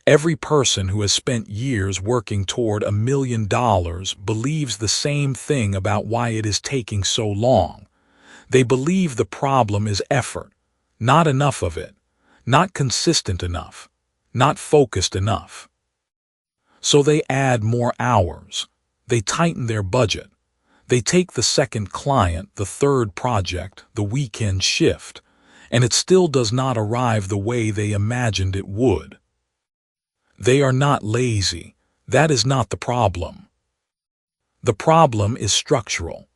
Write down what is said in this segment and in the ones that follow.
Every person who has spent years working toward $1 million believes the same thing about why it is taking so long. They believe the problem is effort, not enough of it, not consistent enough, not focused enough. So they add more hours. They tighten their budget. They take the second client, the third project, the weekend shift, and it still does not arrive the way they imagined it would. They are not lazy. That is not the problem. The problem is structural.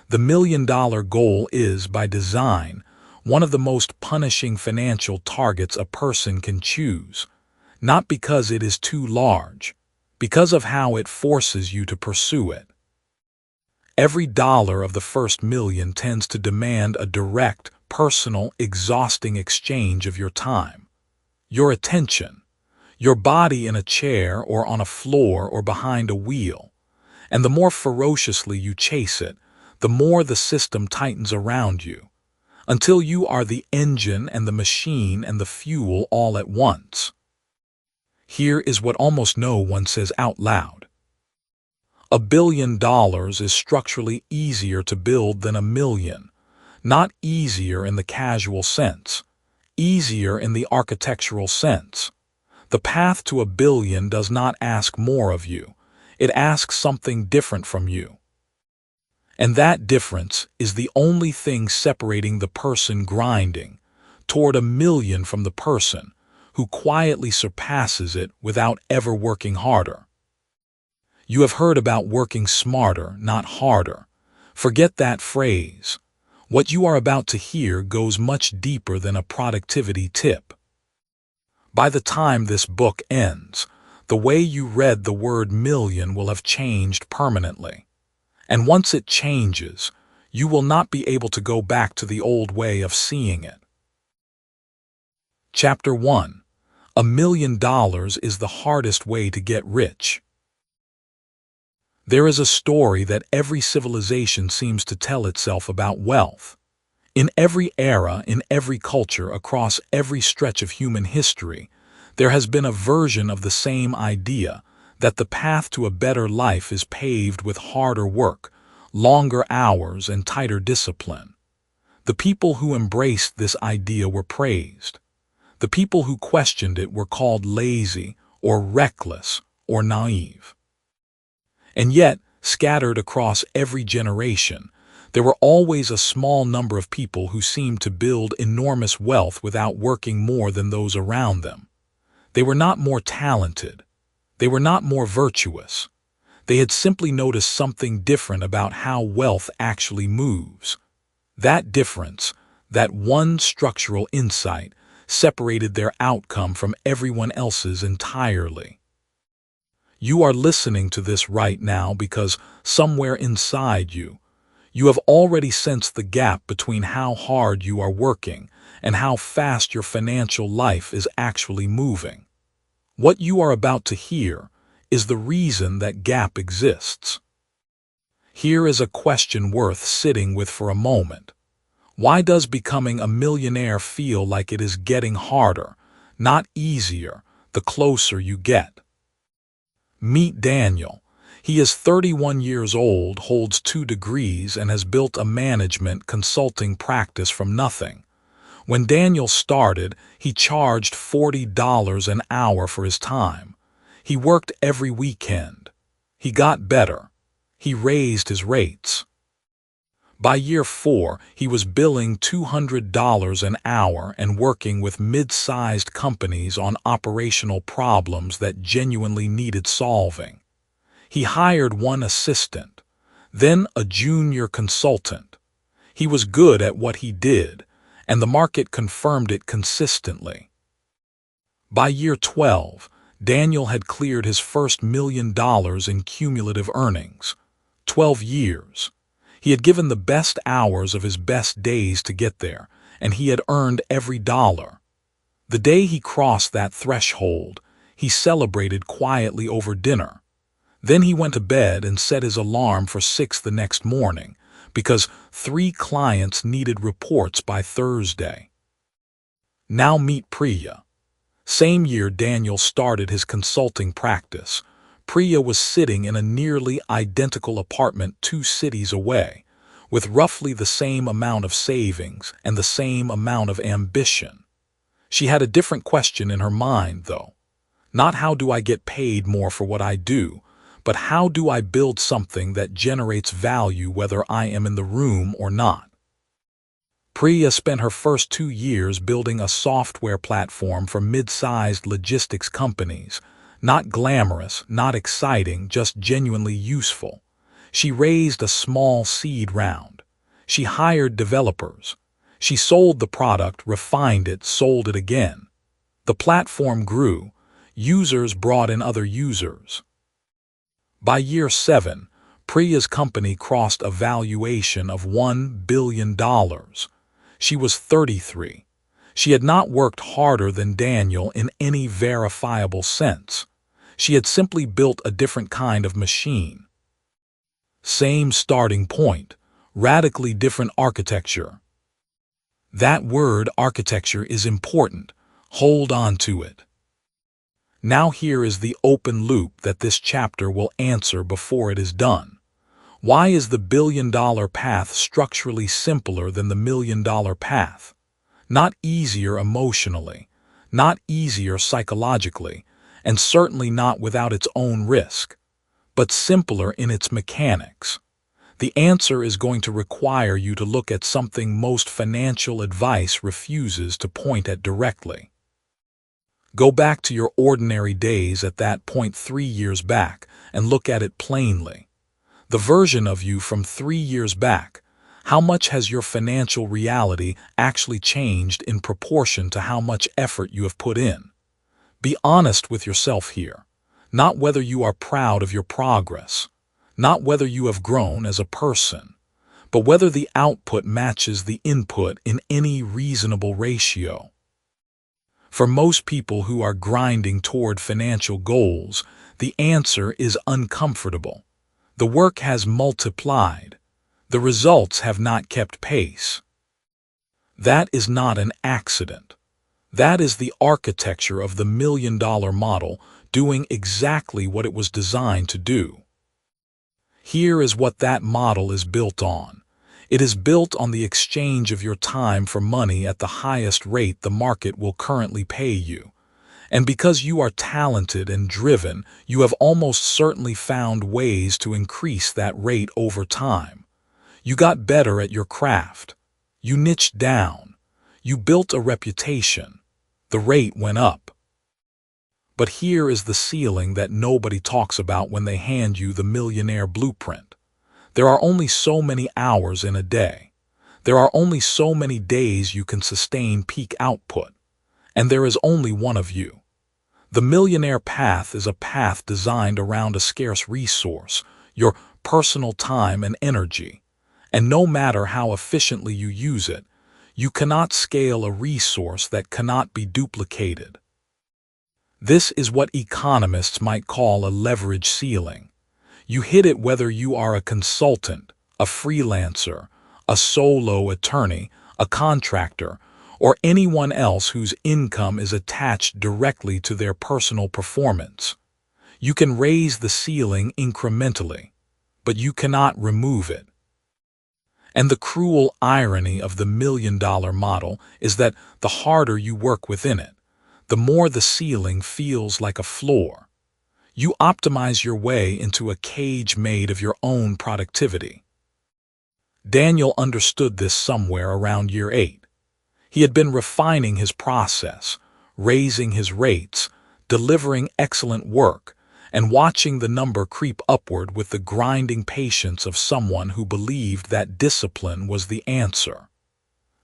The $1 million goal is, by design, one of the most punishing financial targets a person can choose, not because it is too large, because of how it forces you to pursue it. Every dollar of the first million tends to demand a direct, personal, exhausting exchange of your time, your attention, your body in a chair or on a floor or behind a wheel, and the more ferociously you chase it, the more the system tightens around you, until you are the engine and the machine and the fuel all at once. Here is what almost no one says out loud. $1 billion is structurally easier to build than $1 million, not easier in the casual sense, easier in the architectural sense. The path to $1 billion does not ask more of you. It asks something different from you. And that difference is the only thing separating the person grinding toward $1 million from the person who quietly surpasses it without ever working harder. You have heard about working smarter, not harder. Forget that phrase. What you are about to hear goes much deeper than a productivity tip. By the time this book ends, the way you read the word million will have changed permanently. And once it changes, you will not be able to go back to the old way of seeing it. Chapter 1. $1 million is the hardest way to get rich. There is a story that every civilization seems to tell itself about wealth. In every era, in every culture, across every stretch of human history, there has been a version of the same idea, that the path to a better life is paved with harder work, longer hours, and tighter discipline. The people who embraced this idea were praised. The people who questioned it were called lazy, or reckless, or naive. And yet, scattered across every generation, there were always a small number of people who seemed to build enormous wealth without working more than those around them. They were not more talented. They were not more virtuous. They had simply noticed something different about how wealth actually moves. That difference, that one structural insight, separated their outcome from everyone else's entirely. You are listening to this right now because somewhere inside you, you have already sensed the gap between how hard you are working and how fast your financial life is actually moving. What you are about to hear is the reason that gap exists. Here is a question worth sitting with for a moment. Why does becoming a millionaire feel like it is getting harder, not easier, the closer you get? Meet Daniel. He is 31 years old, holds 2 degrees, and has built a management consulting practice from nothing. When Daniel started, he charged $40 an hour for his time. He worked every weekend. He got better. He raised his rates. By year 4, he was billing $200 an hour and working with mid-sized companies on operational problems that genuinely needed solving. He hired one assistant, then a junior consultant. He was good at what he did, and the market confirmed it consistently. By year 12, Daniel had cleared his first $1 million in cumulative earnings. 12 years. He had given the best hours of his best days to get there, and he had earned every dollar. The day he crossed that threshold, he celebrated quietly over dinner. Then he went to bed and set his alarm for 6 the next morning, because 3 clients needed reports by Thursday. Now meet Priya. Same year Daniel started his consulting practice, Priya was sitting in a nearly identical apartment 2 cities away, with roughly the same amount of savings and the same amount of ambition. She had a different question in her mind, though. Not how do I get paid more for what I do, but how do I build something that generates value whether I am in the room or not? Priya spent her first 2 years building a software platform for mid-sized logistics companies. Not glamorous, not exciting, just genuinely useful. She raised a small seed round. She hired developers. She sold the product, refined it, sold it again. The platform grew. Users brought in other users. By year 7, Priya's company crossed a valuation of $1 billion. She was 33. She had not worked harder than Daniel in any verifiable sense. She had simply built a different kind of machine. Same starting point, radically different architecture. That word, architecture, is important. Hold on to it. Now here is the open loop that this chapter will answer before it is done. Why is the billion-dollar path structurally simpler than the million-dollar path? Not easier emotionally, not easier psychologically, and certainly not without its own risk, but simpler in its mechanics. The answer is going to require you to look at something most financial advice refuses to point at directly. Go back to your ordinary days at that point 3 years back and look at it plainly. The version of you from 3 years back, how much has your financial reality actually changed in proportion to how much effort you have put in? Be honest with yourself here, not whether you are proud of your progress, not whether you have grown as a person, but whether the output matches the input in any reasonable ratio. For most people who are grinding toward financial goals, the answer is uncomfortable. The work has multiplied. The results have not kept pace. That is not an accident. That is the architecture of the million-dollar model doing exactly what it was designed to do. Here is what that model is built on. It is built on the exchange of your time for money at the highest rate the market will currently pay you. And because you are talented and driven, you have almost certainly found ways to increase that rate over time. You got better at your craft. You niched down. You built a reputation. The rate went up. But here is the ceiling that nobody talks about when they hand you the millionaire blueprint. There are only so many hours in a day. There are only so many days you can sustain peak output. And there is only one of you. The millionaire path is a path designed around a scarce resource, your personal time and energy. And no matter how efficiently you use it, you cannot scale a resource that cannot be duplicated. This is what economists might call a leverage ceiling. You hit it whether you are a consultant, a freelancer, a solo attorney, a contractor, or anyone else whose income is attached directly to their personal performance. You can raise the ceiling incrementally, but you cannot remove it. And the cruel irony of the million-dollar model is that the harder you work within it, the more the ceiling feels like a floor. You optimize your way into a cage made of your own productivity. Daniel understood this somewhere around year 8. He had been refining his process, raising his rates, delivering excellent work, and watching the number creep upward with the grinding patience of someone who believed that discipline was the answer.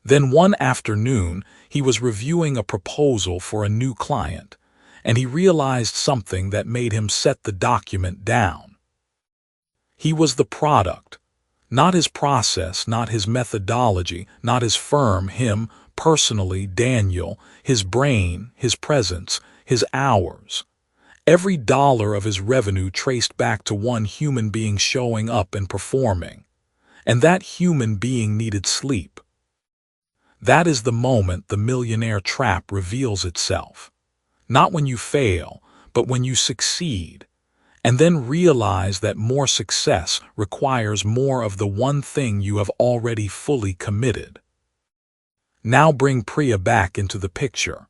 Then one afternoon, he was reviewing a proposal for a new client, and he realized something that made him set the document down. He was the product, not his process, not his methodology, not his firm, him, personally, Daniel, his brain, his presence, his hours. Every dollar of his revenue traced back to one human being showing up and performing. And that human being needed sleep. That is the moment the millionaire trap reveals itself. Not when you fail, but when you succeed. And then realize that more success requires more of the one thing you have already fully committed. Now bring Priya back into the picture.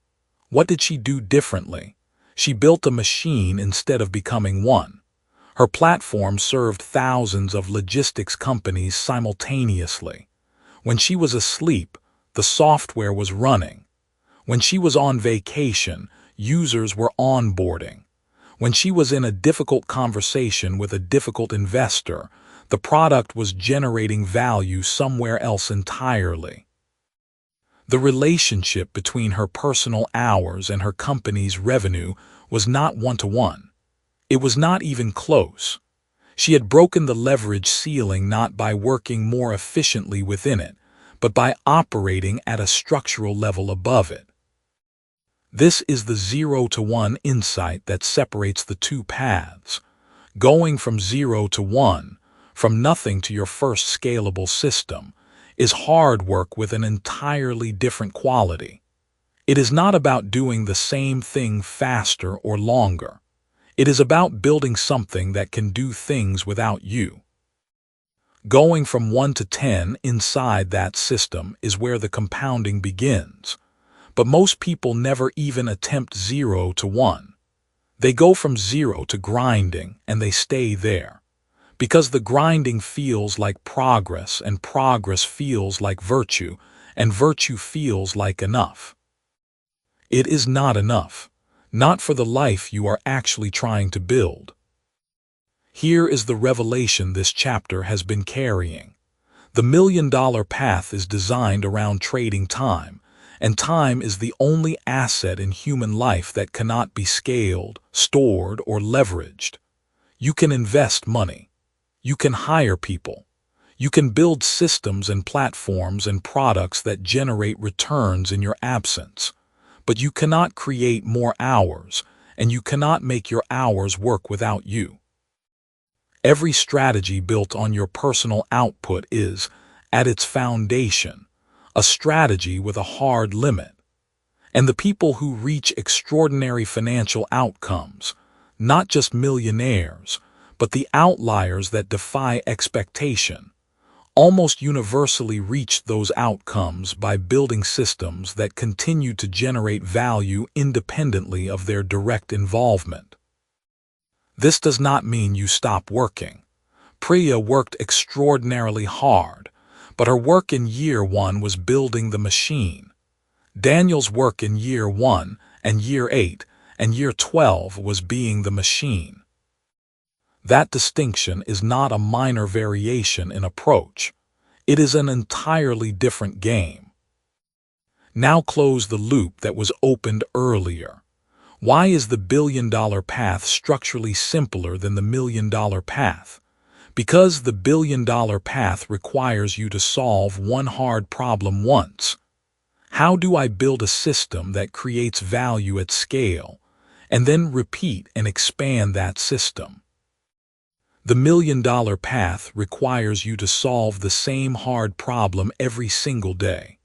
What did she do differently? She built a machine instead of becoming one. Her platform served thousands of logistics companies simultaneously. When she was asleep, the software was running. When she was on vacation, users were onboarding. When she was in a difficult conversation with a difficult investor, the product was generating value somewhere else entirely. The relationship between her personal hours and her company's revenue was not one-to-one. It was not even close. She had broken the leverage ceiling not by working more efficiently within it, but by operating at a structural level above it. This is the 0-to-1 insight that separates the two paths. Going from 0 to 1, from nothing to your first scalable system, is hard work with an entirely different quality. It is not about doing the same thing faster or longer. It is about building something that can do things without you. Going from 1 to 10 inside that system is where the compounding begins. But most people never even attempt 0 to 1. They go from 0 to grinding and they stay there. Because the grinding feels like progress and progress feels like virtue and virtue feels like enough. It is not enough. Not for the life you are actually trying to build. Here is the revelation this chapter has been carrying. The $1 million path is designed around trading time, and time is the only asset in human life that cannot be scaled, stored, or leveraged. You can invest money. You can hire people. You can build systems and platforms and products that generate returns in your absence. But you cannot create more hours, and you cannot make your hours work without you. Every strategy built on your personal output is, at its foundation, a strategy with a hard limit. And the people who reach extraordinary financial outcomes, not just millionaires, but the outliers that defy expectation, almost universally reach those outcomes by building systems that continue to generate value independently of their direct involvement. This does not mean you stop working. Priya worked extraordinarily hard, but her work in year 1 was building the machine. Daniel's work in year 1 and year 8 and year 12 was being the machine. That distinction is not a minor variation in approach. It is an entirely different game. Now close the loop that was opened earlier. Why is the $1 billion path structurally simpler than the $1 million path? Because the $1 billion path requires you to solve one hard problem once. How do I build a system that creates value at scale, and then repeat and expand that system? The $1 million path requires you to solve the same hard problem every single day.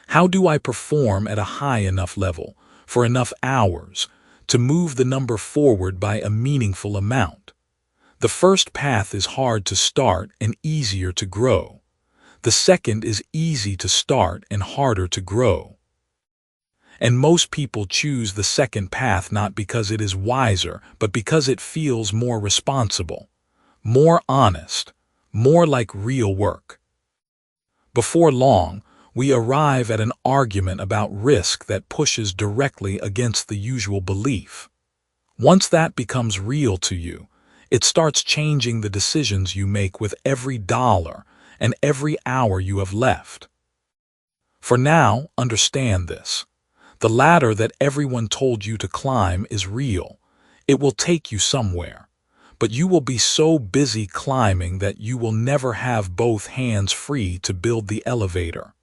How do I perform at a high enough level, for enough hours, to move the number forward by a meaningful amount? The first path is hard to start and easier to grow. The second is easy to start and harder to grow. And most people choose the second path not because it is wiser, but because it feels more responsible, more honest, more like real work. Before long, we arrive at an argument about risk that pushes directly against the usual belief. Once that becomes real to you, it starts changing the decisions you make with every dollar and every hour you have left. For now, understand this. The ladder that everyone told you to climb is real. It will take you somewhere. But you will be so busy climbing that you will never have both hands free to build the elevator.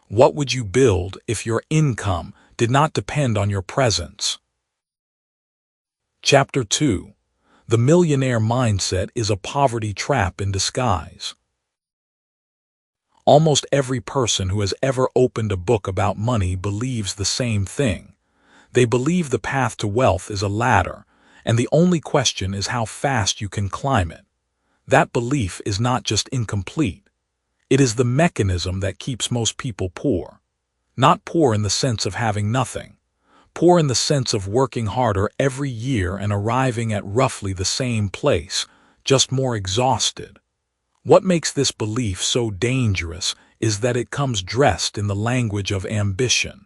What would you build if your income did not depend on your presence? Chapter 2. The millionaire mindset is a poverty trap in disguise. Almost every person who has ever opened a book about money believes the same thing. They believe the path to wealth is a ladder, and the only question is how fast you can climb it. That belief is not just incomplete. It is the mechanism that keeps most people poor. Not poor in the sense of having nothing. Poor in the sense of working harder every year and arriving at roughly the same place, just more exhausted. What makes this belief so dangerous is that it comes dressed in the language of ambition.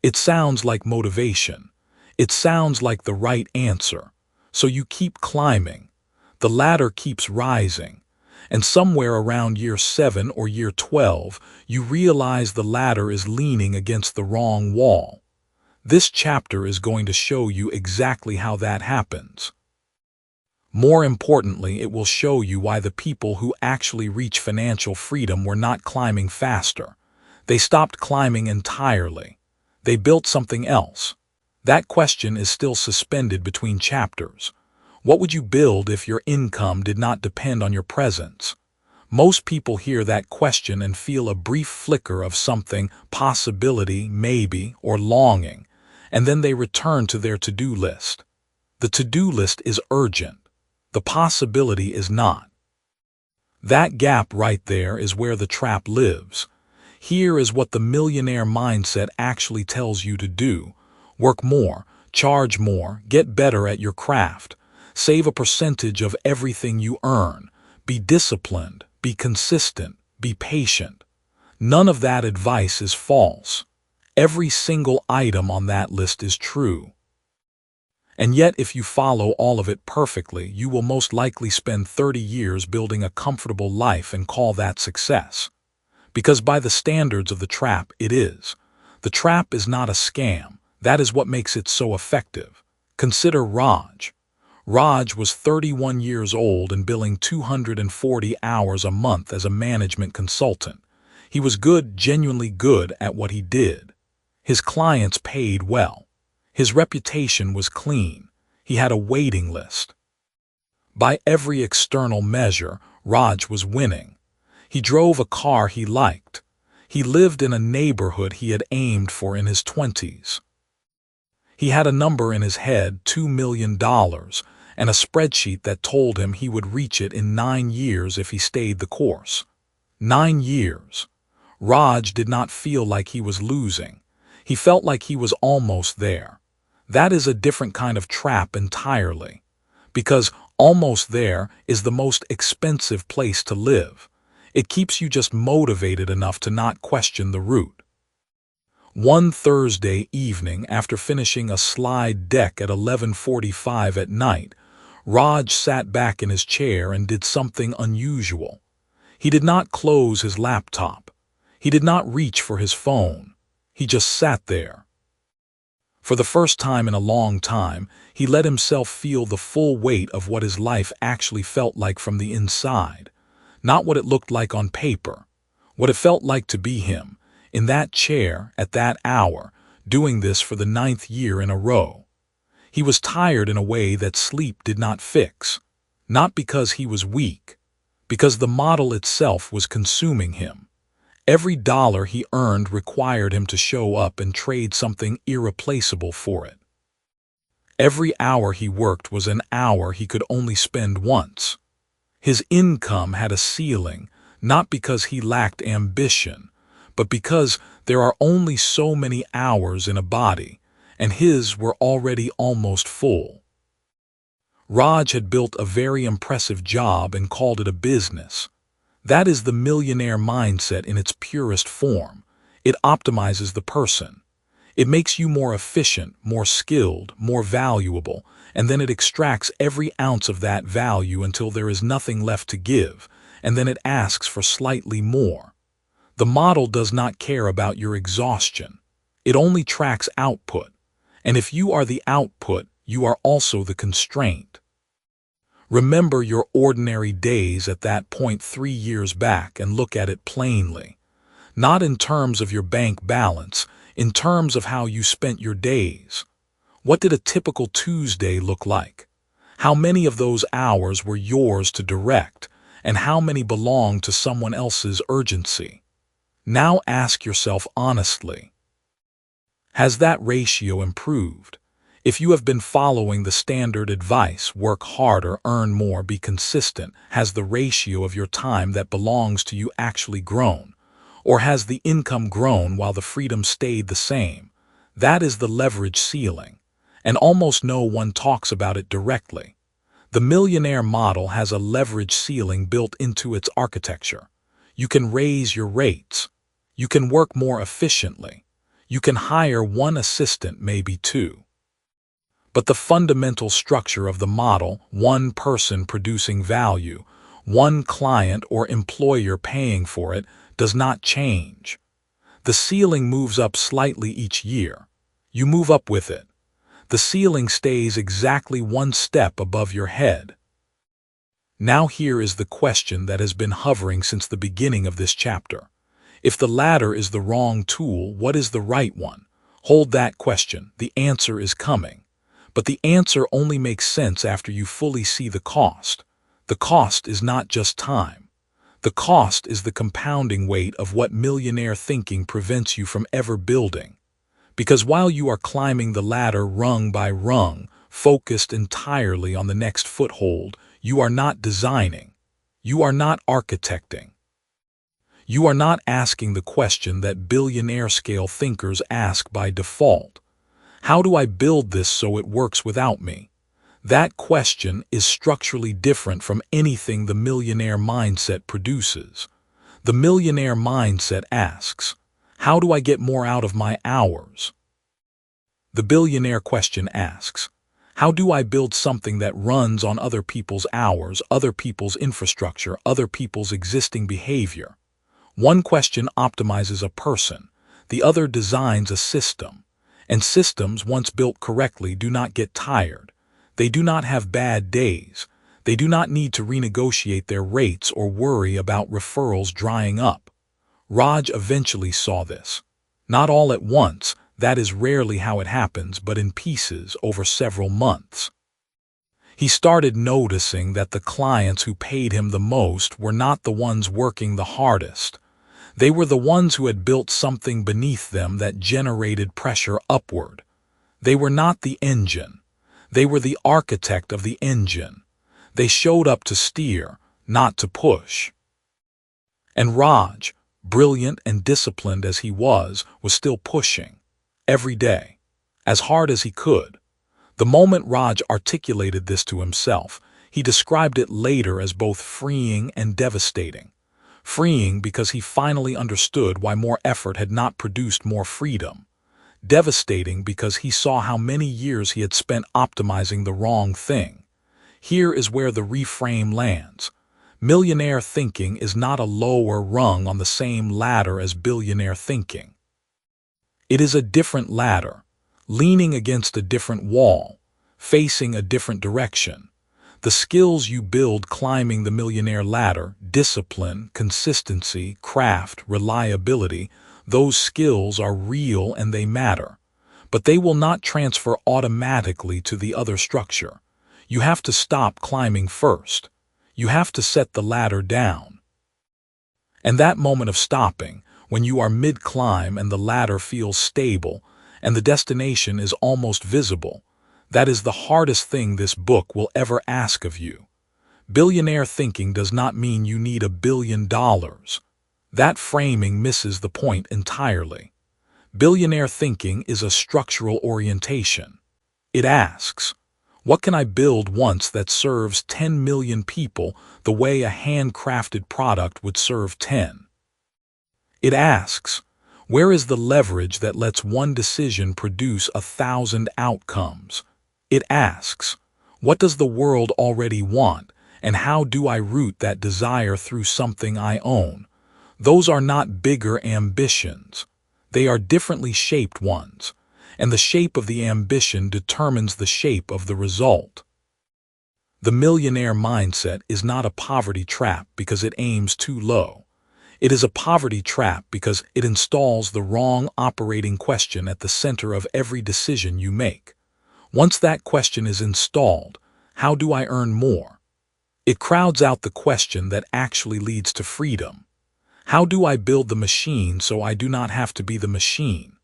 It sounds like motivation. It sounds like the right answer. So you keep climbing. The ladder keeps rising. And somewhere around year 7 or year 12, you realize the ladder is leaning against the wrong wall. This chapter is going to show you exactly how that happens. More importantly, it will show you why the people who actually reach financial freedom were not climbing faster. They stopped climbing entirely. They built something else. That question is still suspended between chapters. What would you build if your income did not depend on your presence? Most people hear that question and feel a brief flicker of something, possibility, maybe, or longing, and then they return to their to-do list. The to-do list is urgent. The possibility is not. That gap right there is where the trap lives. Here is what the millionaire mindset actually tells you to do. Work more, charge more, get better at your craft. Save a percentage of everything you earn. Be disciplined, be consistent, be patient. None of that advice is false. Every single item on that list is true. And yet, if you follow all of it perfectly, you will most likely spend 30 years building a comfortable life and call that success. Because by the standards of the trap, it is. The trap is not a scam. That is what makes it so effective. Consider Raj. Raj was 31 years old and billing 240 hours a month as a management consultant. He was good, genuinely good at what he did. His clients paid well. His reputation was clean. He had a waiting list. By every external measure, Raj was winning. He drove a car he liked. He lived in a neighborhood he had aimed for in his 20s. He had a number in his head, $2 million, and a spreadsheet that told him he would reach it in 9 years if he stayed the course. 9 years. Raj did not feel like he was losing. He felt like he was almost there. That is a different kind of trap entirely. Because almost there is the most expensive place to live. It keeps you just motivated enough to not question the route. One Thursday evening, after finishing a slide deck at 11:45 at night, Raj sat back in his chair and did something unusual. He did not close his laptop. He did not reach for his phone. He just sat there. For the first time in a long time, he let himself feel the full weight of what his life actually felt like from the inside. Not what it looked like on paper. What it felt like to be him, in that chair, at that hour, doing this for the 9th year in a row. He was tired in a way that sleep did not fix. Not because he was weak. Because the model itself was consuming him. Every dollar he earned required him to show up and trade something irreplaceable for it. Every hour he worked was an hour he could only spend once. His income had a ceiling, not because he lacked ambition, but because there are only so many hours in a body, and his were already almost full. Raj had built a very impressive job and called it a business. That is the millionaire mindset in its purest form. It optimizes the person. It makes you more efficient, more skilled, more valuable, and then it extracts every ounce of that value until there is nothing left to give, and then it asks for slightly more. The model does not care about your exhaustion. It only tracks output. And if you are the output, you are also the constraint. Remember your ordinary days at that point 3 years back and look at it plainly. Not in terms of your bank balance, in terms of how you spent your days. What did a typical Tuesday look like? How many of those hours were yours to direct, and how many belonged to someone else's urgency? Now ask yourself honestly. Has that ratio improved? If you have been following the standard advice, work harder, earn more, be consistent, has the ratio of your time that belongs to you actually grown? Or has the income grown while the freedom stayed the same? That is the leverage ceiling, and almost no one talks about it directly. The millionaire model has a leverage ceiling built into its architecture. You can raise your rates. You can work more efficiently. You can hire one assistant, maybe two. But the fundamental structure of the model, one person producing value, one client or employer paying for it, does not change. The ceiling moves up slightly each year. You move up with it. The ceiling stays exactly one step above your head. Now here is the question that has been hovering since the beginning of this chapter. If the ladder is the wrong tool, what is the right one? Hold that question. The answer is coming. But the answer only makes sense after you fully see the cost. The cost is not just time. The cost is the compounding weight of what millionaire thinking prevents you from ever building. Because while you are climbing the ladder rung by rung, focused entirely on the next foothold, you are not designing. You are not architecting. You are not asking the question that billionaire-scale thinkers ask by default. How do I build this so it works without me? That question is structurally different from anything the millionaire mindset produces. The millionaire mindset asks, how do I get more out of my hours? The billionaire question asks, how do I build something that runs on other people's hours, other people's infrastructure, other people's existing behavior? One question optimizes a person, the other designs a system. And systems, once built correctly, do not get tired. They do not have bad days. They do not need to renegotiate their rates or worry about referrals drying up. Raj eventually saw this. Not all at once, that is rarely how it happens, but in pieces over several months. He started noticing that the clients who paid him the most were not the ones working the hardest. They were the ones who had built something beneath them that generated pressure upward. They were not the engine. They were the architect of the engine. They showed up to steer, not to push. And Raj, brilliant and disciplined as he was still pushing, every day, as hard as he could. The moment Raj articulated this to himself, he described it later as both freeing and devastating. Freeing because he finally understood why more effort had not produced more freedom. Devastating because he saw how many years he had spent optimizing the wrong thing. Here is where the reframe lands. Millionaire thinking is not a lower rung on the same ladder as billionaire thinking. It is a different ladder, leaning against a different wall, facing a different direction. The skills you build climbing the millionaire ladder, discipline, consistency, craft, reliability, those skills are real and they matter. But they will not transfer automatically to the other structure. You have to stop climbing first. You have to set the ladder down. And that moment of stopping, when you are mid-climb and the ladder feels stable and the destination is almost visible, that is the hardest thing this book will ever ask of you. Billionaire thinking does not mean you need $1 billion. That framing misses the point entirely. Billionaire thinking is a structural orientation. It asks, what can I build once that serves 10 million people the way a handcrafted product would serve 10? It asks, where is the leverage that lets one decision produce 1,000 outcomes? It asks, what does the world already want, and how do I root that desire through something I own? Those are not bigger ambitions. They are differently shaped ones, and the shape of the ambition determines the shape of the result. The millionaire mindset is not a poverty trap because it aims too low. It is a poverty trap because it installs the wrong operating question at the center of every decision you make. Once that question is installed, how do I earn more? It crowds out the question that actually leads to freedom. How do I build the machine so I do not have to be the machine?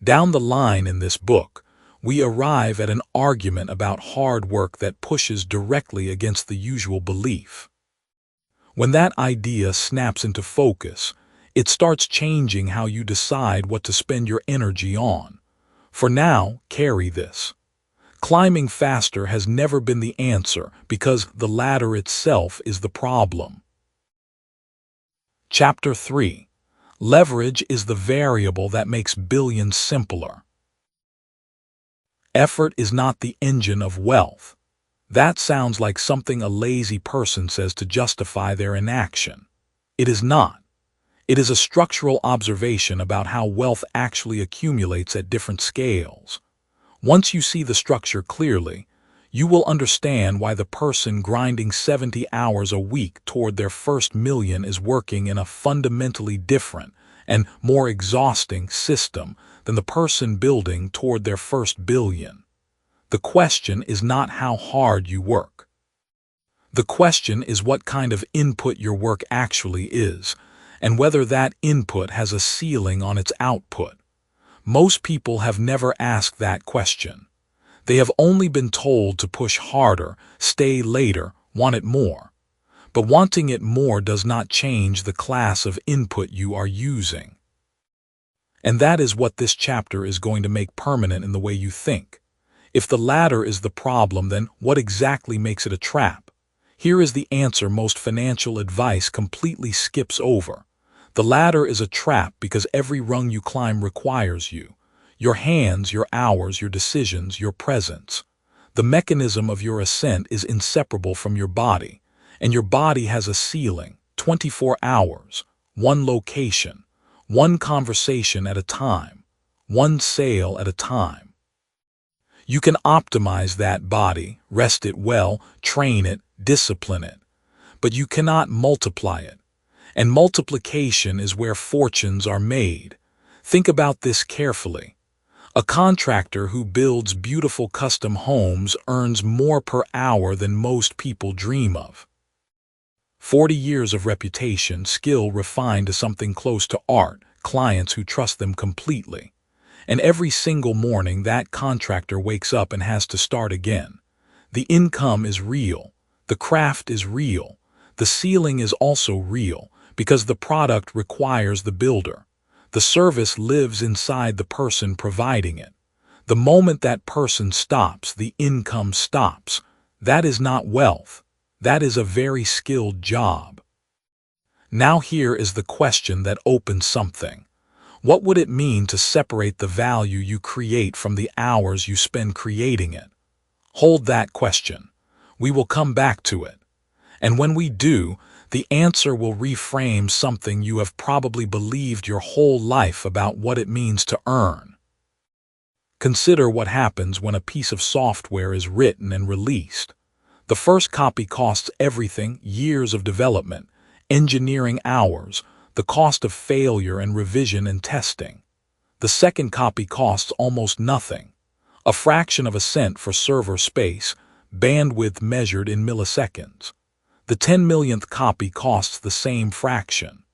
Down the line in this book, we arrive at an argument about hard work that pushes directly against the usual belief. When that idea snaps into focus, it starts changing how you decide what to spend your energy on. For now, carry this. Climbing faster has never been the answer because the ladder itself is the problem. Chapter 3. Leverage is the variable that makes billions simpler. Effort is not the engine of wealth. That sounds like something a lazy person says to justify their inaction. It is not. It is a structural observation about how wealth actually accumulates at different scales. Once you see the structure clearly, you will understand why the person grinding 70 hours a week toward their first million is working in a fundamentally different and more exhausting system than the person building toward their first billion. The question is not how hard you work. The question is what kind of input your work actually is, and whether that input has a ceiling on its output. Most people have never asked that question. They have only been told to push harder, stay later, want it more. But wanting it more does not change the class of input you are using. And that is what this chapter is going to make permanent in the way you think. If the latter is the problem, then what exactly makes it a trap? Here is the answer most financial advice completely skips over. The ladder is a trap because every rung you climb requires you. Your hands, your hours, your decisions, your presence. The mechanism of your ascent is inseparable from your body, and your body has a ceiling, 24 hours, one location, one conversation at a time, one sale at a time. You can optimize that body, rest it well, train it, discipline it, but you cannot multiply it. And multiplication is where fortunes are made. Think about this carefully. A contractor who builds beautiful custom homes earns more per hour than most people dream of. 40 years of reputation, skill refined to something close to art, clients who trust them completely. And every single morning that contractor wakes up and has to start again. The income is real. The craft is real. The ceiling is also real because the product requires the builder. The service lives inside the person providing it. The moment that person stops, the income stops. That is not wealth. That is a very skilled job. Now here is the question that opens something. What would it mean to separate the value you create from the hours you spend creating it? Hold that question. We will come back to it. And when we do, the answer will reframe something you have probably believed your whole life about what it means to earn. Consider what happens when a piece of software is written and released. The first copy costs everything, years of development, engineering hours, the cost of failure and revision and testing. The second copy costs almost nothing, a fraction of a cent for server space, bandwidth measured in milliseconds. The 10 millionth copy costs the same fraction.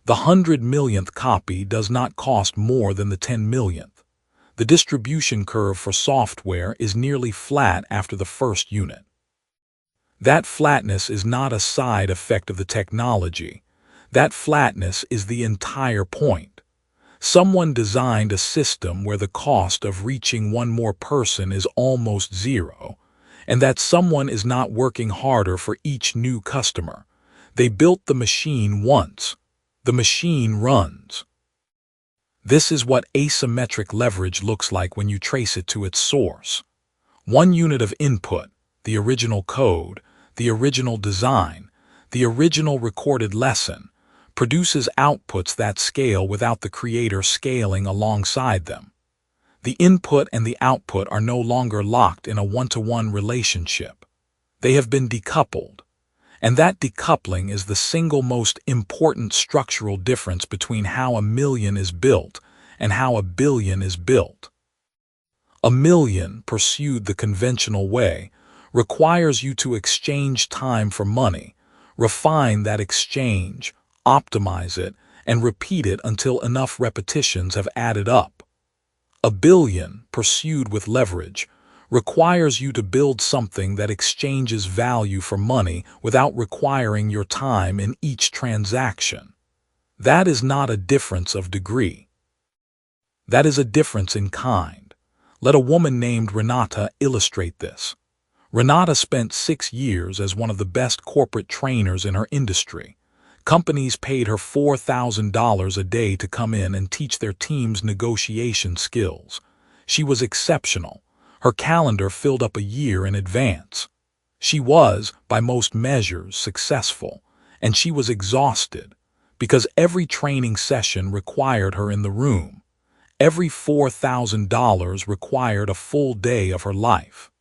The 100 millionth copy does not cost more than the 10 millionth. The distribution curve for software is nearly flat after the first unit. That flatness is not a side effect of the technology. That flatness is the entire point. Someone designed a system where the cost of reaching one more person is almost zero, and that someone is not working harder for each new customer. They built the machine once. The machine runs. This is what asymmetric leverage looks like when you trace it to its source. One unit of input, the original code, the original design, the original recorded lesson, produces outputs that scale without the creator scaling alongside them. The input and the output are no longer locked in a one-to-one relationship. They have been decoupled. And that decoupling is the single most important structural difference between how a million is built and how a billion is built. A million, pursued the conventional way, requires you to exchange time for money, refine that exchange, optimize it, and repeat it until enough repetitions have added up. A billion, pursued with leverage, requires you to build something that exchanges value for money without requiring your time in each transaction. That is not a difference of degree. That is a difference in kind. Let a woman named Renata illustrate this. Renata spent 6 years as one of the best corporate trainers in her industry. Companies paid her $4,000 a day to come in and teach their teams negotiation skills. She was exceptional. Her calendar filled up a year in advance. She was, by most measures, successful, and she was exhausted because every training session required her in the room. Every $4,000 required a full day of her life.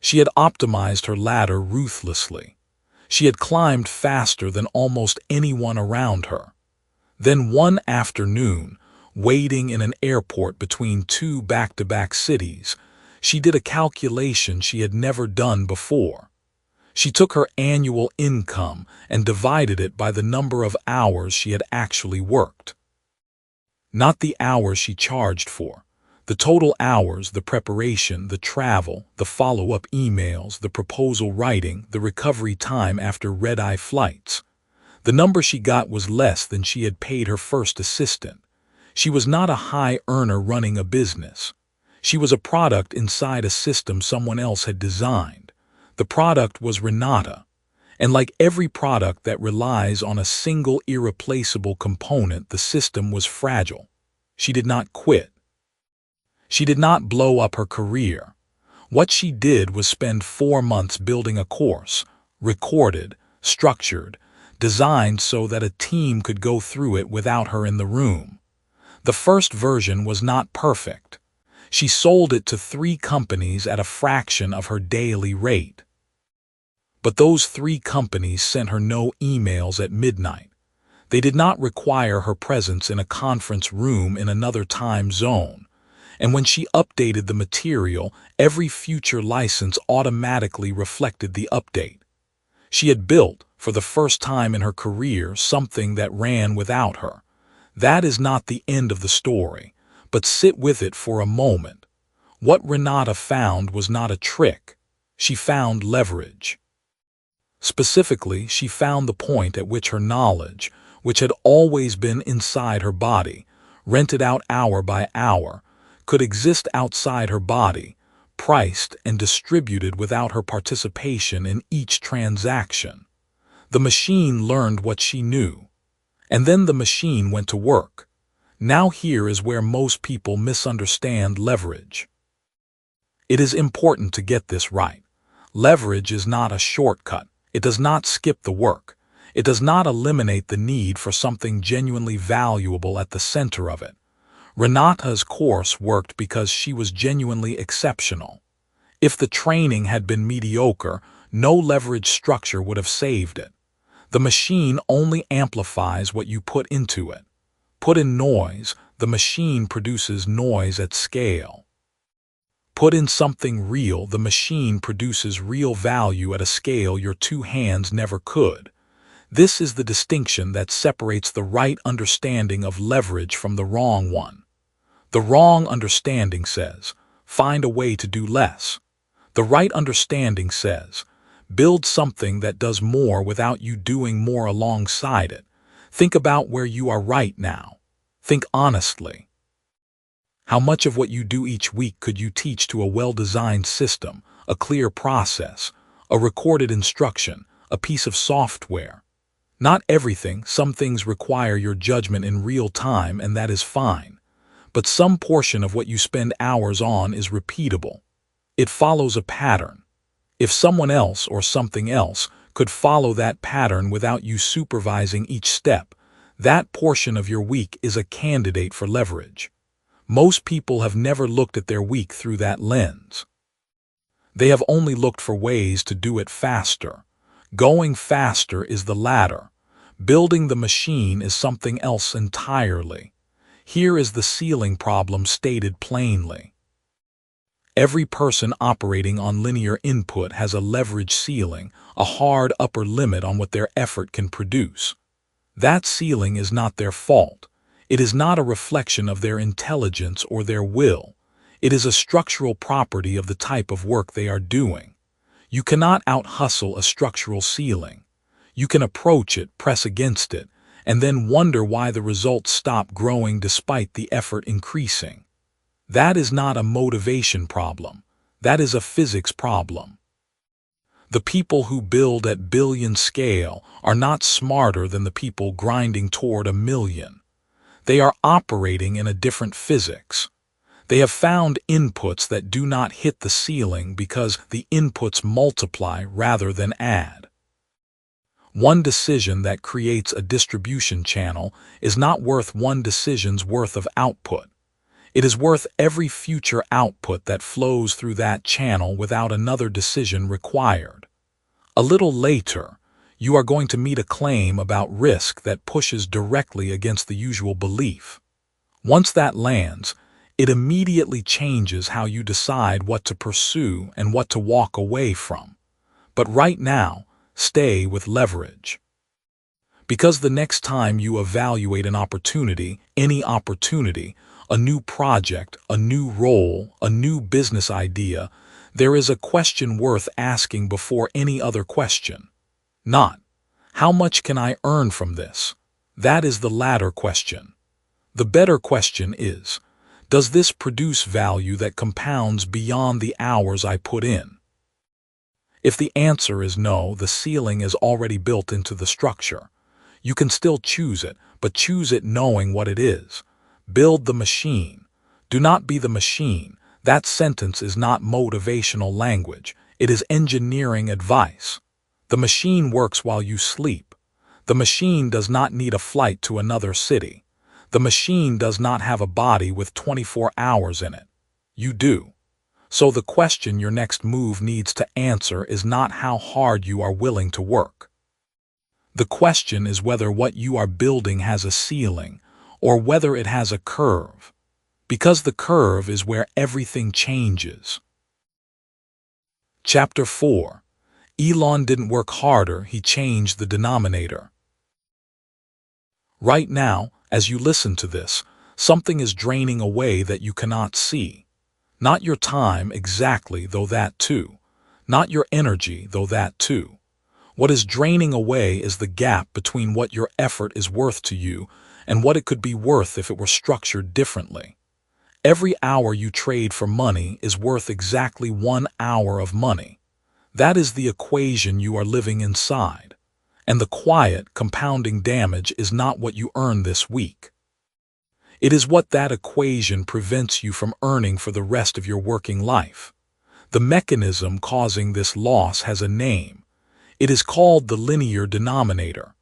She had optimized her ladder ruthlessly. She had climbed faster than almost anyone around her. Then one afternoon, waiting in an airport between 2 back-to-back cities, she did a calculation she had never done before. She took her annual income and divided it by the number of hours she had actually worked. Not the hours she charged for. The total hours, the preparation, the travel, the follow-up emails, the proposal writing, the recovery time after red-eye flights. The number she got was less than she had paid her first assistant. She was not a high earner running a business. She was a product inside a system someone else had designed. The product was Renata. And like every product that relies on a single irreplaceable component, the system was fragile. She did not quit. She did not blow up her career. What she did was spend 4 months building a course, recorded, structured, designed so that a team could go through it without her in the room. The first version was not perfect. She sold it to 3 companies at a fraction of her daily rate. But those 3 companies sent her no emails at midnight. They did not require her presence in a conference room in another time zone. And when she updated the material, every future license automatically reflected the update. She had built, for the first time in her career, something that ran without her. That is not the end of the story, but sit with it for a moment. What Renata found was not a trick. She found leverage. Specifically, she found the point at which her knowledge, which had always been inside her body, rented out hour by hour, could exist outside her body, priced and distributed without her participation in each transaction. The machine learned what she knew, and then the machine went to work. Now here is where most people misunderstand leverage. It is important to get this right. Leverage is not a shortcut. It does not skip the work. It does not eliminate the need for something genuinely valuable at the center of it. Renata's course worked because she was genuinely exceptional. If the training had been mediocre, no leverage structure would have saved it. The machine only amplifies what you put into it. Put in noise, the machine produces noise at scale. Put in something real, the machine produces real value at a scale your 2 hands never could. This is the distinction that separates the right understanding of leverage from the wrong one. The wrong understanding says, find a way to do less. The right understanding says, build something that does more without you doing more alongside it. Think about where you are right now. Think honestly. How much of what you do each week could you teach to a well-designed system, a clear process, a recorded instruction, a piece of software? Not everything. Some things require your judgment in real time, and that is fine. But some portion of what you spend hours on is repeatable. It follows a pattern. If someone else or something else could follow that pattern without you supervising each step, that portion of your week is a candidate for leverage. Most people have never looked at their week through that lens. They have only looked for ways to do it faster. Going faster is the latter. Building the machine is something else entirely. Here is the ceiling problem stated plainly. Every person operating on linear input has a leverage ceiling, a hard upper limit on what their effort can produce. That ceiling is not their fault. It is not a reflection of their intelligence or their will. It is a structural property of the type of work they are doing. You cannot out-hustle a structural ceiling. You can approach it, press against it, and then wonder why the results stop growing despite the effort increasing. That is not a motivation problem. That is a physics problem. The people who build at billion scale are not smarter than the people grinding toward a million. They are operating in a different physics. They have found inputs that do not hit the ceiling because the inputs multiply rather than add. One decision that creates a distribution channel is not worth one decision's worth of output. It is worth every future output that flows through that channel without another decision required. A little later, you are going to meet a claim about risk that pushes directly against the usual belief. Once that lands, it immediately changes how you decide what to pursue and what to walk away from. But right now, stay with leverage. Because the next time you evaluate an opportunity, any opportunity, a new project, a new role, a new business idea, there is a question worth asking before any other question. Not, how much can I earn from this? That is the latter question. The better question is, does this produce value that compounds beyond the hours I put in? If the answer is no, the ceiling is already built into the structure. You can still choose it, but choose it knowing what it is. Build the machine. Do not be the machine. That sentence is not motivational language. It is engineering advice. The machine works while you sleep. The machine does not need a flight to another city. The machine does not have a body with 24 hours in it. You do. So the question your next move needs to answer is not how hard you are willing to work. The question is whether what you are building has a ceiling, or whether it has a curve, because the curve is where everything changes. Chapter 4. Elon didn't work harder, he changed the denominator. Right now, as you listen to this, something is draining away that you cannot see. Not your time exactly, though that too. Not your energy, though that too. What is draining away is the gap between what your effort is worth to you and what it could be worth if it were structured differently. Every hour you trade for money is worth exactly 1 hour of money. That is the equation you are living inside. And the quiet, compounding damage is not what you earn this week. It is what that equation prevents you from earning for the rest of your working life. The mechanism causing this loss has a name. It is called the linear denominator.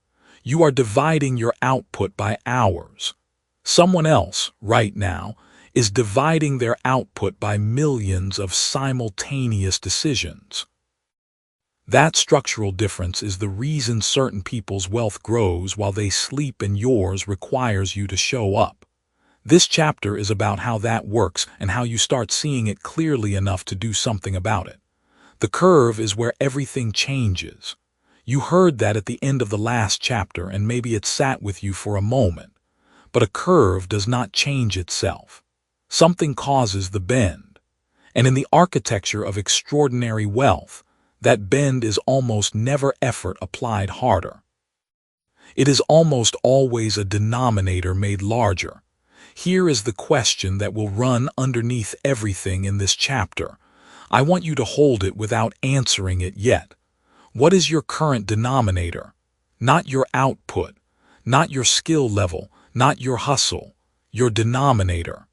You are dividing your output by hours. Someone else, right now, is dividing their output by millions of simultaneous decisions. That structural difference is the reason certain people's wealth grows while they sleep and yours requires you to show up. This chapter is about how that works and how you start seeing it clearly enough to do something about it. The curve is where everything changes. You heard that at the end of the last chapter, and maybe it sat with you for a moment. But a curve does not change itself. Something causes the bend. And in the architecture of extraordinary wealth, that bend is almost never effort applied harder. It is almost always a denominator made larger. Here is the question that will run underneath everything in this chapter. I want you to hold it without answering it yet. What is your current denominator? Not your output, not your skill level, not your hustle, your denominator.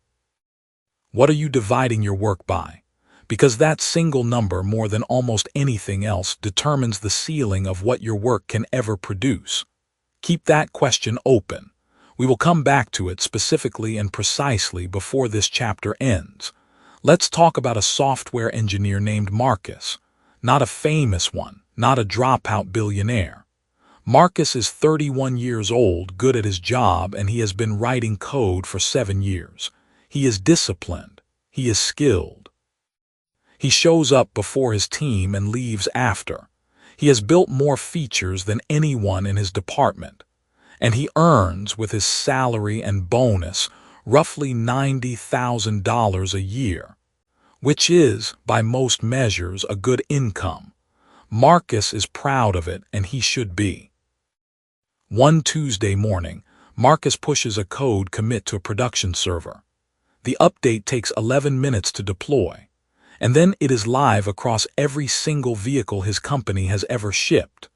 What are you dividing your work by? Because that single number, more than almost anything else, determines the ceiling of what your work can ever produce. Keep that question open. We will come back to it specifically and precisely before this chapter ends. Let's talk about a software engineer named Marcus. Not a famous one, not a dropout billionaire. Marcus is 31 years old, good at his job, and he has been writing code for 7 years. He is disciplined. He is skilled. He shows up before his team and leaves after. He has built more features than anyone in his department. and he earns, with his salary and bonus, roughly $90,000 a year, which is, by most measures, a good income. Marcus is proud of it, and he should be. One Tuesday morning, Marcus pushes a code commit to a production server. The update takes 11 minutes to deploy, and then it is live across every single vehicle his company has ever shipped.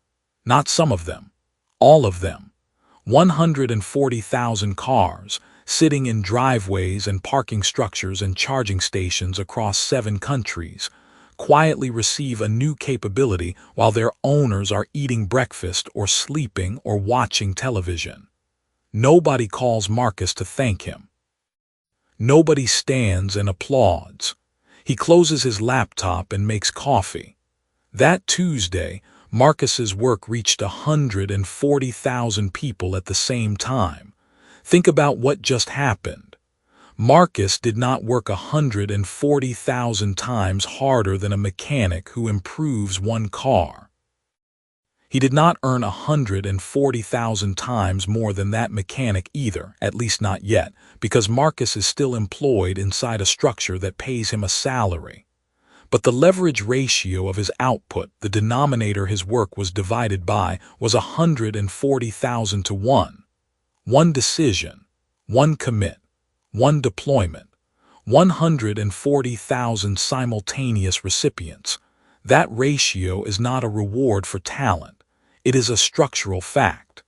Not some of them, all of them. 140,000 cars, sitting in driveways and parking structures and charging stations across 7 countries, quietly receive a new capability while their owners are eating breakfast or sleeping or watching television. Nobody calls Marcus to thank him. Nobody stands and applauds. He closes his laptop and makes coffee. That Tuesday, Marcus's work reached 140,000 people at the same time. Think about what just happened. Marcus did not work 140,000 times harder than a mechanic who improves one car. He did not earn 140,000 times more than that mechanic either, at least not yet, because Marcus is still employed inside a structure that pays him a salary. But the leverage ratio of his output, the denominator his work was divided by, was 140,000 to 1. One decision, one commit, one deployment, 140,000 simultaneous recipients. That ratio is not a reward for talent. It is a structural fact.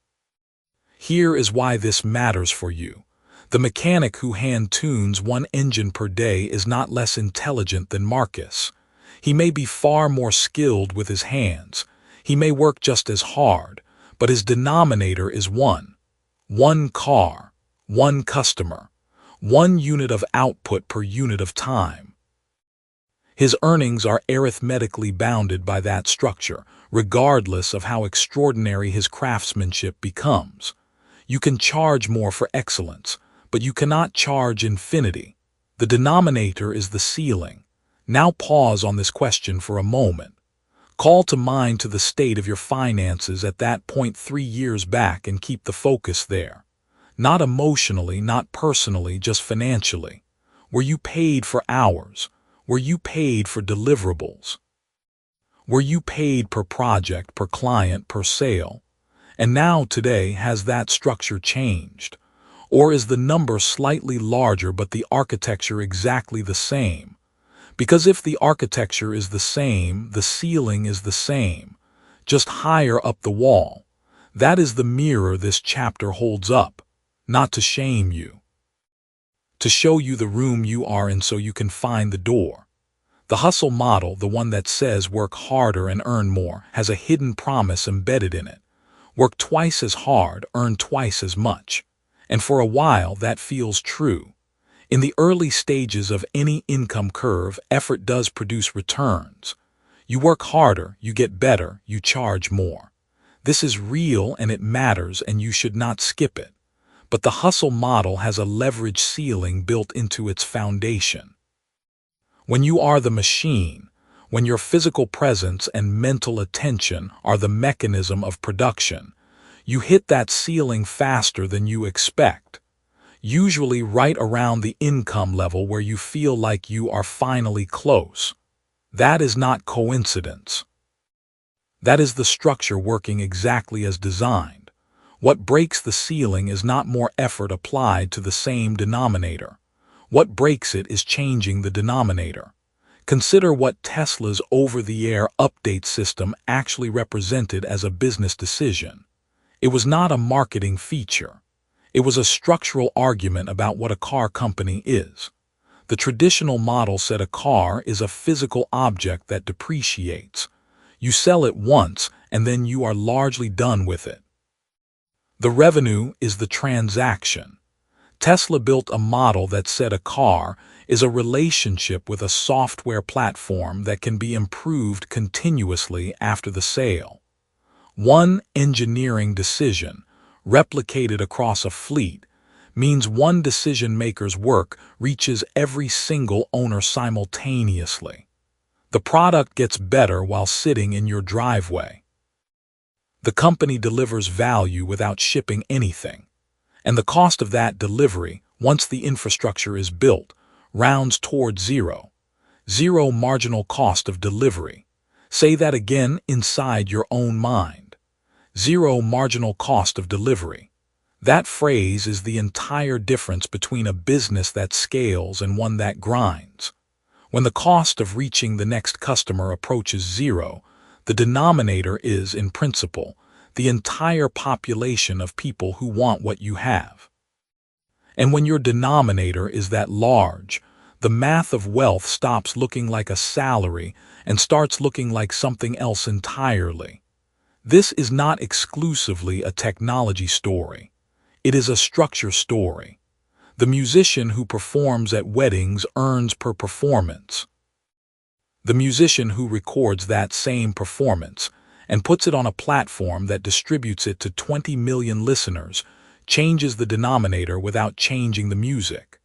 Here is why this matters for you. The mechanic who hand-tunes one engine per day is not less intelligent than Marcus. He may be far more skilled with his hands. He may work just as hard, but his denominator is one. One car, one customer, one unit of output per unit of time. His earnings are arithmetically bounded by that structure, regardless of how extraordinary his craftsmanship becomes. You can charge more for excellence, but you cannot charge infinity. The denominator is the ceiling. Now pause on this question for a moment. Call to mind the state of your finances at that point 3 years back and keep the focus there. Not emotionally, not personally, just financially. Were you paid for hours? Were you paid for deliverables? Were you paid per project, per client, per sale? And now, today, has that structure changed? Or is the number slightly larger but the architecture exactly the same? Because if the architecture is the same, the ceiling is the same, just higher up the wall. That is the mirror this chapter holds up, not to shame you, to show you the room you are in so you can find the door. The hustle model, the one that says work harder and earn more, has a hidden promise embedded in it. Work twice as hard, earn twice as much. And for a while that feels true. In the early stages of any income curve, effort does produce returns. You work harder, you get better, you charge more. This is real and it matters, and you should not skip it. But the hustle model has a leverage ceiling built into its foundation. When you are the machine, when your physical presence and mental attention are the mechanism of production, you hit that ceiling faster than you expect. Usually right around the income level where you feel like you are finally close. That is not coincidence. That is the structure working exactly as designed. What breaks the ceiling is not more effort applied to the same denominator. What breaks it is changing the denominator. Consider what Tesla's over-the-air update system actually represented as a business decision. It was not a marketing feature. It was a structural argument about what a car company is. The traditional model said a car is a physical object that depreciates. You sell it once, and then you are largely done with it. The revenue is the transaction. Tesla built a model that said a car is a relationship with a software platform that can be improved continuously after the sale. One engineering decision, replicated across a fleet, means one decision-maker's work reaches every single owner simultaneously. The product gets better while sitting in your driveway. The company delivers value without shipping anything. And the cost of that delivery, once the infrastructure is built, rounds toward zero. Zero marginal cost of delivery. Say that again inside your own mind. Zero marginal cost of delivery. That phrase is the entire difference between a business that scales and one that grinds. When the cost of reaching the next customer approaches zero, the denominator is, in principle, the entire population of people who want what you have. And when your denominator is that large, the math of wealth stops looking like a salary and starts looking like something else entirely. This is not exclusively a technology story. It is a structure story. The musician who performs at weddings earns per performance. The musician who records that same performance and puts it on a platform that distributes it to 20 million listeners changes the denominator without changing the music.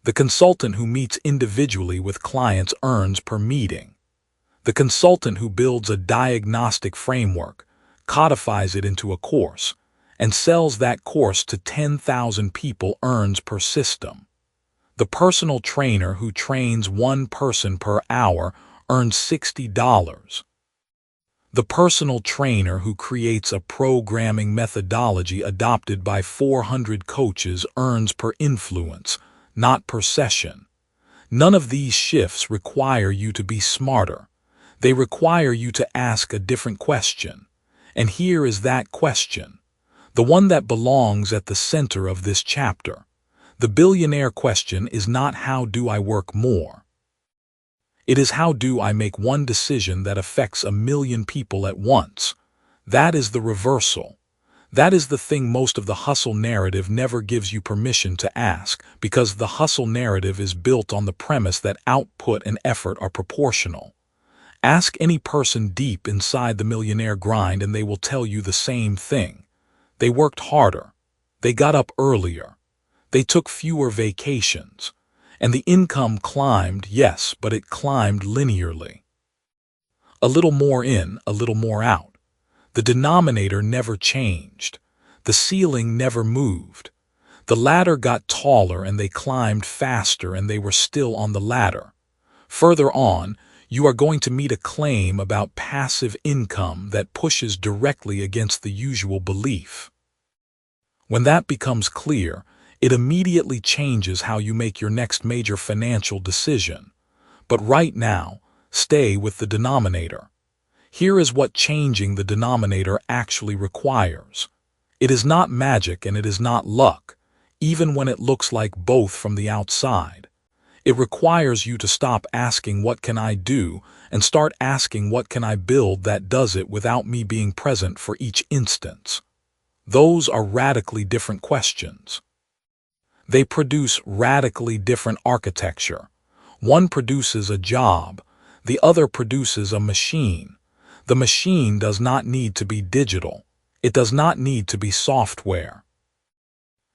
The consultant who meets individually with clients earns per meeting. The consultant who builds a diagnostic framework, codifies it into a course, and sells that course to 10,000 people earns per system. The personal trainer who trains one person per hour earns $60. The personal trainer who creates a programming methodology adopted by 400 coaches earns per influence, not per session. None of these shifts require you to be smarter. They require you to ask a different question. And here is that question, the one that belongs at the center of this chapter. The billionaire question is not how do I work more? It is how do I make one decision that affects 1 million people at once? That is the reversal. That is the thing most of the hustle narrative never gives you permission to ask, because the hustle narrative is built on the premise that output and effort are proportional. Ask any person deep inside the millionaire grind and they will tell you the same thing. They worked harder. They got up earlier. They took fewer vacations. And the income climbed, yes, but it climbed linearly. A little more in, a little more out. The denominator never changed. The ceiling never moved. The ladder got taller and they climbed faster and they were still on the ladder. Further on, you are going to meet a claim about passive income that pushes directly against the usual belief. When that becomes clear, it immediately changes how you make your next major financial decision. But right now, stay with the denominator. Here is what changing the denominator actually requires. It is not magic and it is not luck, even when it looks like both from the outside. It requires you to stop asking what can I do and start asking what can I build that does it without me being present for each instance. Those are radically different questions. They produce radically different architecture. One produces a job, the other produces a machine. The machine does not need to be digital. It does not need to be software.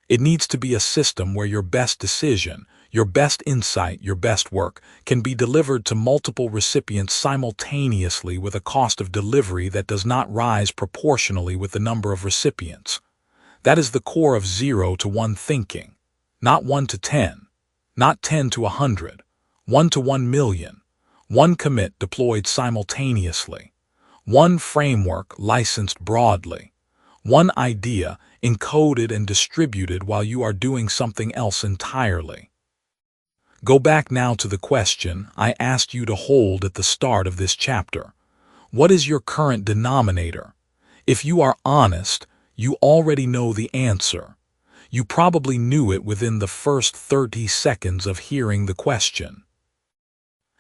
It needs to be a system where your best decision, your best insight, your best work can be delivered to multiple recipients simultaneously with a cost of delivery that does not rise proportionally with the number of recipients. That is the core of 0 to 1 thinking. Not 1 to 10, not 10 to 100, 1 to 1 million, one commit deployed simultaneously, one framework licensed broadly, one idea encoded and distributed while you are doing something else entirely. Go back now to the question I asked you to hold at the start of this chapter. What is your current denominator? If you are honest, you already know the answer. You probably knew it within the first 30 seconds of hearing the question.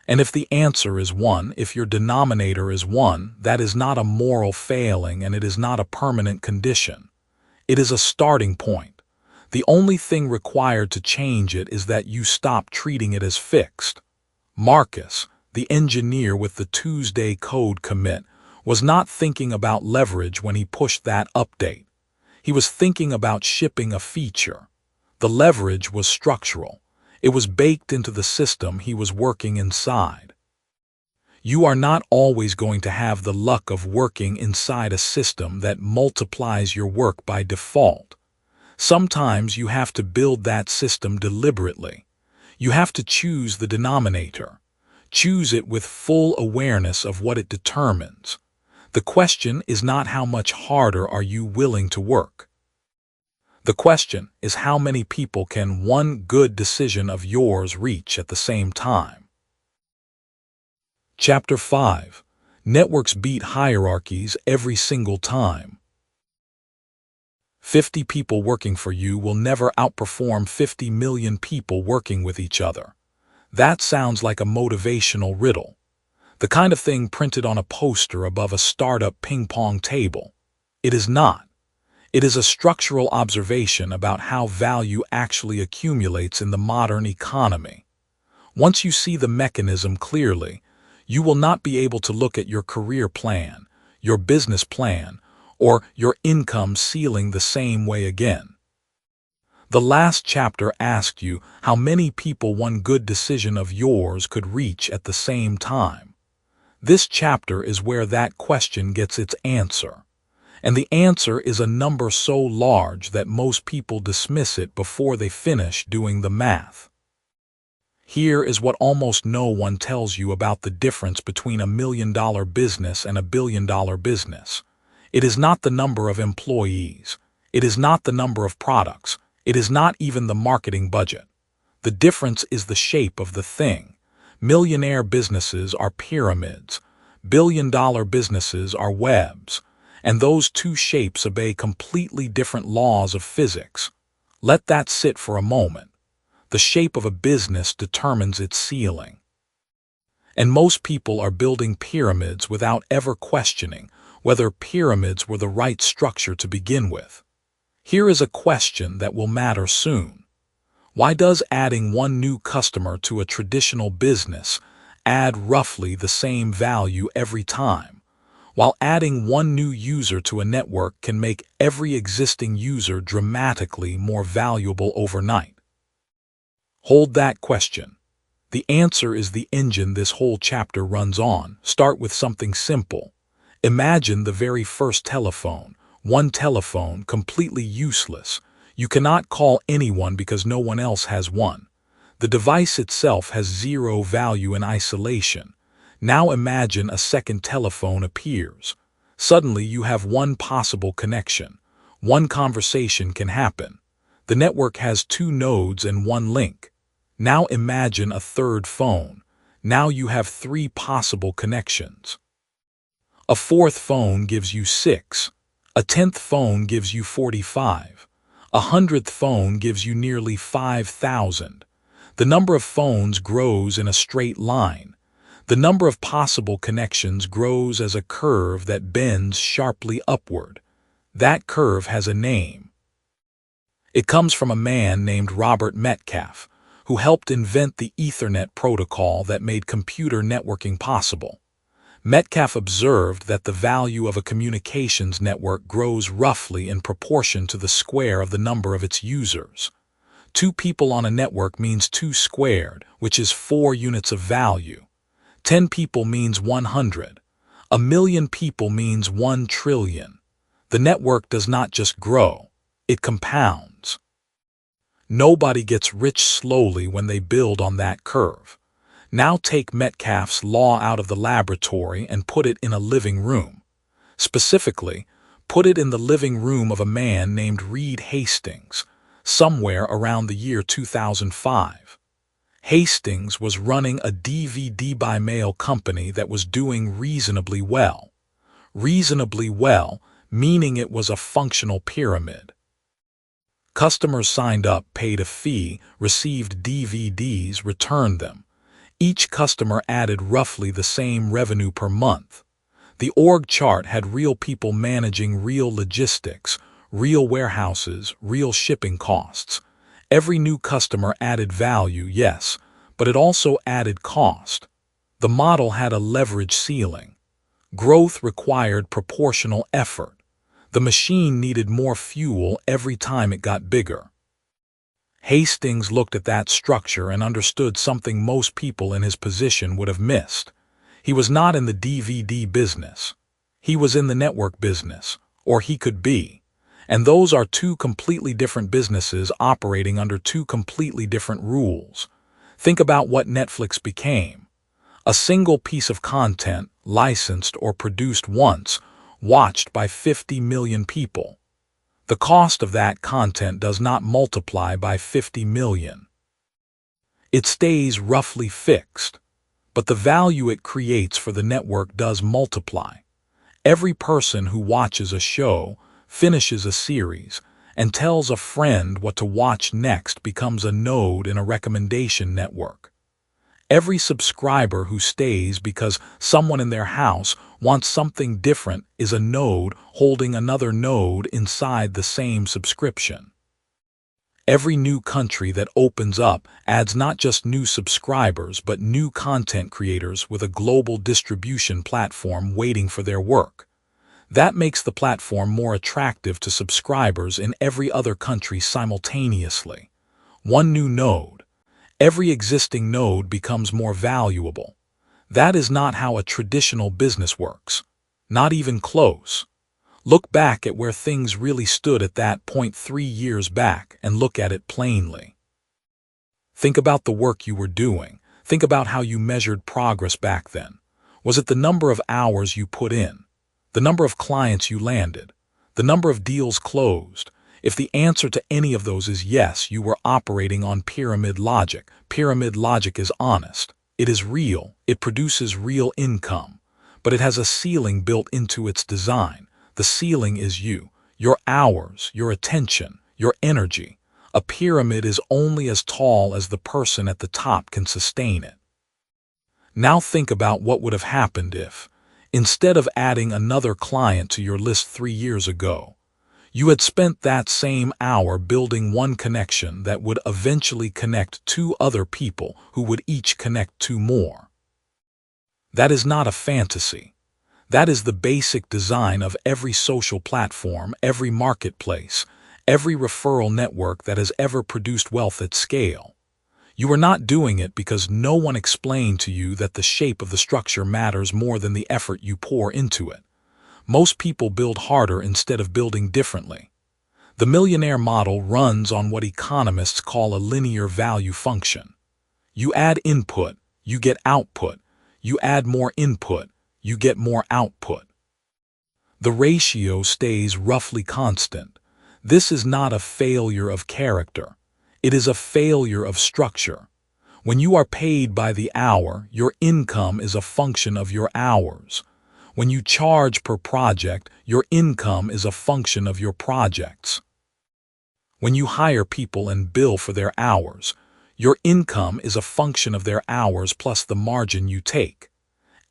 And if the answer is 1, if your denominator is 1, that is not a moral failing and it is not a permanent condition. It is a starting point. The only thing required to change it is that you stop treating it as fixed. Marcus, the engineer with the Tuesday code commit, was not thinking about leverage when he pushed that update. He was thinking about shipping a feature. The leverage was structural. It was baked into the system he was working inside. You are not always going to have the luck of working inside a system that multiplies your work by default. Sometimes you have to build that system deliberately. You have to choose the denominator. Choose it with full awareness of what it determines. The question is not how much harder are you willing to work. The question is how many people can one good decision of yours reach at the same time. Chapter 5. Networks beat hierarchies every single time. 50 people working for you will never outperform 50 million people working with each other. That sounds like a motivational riddle. The kind of thing printed on a poster above a startup ping-pong table. It is not. It is a structural observation about how value actually accumulates in the modern economy. Once you see the mechanism clearly, you will not be able to look at your career plan, your business plan, or your income ceiling the same way again. The last chapter asked you how many people one good decision of yours could reach at the same time. This chapter is where that question gets its answer. And the answer is a number so large that most people dismiss it before they finish doing the math. Here is what almost no one tells you about the difference between $1 million business and $1 billion business. It is not the number of employees. It is not the number of products. It is not even the marketing budget. The difference is the shape of the thing. Millionaire businesses are pyramids. Billion-dollar businesses are webs. And those two shapes obey completely different laws of physics. Let that sit for a moment. The shape of a business determines its ceiling. And most people are building pyramids without ever questioning whether pyramids were the right structure to begin with. Here is a question that will matter soon. Why does adding one new customer to a traditional business add roughly the same value every time, while adding one new user to a network can make every existing user dramatically more valuable overnight? Hold that question. The answer is the engine this whole chapter runs on. Start with something simple. Imagine the very first telephone. One telephone, completely useless. You cannot call anyone because no one else has one. The device itself has zero value in isolation. Now imagine a second telephone appears. Suddenly you have one possible connection. One conversation can happen. The network has two nodes and one link. Now imagine a third phone. Now you have three possible connections. A fourth phone gives you 6. A 10th phone gives you 45. A 100th phone gives you nearly 5,000. The number of phones grows in a straight line. The number of possible connections grows as a curve that bends sharply upward. That curve has a name. It comes from a man named Robert Metcalfe, who helped invent the Ethernet protocol that made computer networking possible. Metcalfe observed that the value of a communications network grows roughly in proportion to the square of the number of its users. 2 people on a network means 2 squared, which is 4 units of value. 10 people means 100. 1 million people means 1 trillion. The network does not just grow, it compounds. Nobody gets rich slowly when they build on that curve. Now take Metcalfe's law out of the laboratory and put it in a living room. Specifically, put it in the living room of a man named Reed Hastings, somewhere around the year 2005. Hastings was running a DVD by mail company that was doing reasonably well. Reasonably well, meaning it was a functional pyramid. Customers signed up, paid a fee, received DVDs, returned them. Each customer added roughly the same revenue per month. The org chart had real people managing real logistics, real warehouses, real shipping costs. Every new customer added value, yes, but it also added cost. The model had a leverage ceiling. Growth required proportional effort. The machine needed more fuel every time it got bigger. Hastings looked at that structure and understood something most people in his position would have missed. He was not in the DVD business. He was in the network business, or he could be. And those are two completely different businesses operating under two completely different rules. Think about what Netflix became. A single piece of content, licensed or produced once, watched by 50 million people. The cost of that content does not multiply by 50 million. It stays roughly fixed, but the value it creates for the network does multiply. Every person who watches a show, finishes a series, and tells a friend what to watch next becomes a node in a recommendation network. Every subscriber who stays because someone in their house wants something different is a node holding another node inside the same subscription. Every new country that opens up adds not just new subscribers but new content creators with a global distribution platform waiting for their work. That makes the platform more attractive to subscribers in every other country simultaneously. One new node. Every existing node becomes more valuable. That is not how a traditional business works. Not even close. Look back at where things really stood at that point 3 years back and look at it plainly. Think about the work you were doing. Think about how you measured progress back then. Was it the number of hours you put in? The number of clients you landed? The number of deals closed? If the answer to any of those is yes, you were operating on pyramid logic. Pyramid logic is honest. It is real. It produces real income. But it has a ceiling built into its design. The ceiling is you, your hours, your attention, your energy. A pyramid is only as tall as the person at the top can sustain it. Now think about what would have happened if, instead of adding another client to your list 3 years ago, you had spent that same hour building one connection that would eventually connect 2 other people who would each connect 2 more. That is not a fantasy. That is the basic design of every social platform, every marketplace, every referral network that has ever produced wealth at scale. You are not doing it because no one explained to you that the shape of the structure matters more than the effort you pour into it. Most people build harder instead of building differently. The Millionaire model runs on what economists call a linear value function. You add input, you get output. You add more input, you get more output. The ratio stays roughly constant. This is not a failure of character. It is a failure of structure. When you are paid by the hour, your income is a function of your hours. When you charge per project, your income is a function of your projects. When you hire people and bill for their hours, your income is a function of their hours plus the margin you take.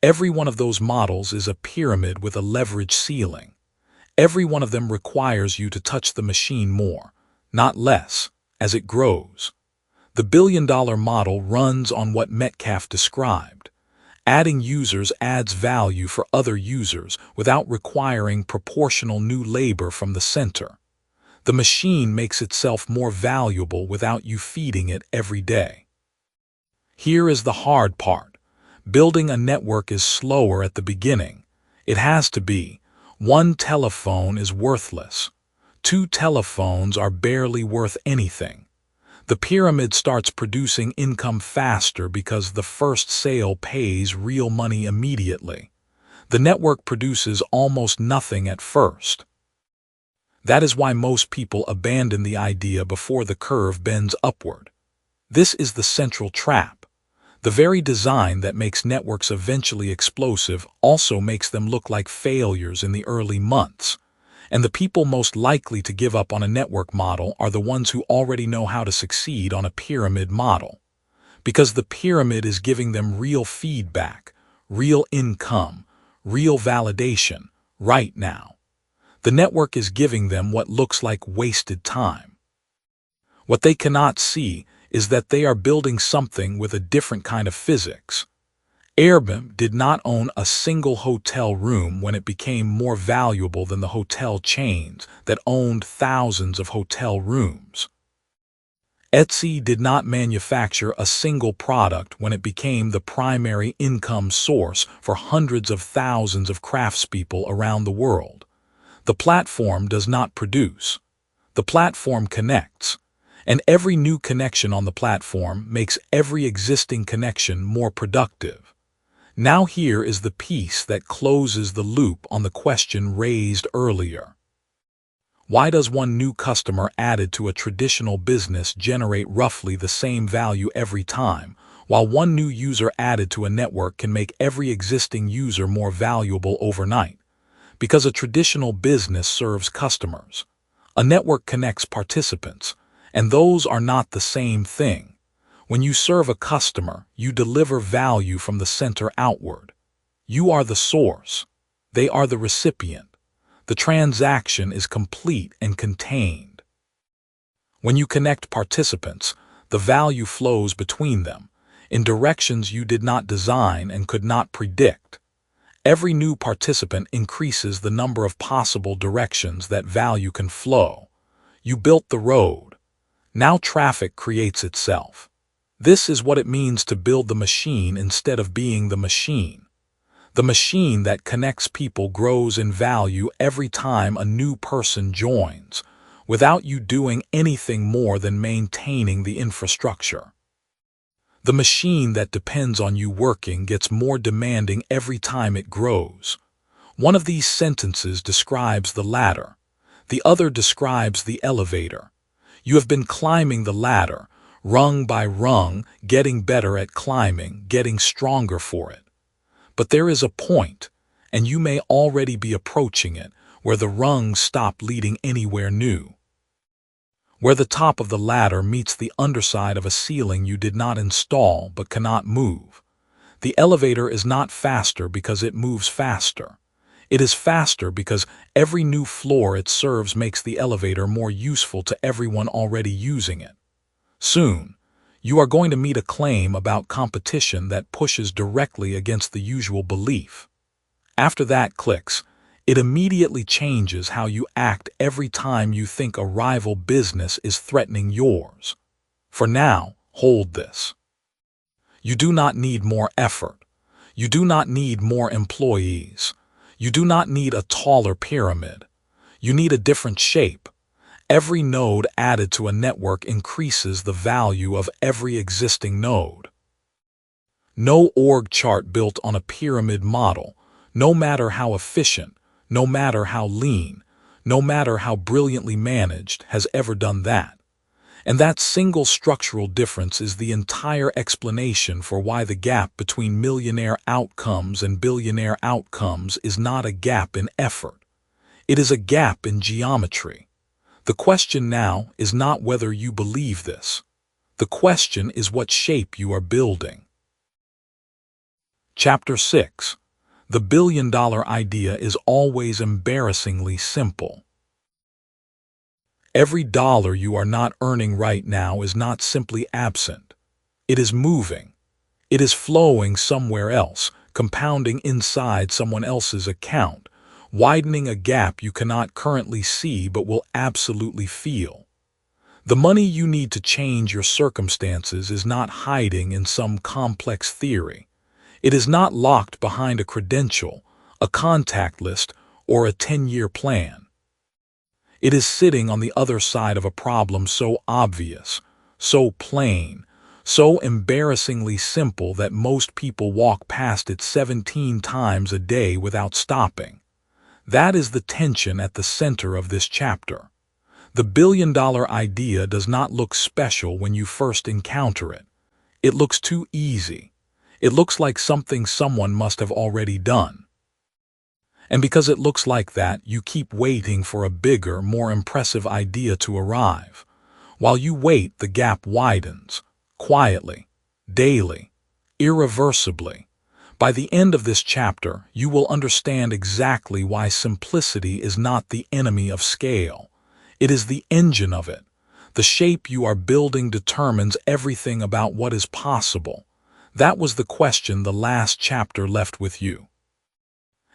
Every one of those models is a pyramid with a leverage ceiling. Every one of them requires you to touch the machine more, not less, as it grows. The billion-dollar model runs on what Metcalfe described. Adding users adds value for other users without requiring proportional new labor from the center. The machine makes itself more valuable without you feeding it every day. Here is the hard part. Building a network is slower at the beginning. It has to be. 1 telephone is worthless. 2 telephones are barely worth anything. The pyramid starts producing income faster because the first sale pays real money immediately. The network produces almost nothing at first. That is why most people abandon the idea before the curve bends upward. This is the central trap. The very design that makes networks eventually explosive also makes them look like failures in the early months. And the people most likely to give up on a network model are the ones who already know how to succeed on a pyramid model. Because the pyramid is giving them real feedback, real income, real validation, right now. The network is giving them what looks like wasted time. What they cannot see is that they are building something with a different kind of physics. Airbnb did not own a single hotel room when it became more valuable than the hotel chains that owned thousands of hotel rooms. Etsy did not manufacture a single product when it became the primary income source for hundreds of thousands of craftspeople around the world. The platform does not produce. The platform connects, and every new connection on the platform makes every existing connection more productive. Now here is the piece that closes the loop on the question raised earlier. Why does one new customer added to a traditional business generate roughly the same value every time, while one new user added to a network can make every existing user more valuable overnight? Because a traditional business serves customers. A network connects participants, and those are not the same thing. When you serve a customer, you deliver value from the center outward. You are the source. They are the recipient. The transaction is complete and contained. When you connect participants, the value flows between them, in directions you did not design and could not predict. Every new participant increases the number of possible directions that value can flow. You built the road. Now traffic creates itself. This is what it means to build the machine instead of being the machine. The machine that connects people grows in value every time a new person joins, without you doing anything more than maintaining the infrastructure. The machine that depends on you working gets more demanding every time it grows. One of these sentences describes the ladder. The other describes the elevator. You have been climbing the ladder, rung by rung, getting better at climbing, getting stronger for it. But there is a point, and you may already be approaching it, where the rungs stop leading anywhere new. Where the top of the ladder meets the underside of a ceiling you did not install but cannot move. The elevator is not faster because it moves faster. It is faster because every new floor it serves makes the elevator more useful to everyone already using it. Soon, you are going to meet a claim about competition that pushes directly against the usual belief. After that clicks, it immediately changes how you act every time you think a rival business is threatening yours. For now, hold this. You do not need more effort. You do not need more employees. You do not need a taller pyramid. You need a different shape. Every node added to a network increases the value of every existing node. No org chart built on a pyramid model, no matter how efficient, no matter how lean, no matter how brilliantly managed, has ever done that. And that single structural difference is the entire explanation for why the gap between millionaire outcomes and billionaire outcomes is not a gap in effort. It is a gap in geometry. The question now is not whether you believe this. The question is what shape you are building. Chapter 6. The billion-dollar idea is always embarrassingly simple. Every dollar you are not earning right now is not simply absent. It is moving. It is flowing somewhere else, compounding inside someone else's account, widening a gap you cannot currently see but will absolutely feel. The money you need to change your circumstances is not hiding in some complex theory. It is not locked behind a credential, a contact list, or a 10-year plan. It is sitting on the other side of a problem so obvious, so plain, so embarrassingly simple that most people walk past it 17 times a day without stopping. That is the tension at the center of this chapter. The billion-dollar idea does not look special when you first encounter it. It looks too easy. It looks like something someone must have already done. And because it looks like that, you keep waiting for a bigger, more impressive idea to arrive. While you wait, the gap widens, quietly, daily, irreversibly. By the end of this chapter, you will understand exactly why simplicity is not the enemy of scale. It is the engine of it. The shape you are building determines everything about what is possible. That was the question the last chapter left with you.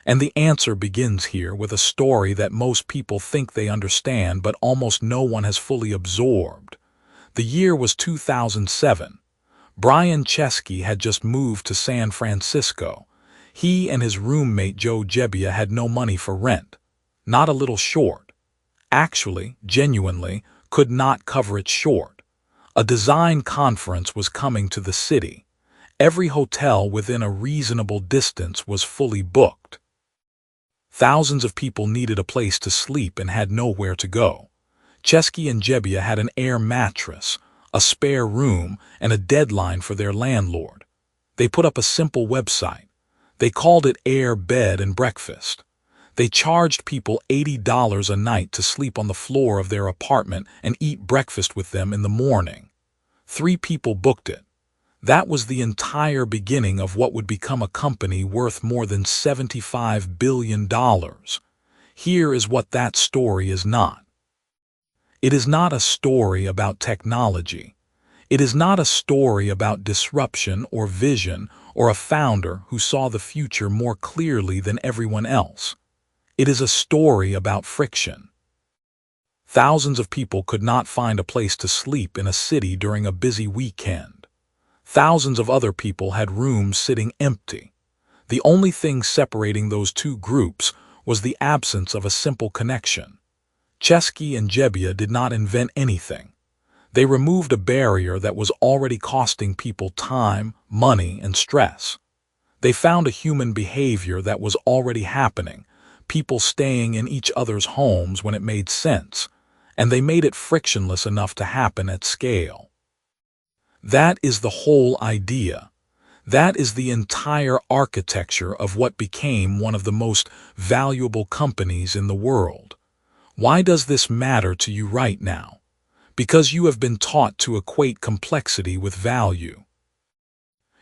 And the answer begins here with a story that most people think they understand but almost no one has fully absorbed. The year was 2007. Brian Chesky had just moved to San Francisco. He and his roommate Joe Gebbia had no money for rent. Not a little short. Actually, genuinely, could not cover it short. A design conference was coming to the city. Every hotel within a reasonable distance was fully booked. Thousands of people needed a place to sleep and had nowhere to go. Chesky and Gebbia had an air mattress, a spare room, and a deadline for their landlord. They put up a simple website. They called it Air Bed and Breakfast. They charged people $80 a night to sleep on the floor of their apartment and eat breakfast with them in the morning. 3 people booked it. That was the entire beginning of what would become a company worth more than $75 billion. Here is what that story is not. It is not a story about technology. It is not a story about disruption or vision or a founder who saw the future more clearly than everyone else. It is a story about friction. Thousands of people could not find a place to sleep in a city during a busy weekend. Thousands of other people had rooms sitting empty. The only thing separating those two groups was the absence of a simple connection. Chesky and Gebbia did not invent anything. They removed a barrier that was already costing people time, money, and stress. They found a human behavior that was already happening, people staying in each other's homes when it made sense, and they made it frictionless enough to happen at scale. That is the whole idea. That is the entire architecture of what became one of the most valuable companies in the world. Why does this matter to you right now? Because you have been taught to equate complexity with value.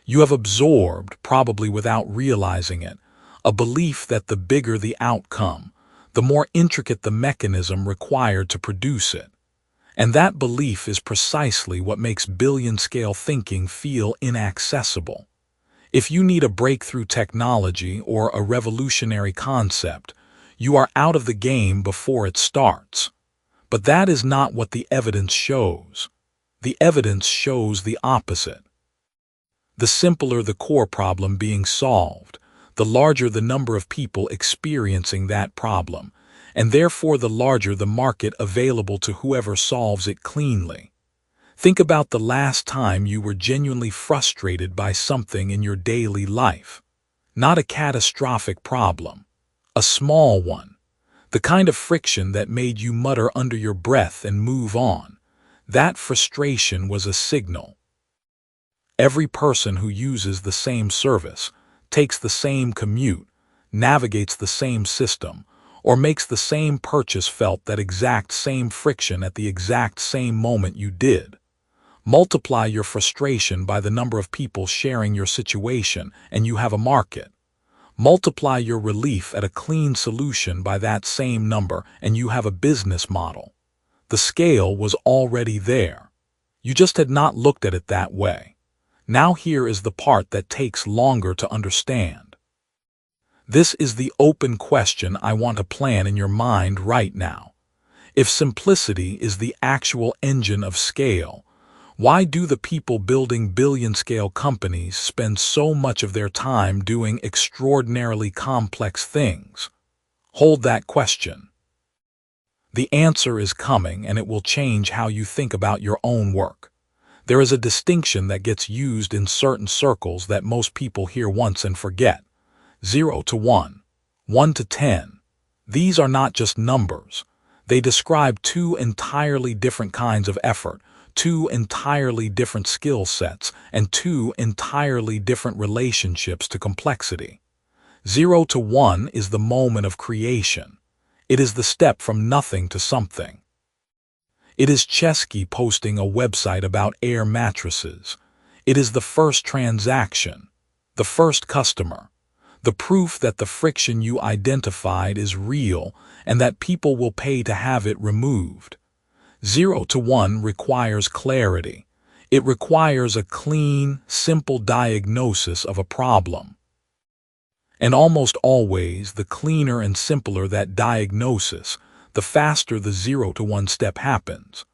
You have absorbed, probably without realizing it, a belief that the bigger the outcome, the more intricate the mechanism required to produce it. And that belief is precisely what makes billion-scale thinking feel inaccessible. If you need a breakthrough technology or a revolutionary concept, you are out of the game before it starts. But that is not what the evidence shows. The evidence shows the opposite. The simpler the core problem being solved, the larger the number of people experiencing that problem, and therefore the larger the market available to whoever solves it cleanly. Think about the last time you were genuinely frustrated by something in your daily life. Not a catastrophic problem, a small one. The kind of friction that made you mutter under your breath and move on. That frustration was a signal. Every person who uses the same service, takes the same commute, navigates the same system, or makes the same purchase felt that exact same friction at the exact same moment you did. Multiply your frustration by the number of people sharing your situation, and you have a market. Multiply your relief at a clean solution by that same number, and you have a business model. The scale was already there. You just had not looked at it that way. Now here is the part that takes longer to understand. This is the open question I want to plant in your mind right now. If simplicity is the actual engine of scale, why do the people building billion-scale companies spend so much of their time doing extraordinarily complex things? Hold that question. The answer is coming, and it will change how you think about your own work. There is a distinction that gets used in certain circles that most people hear once and forget. 0 to 1, 1 to 10. These are not just numbers. They describe two entirely different kinds of effort, two entirely different skill sets, and two entirely different relationships to complexity. 0 to 1 is the moment of creation. It is the step from nothing to something. It is Chesky posting a website about air mattresses. It is the first transaction, the first customer, the proof that the friction you identified is real and that people will pay to have it removed. 0 to 1 requires clarity. It requires a clean, simple diagnosis of a problem. And almost always, the cleaner and simpler that diagnosis, the faster the 0 to 1 step happens.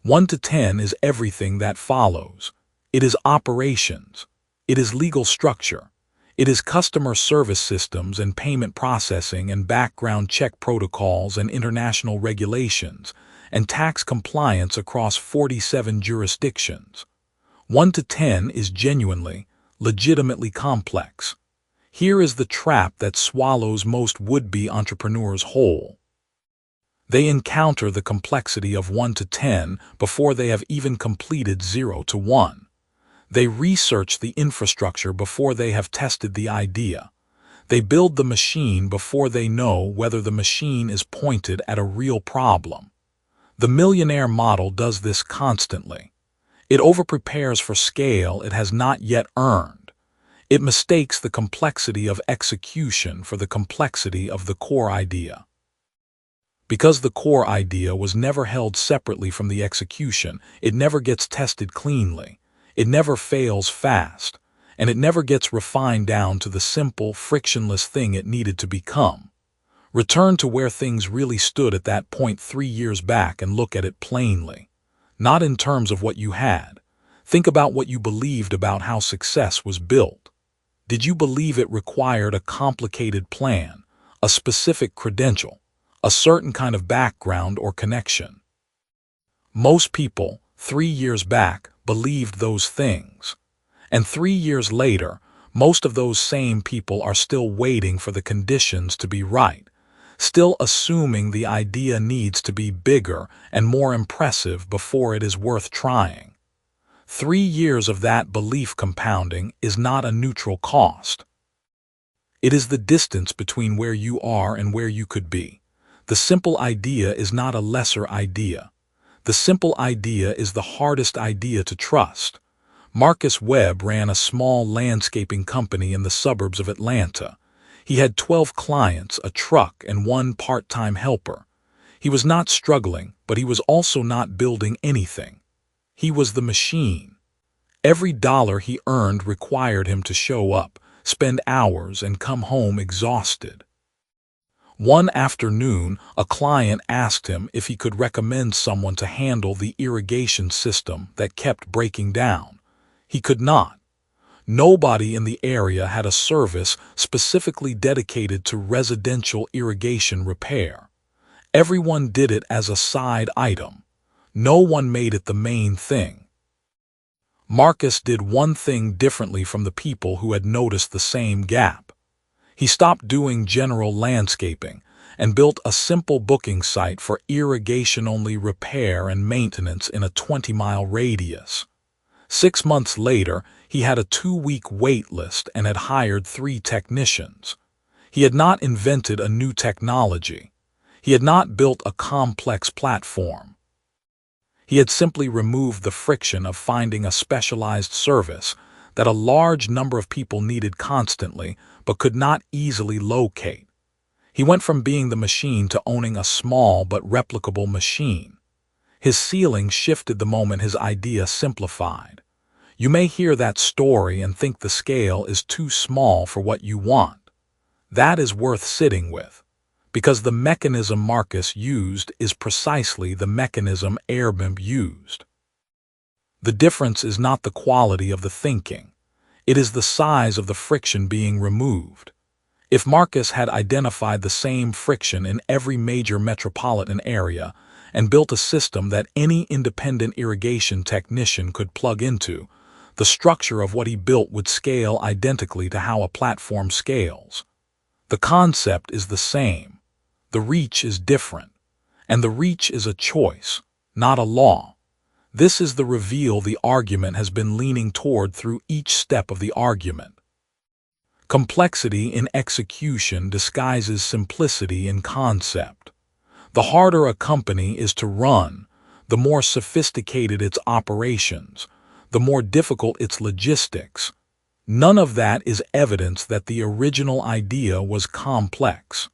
1 to 10 is everything that follows. It is operations. It is legal structure. It is customer service systems and payment processing and background check protocols and international regulations and tax compliance across 47 jurisdictions. 1 to 10 is genuinely, legitimately complex. Here is the trap that swallows most would-be entrepreneurs whole. They encounter the complexity of 1 to 10 before they have even completed 0 to 1. They research the infrastructure before they have tested the idea. They build the machine before they know whether the machine is pointed at a real problem. The millionaire model does this constantly. It overprepares for scale it has not yet earned. It mistakes the complexity of execution for the complexity of the core idea. Because the core idea was never held separately from the execution, it never gets tested cleanly. It never fails fast, and it never gets refined down to the simple, frictionless thing it needed to become. Return to where things really stood at that point 3 years back and look at it plainly. Not in terms of what you had. Think about what you believed about how success was built. Did you believe it required a complicated plan, a specific credential, a certain kind of background or connection? Most people, 3 years back, believed those things. And 3 years later, most of those same people are still waiting for the conditions to be right, still assuming the idea needs to be bigger and more impressive before it is worth trying. 3 years of that belief compounding is not a neutral cost. It is the distance between where you are and where you could be. The simple idea is not a lesser idea. The simple idea is the hardest idea to trust. Marcus Webb ran a small landscaping company in the suburbs of Atlanta. He had 12 clients, a truck, and 1 part-time helper. He was not struggling, but he was also not building anything. He was the machine. Every dollar he earned required him to show up, spend hours, and come home exhausted. One afternoon, a client asked him if he could recommend someone to handle the irrigation system that kept breaking down. He could not. Nobody in the area had a service specifically dedicated to residential irrigation repair. Everyone did it as a side item. No one made it the main thing. Marcus did one thing differently from the people who had noticed the same gap. He stopped doing general landscaping and built a simple booking site for irrigation-only repair and maintenance in a 20-mile radius. 6 months later, he had a 2-week wait list and had hired 3 technicians. He had not invented a new technology. He had not built a complex platform. He had simply removed the friction of finding a specialized service that a large number of people needed constantly but could not easily locate. He went from being the machine to owning a small but replicable machine. His ceiling shifted the moment his idea simplified. You may hear that story and think the scale is too small for what you want. That is worth sitting with, because the mechanism Marcus used is precisely the mechanism Airbnb used. The difference is not the quality of the thinking. It is the size of the friction being removed. If Marcus had identified the same friction in every major metropolitan area and built a system that any independent irrigation technician could plug into, the structure of what he built would scale identically to how a platform scales. The concept is the same. The reach is different. And the reach is a choice, not a law. This is the reveal the argument has been leaning toward through each step of the argument. Complexity in execution disguises simplicity in concept. The harder a company is to run, the more sophisticated its operations, the more difficult its logistics. None of that is evidence that the original idea was complex.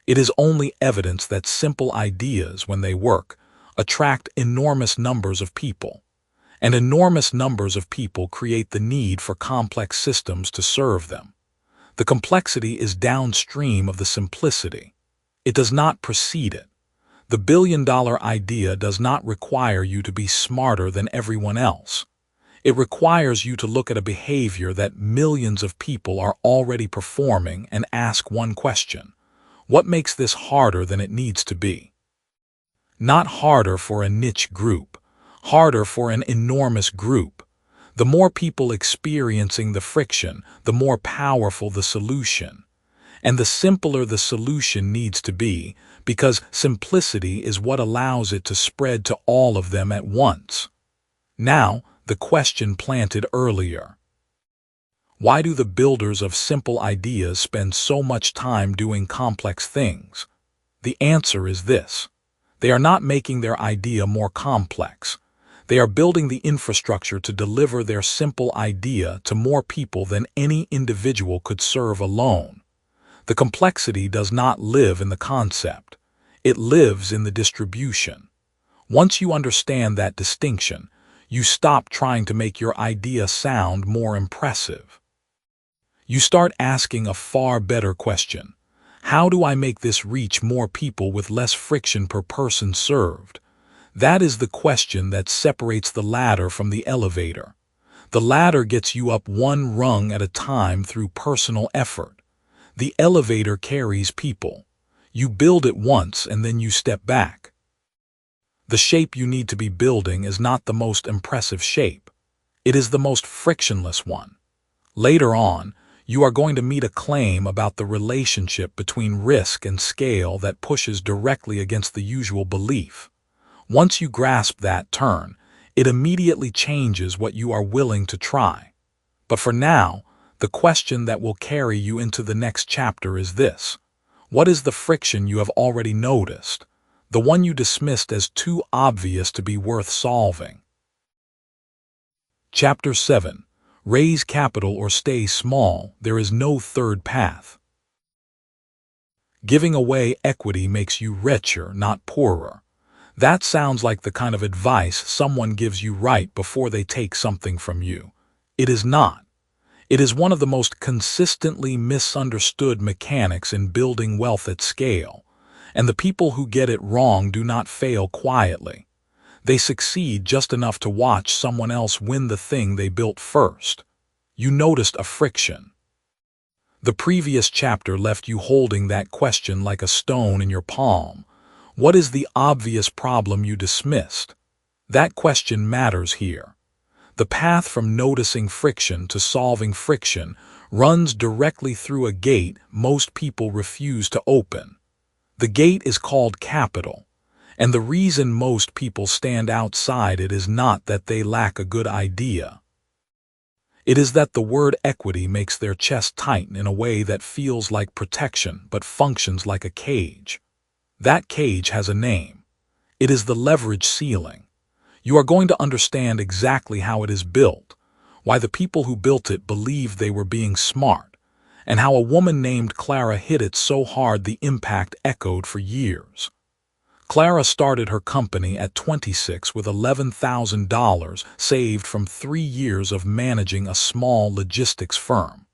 It is only evidence that simple ideas, when they work, attract enormous numbers of people. And enormous numbers of people create the need for complex systems to serve them. The complexity is downstream of the simplicity. It does not precede it. The billion-dollar idea does not require you to be smarter than everyone else. It requires you to look at a behavior that millions of people are already performing and ask one question: what makes this harder than it needs to be? Not harder for a niche group, harder for an enormous group. The more people experiencing the friction, the more powerful the solution. And the simpler the solution needs to be, because simplicity is what allows it to spread to all of them at once. Now, the question planted earlier. Why do the builders of simple ideas spend so much time doing complex things? The answer is this: they are not making their idea more complex. They are building the infrastructure to deliver their simple idea to more people than any individual could serve alone. The complexity does not live in the concept. It lives in the distribution. Once you understand that distinction, you stop trying to make your idea sound more impressive. You start asking a far better question: how do I make this reach more people with less friction per person served? That is the question that separates the ladder from the elevator. The ladder gets you up one rung at a time through personal effort. The elevator carries people. You build it once and then you step back. The shape you need to be building is not the most impressive shape. It is the most frictionless one. Later on, you are going to meet a claim about the relationship between risk and scale that pushes directly against the usual belief. Once you grasp that turn, it immediately changes what you are willing to try. But for now, the question that will carry you into the next chapter is this: what is the friction you have already noticed? The one you dismissed as too obvious to be worth solving. Chapter 7. Raise capital or stay small. There is no third path. Giving away equity makes you richer, not poorer. That sounds like the kind of advice someone gives you right before they take something from you. It is not. It is one of the most consistently misunderstood mechanics in building wealth at scale. And the people who get it wrong do not fail quietly. They succeed just enough to watch someone else win the thing they built first. You noticed a friction. The previous chapter left you holding that question like a stone in your palm. What is the obvious problem you dismissed? That question matters here. The path from noticing friction to solving friction runs directly through a gate most people refuse to open. The gate is called capital, and the reason most people stand outside it is not that they lack a good idea. It is that the word equity makes their chest tighten in a way that feels like protection but functions like a cage. That cage has a name. It is the leverage ceiling. You are going to understand exactly how it is built, why the people who built it believed they were being smart, and how a woman named Clara hit it so hard the impact echoed for years. Clara started her company at 26 with $11,000 saved from 3 years of managing a small logistics firm.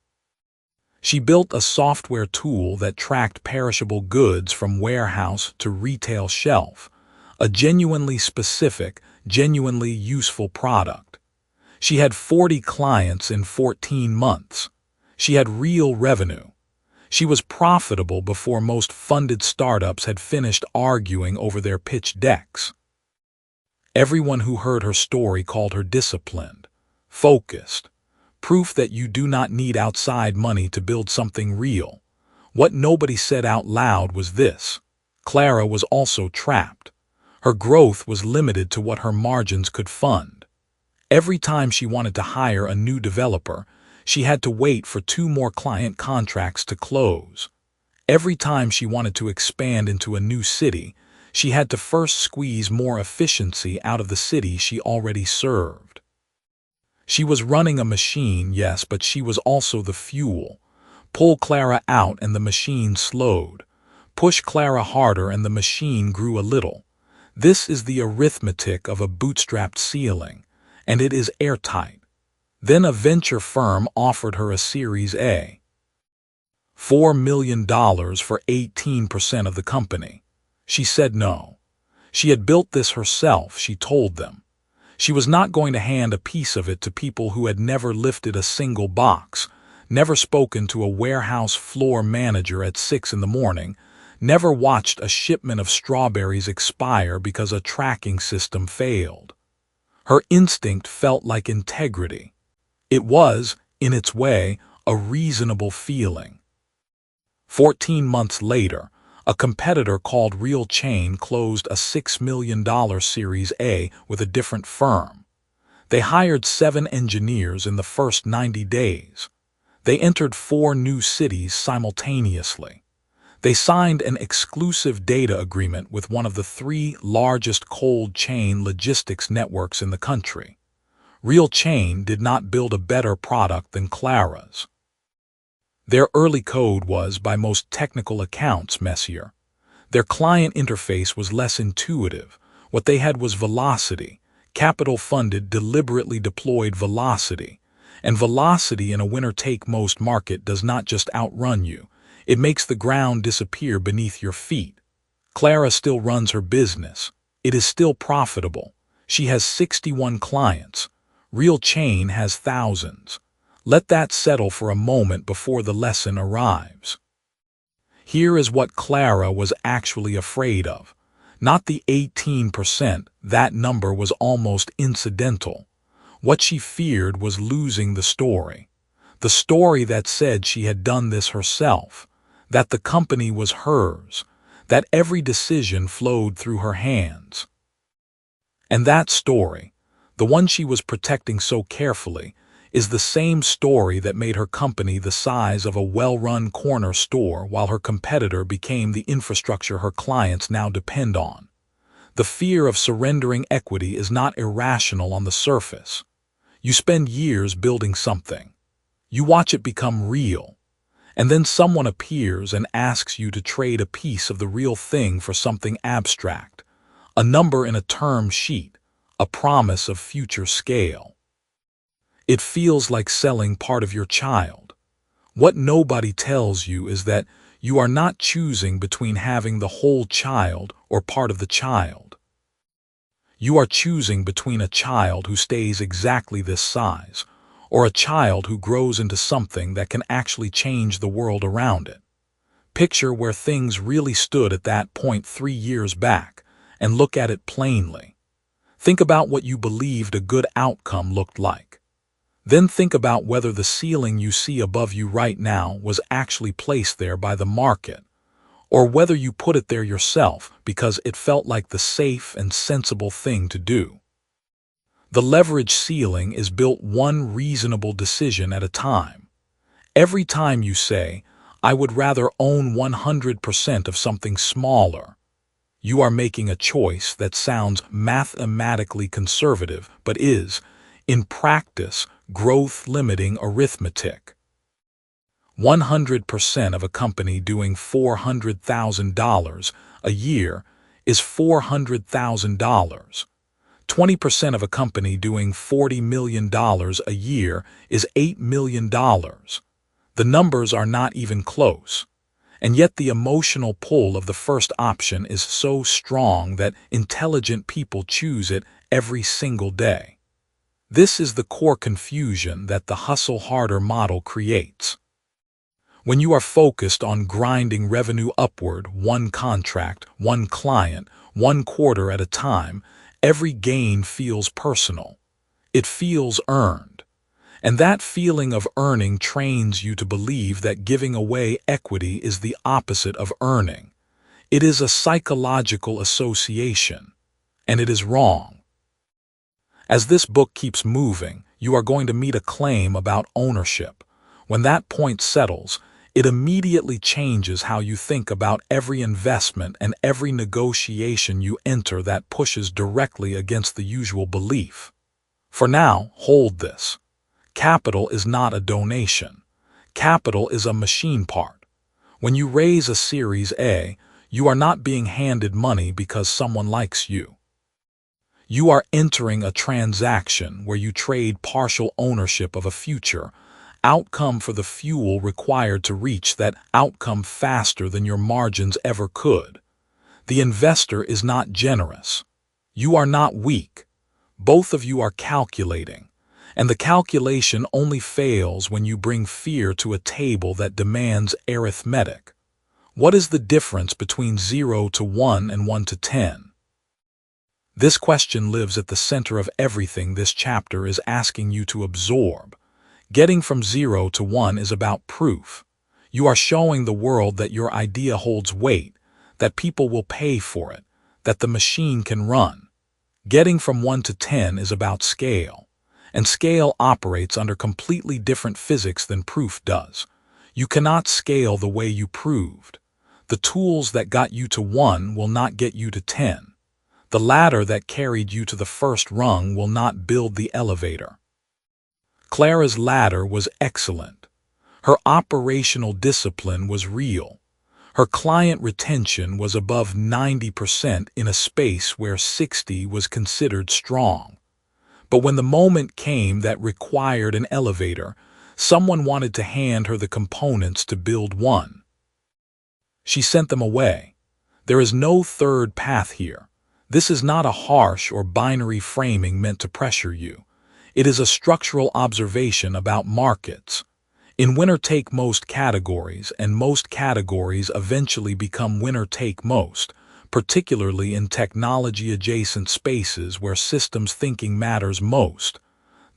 She built a software tool that tracked perishable goods from warehouse to retail shelf, a genuinely specific, genuinely useful product. She had 40 clients in 14 months. She had real revenue. She was profitable before most funded startups had finished arguing over their pitch decks. Everyone who heard her story called her disciplined, focused, proof that you do not need outside money to build something real. What nobody said out loud was this: Clara was also trapped. Her growth was limited to what her margins could fund. Every time she wanted to hire a new developer, she had to wait for 2 more client contracts to close. Every time she wanted to expand into a new city, she had to first squeeze more efficiency out of the city she already served. She was running a machine, yes, but she was also the fuel. Pull Clara out and the machine slowed. Push Clara harder and the machine grew a little. This is the arithmetic of a bootstrapped ceiling, and it is airtight. Then a venture firm offered her a Series A. $4 million for 18% of the company. She said no. She had built this herself, she told them. She was not going to hand a piece of it to people who had never lifted a single box, never spoken to a warehouse floor manager at 6 in the morning, never watched a shipment of strawberries expire because a tracking system failed. Her instinct felt like integrity. It was, in its way, a reasonable feeling. 14 months later, a competitor called Real Chain closed a $6 million Series A with a different firm. They hired 7 engineers in the first 90 days. They entered 4 new cities simultaneously. They signed an exclusive data agreement with one of the 3 largest cold chain logistics networks in the country. Real Chain did not build a better product than 𝗓𝗧𝗘's. Their early code was, by most technical accounts, messier. Their client interface was less intuitive. What they had was velocity, capital-funded, deliberately deployed velocity. And velocity in a winner-take-most market does not just outrun you. It makes the ground disappear beneath your feet. 𝗓𝗧𝗘 still runs her business. It is still profitable. She has 61 clients. Real Chain has thousands. Let that settle for a moment before the lesson arrives. Here is what 𝗓𝗧𝗘 was actually afraid of. Not the 18%, that number was almost incidental. What she feared was losing the story. The story that said she had done this herself, that the company was hers, that every decision flowed through her hands. And that story, the one she was protecting so carefully, is the same story that made her company the size of a well-run corner store while her competitor became the infrastructure her clients now depend on. The fear of surrendering equity is not irrational on the surface. You spend years building something. You watch it become real. And then someone appears and asks you to trade a piece of the real thing for something abstract, a number in a term sheet, a promise of future scale. It feels like selling part of your child. What nobody tells you is that you are not choosing between having the whole child or part of the child. You are choosing between a child who stays exactly this size, or a child who grows into something that can actually change the world around it. Picture where things really stood at that point 3 years back, and look at it plainly. Think about what you believed a good outcome looked like. Then think about whether the ceiling you see above you right now was actually placed there by the market, or whether you put it there yourself because it felt like the safe and sensible thing to do. The leverage ceiling is built one reasonable decision at a time. Every time you say, I would rather own 100% of something smaller, you are making a choice that sounds mathematically conservative but is, in practice, growth-limiting arithmetic. 100% of a company doing $400,000 a year is $400,000. 20% of a company doing $40 million a year is $8 million. The numbers are not even close. And yet the emotional pull of the first option is so strong that intelligent people choose it every single day. This is the core confusion that the hustle harder model creates. When you are focused on grinding revenue upward, one contract, one client, one quarter at a time, every gain feels personal. It feels earned. And that feeling of earning trains you to believe that giving away equity is the opposite of earning. It is a psychological association, and it is wrong. As this book keeps moving, you are going to meet a claim about ownership. When that point settles, it immediately changes how you think about every investment and every negotiation you enter that pushes directly against the usual belief. For now, hold this. Capital is not a donation. Capital is a machine part. When you raise a Series A, you are not being handed money because someone likes you. You are entering a transaction where you trade partial ownership of a future outcome for the fuel required to reach that outcome faster than your margins ever could. The investor is not generous. You are not weak. Both of you are calculating, and the calculation only fails when you bring fear to a table that demands arithmetic. What is the difference between 0 to 1 and 1 to 10? This question lives at the center of everything this chapter is asking you to absorb. Getting from 0 to 1 is about proof. You are showing the world that your idea holds weight, that people will pay for it, that the machine can run. Getting from 1 to 10 is about scale, and scale operates under completely different physics than proof does. You cannot scale the way you proved. The tools that got you to 1 will not get you to 10. The ladder that carried you to the first rung will not build the elevator. Clara's ladder was excellent. Her operational discipline was real. Her client retention was above 90% in a space where 60% was considered strong. But when the moment came that required an elevator, someone wanted to hand her the components to build one. She sent them away. There is no third path here. This is not a harsh or binary framing meant to pressure you. It is a structural observation about markets. In winner-take-most categories, and most categories eventually become winner-take-most, particularly in technology-adjacent spaces where systems thinking matters most,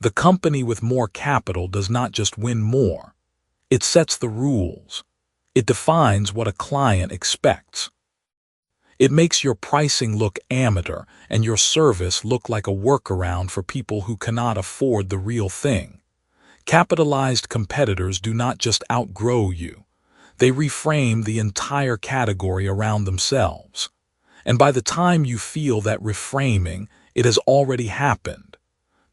the company with more capital does not just win more. It sets the rules. It defines what a client expects. It makes your pricing look amateur and your service look like a workaround for people who cannot afford the real thing. Capitalized competitors do not just outgrow you. They reframe the entire category around themselves. And by the time you feel that reframing, it has already happened.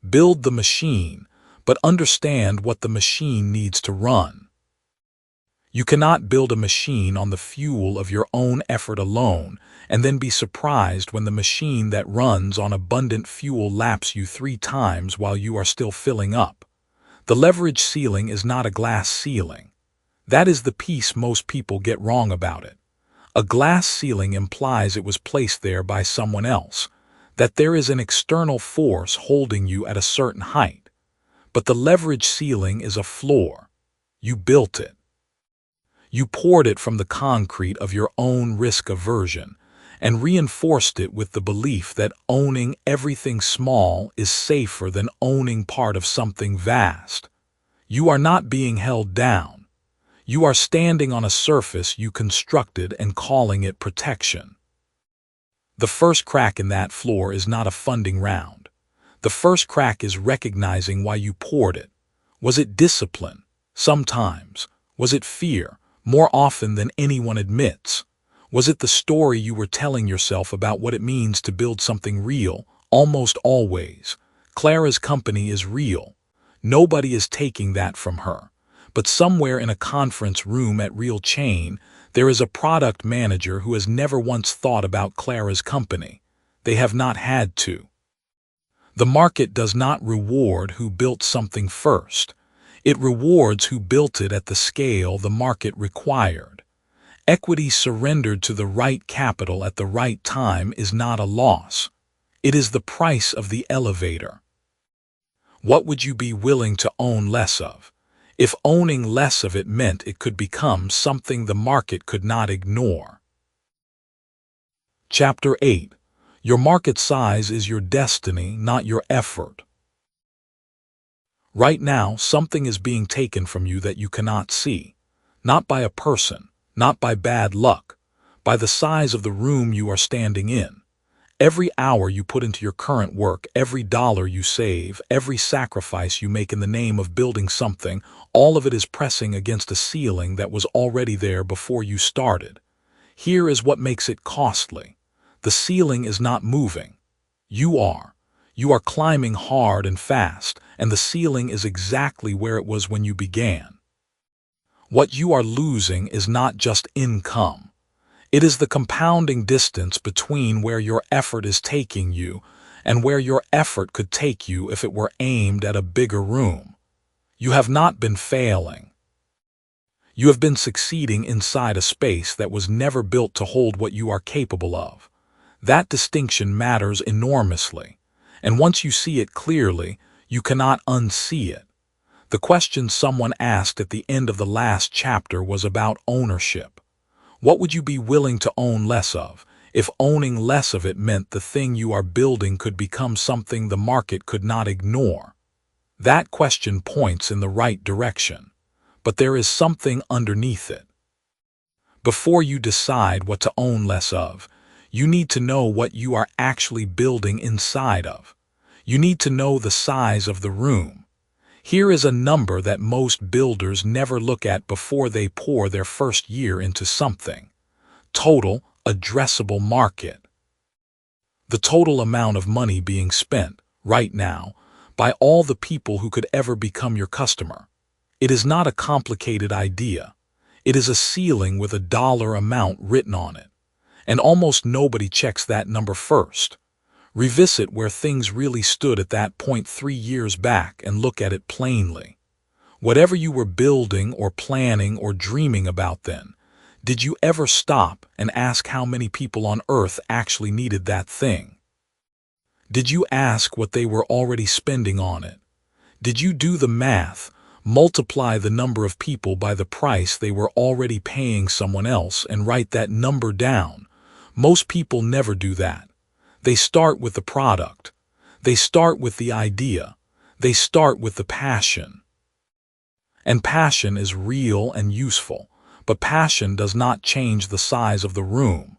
Build the machine, but understand what the machine needs to run. You cannot build a machine on the fuel of your own effort alone and then be surprised when the machine that runs on abundant fuel laps you 3 times while you are still filling up. The leverage ceiling is not a glass ceiling. That is the piece most people get wrong about it. A glass ceiling implies it was placed there by someone else, that there is an external force holding you at a certain height. But the leverage ceiling is a floor. You built it. You poured it from the concrete of your own risk aversion and reinforced it with the belief that owning everything small is safer than owning part of something vast. You are not being held down. You are standing on a surface you constructed and calling it protection. The first crack in that floor is not a funding round. The first crack is recognizing why you poured it. Was it discipline? Sometimes. Was it fear? More often than anyone admits. Was it the story you were telling yourself about what it means to build something real? Almost always. Clara's company is real. Nobody is taking that from her. But somewhere in a conference room at Real Chain, there is a product manager who has never once thought about Clara's company. They have not had to. The market does not reward who built something first. It rewards who built it at the scale the market required. Equity surrendered to the right capital at the right time is not a loss. It is the price of the elevator. What would you be willing to own less of? If owning less of it meant it could become something the market could not ignore. Chapter 8. Your market size is your destiny, not your effort. Right now, something is being taken from you that you cannot see. Not by a person, not by bad luck, by the size of the room you are standing in. Every hour you put into your current work, every dollar you save, every sacrifice you make in the name of building something, all of it is pressing against a ceiling that was already there before you started. Here is what makes it costly. The ceiling is not moving. You are. You are climbing hard and fast, and the ceiling is exactly where it was when you began. What you are losing is not just income. It is the compounding distance between where your effort is taking you and where your effort could take you if it were aimed at a bigger room. You have not been failing. You have been succeeding inside a space that was never built to hold what you are capable of. That distinction matters enormously, and once you see it clearly, you cannot unsee it. The question someone asked at the end of the last chapter was about ownership. What would you be willing to own less of, if owning less of it meant the thing you are building could become something the market could not ignore? That question points in the right direction, but there is something underneath it. Before you decide what to own less of, you need to know what you are actually building inside of. You need to know the size of the room. Here is a number that most builders never look at before they pour their first year into something. Total addressable market. The total amount of money being spent, right now, by all the people who could ever become your customer. It is not a complicated idea. It is a ceiling with a dollar amount written on it. And almost nobody checks that number first. Revisit where things really stood at that point 3 years back and look at it plainly. Whatever you were building or planning or dreaming about then, did you ever stop and ask how many people on earth actually needed that thing? Did you ask what they were already spending on it? Did you do the math, multiply the number of people by the price they were already paying someone else and write that number down? Most people never do that. They start with the product. They start with the idea. They start with the passion. And passion is real and useful, but passion does not change the size of the room.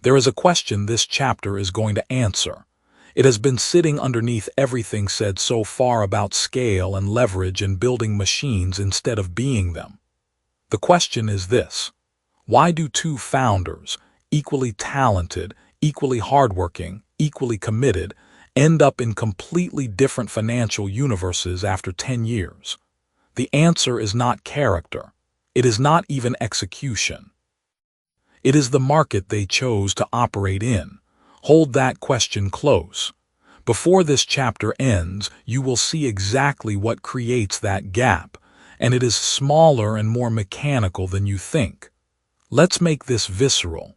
There is a question this chapter is going to answer. It has been sitting underneath everything said so far about scale and leverage and building machines instead of being them. The question is this: why do two founders, equally talented, equally hardworking, equally committed, end up in completely different financial universes after 10 years? The answer is not character. It is not even execution. It is the market they chose to operate in. Hold that question close. Before this chapter ends, you will see exactly what creates that gap, and it is smaller and more mechanical than you think. Let's make this visceral.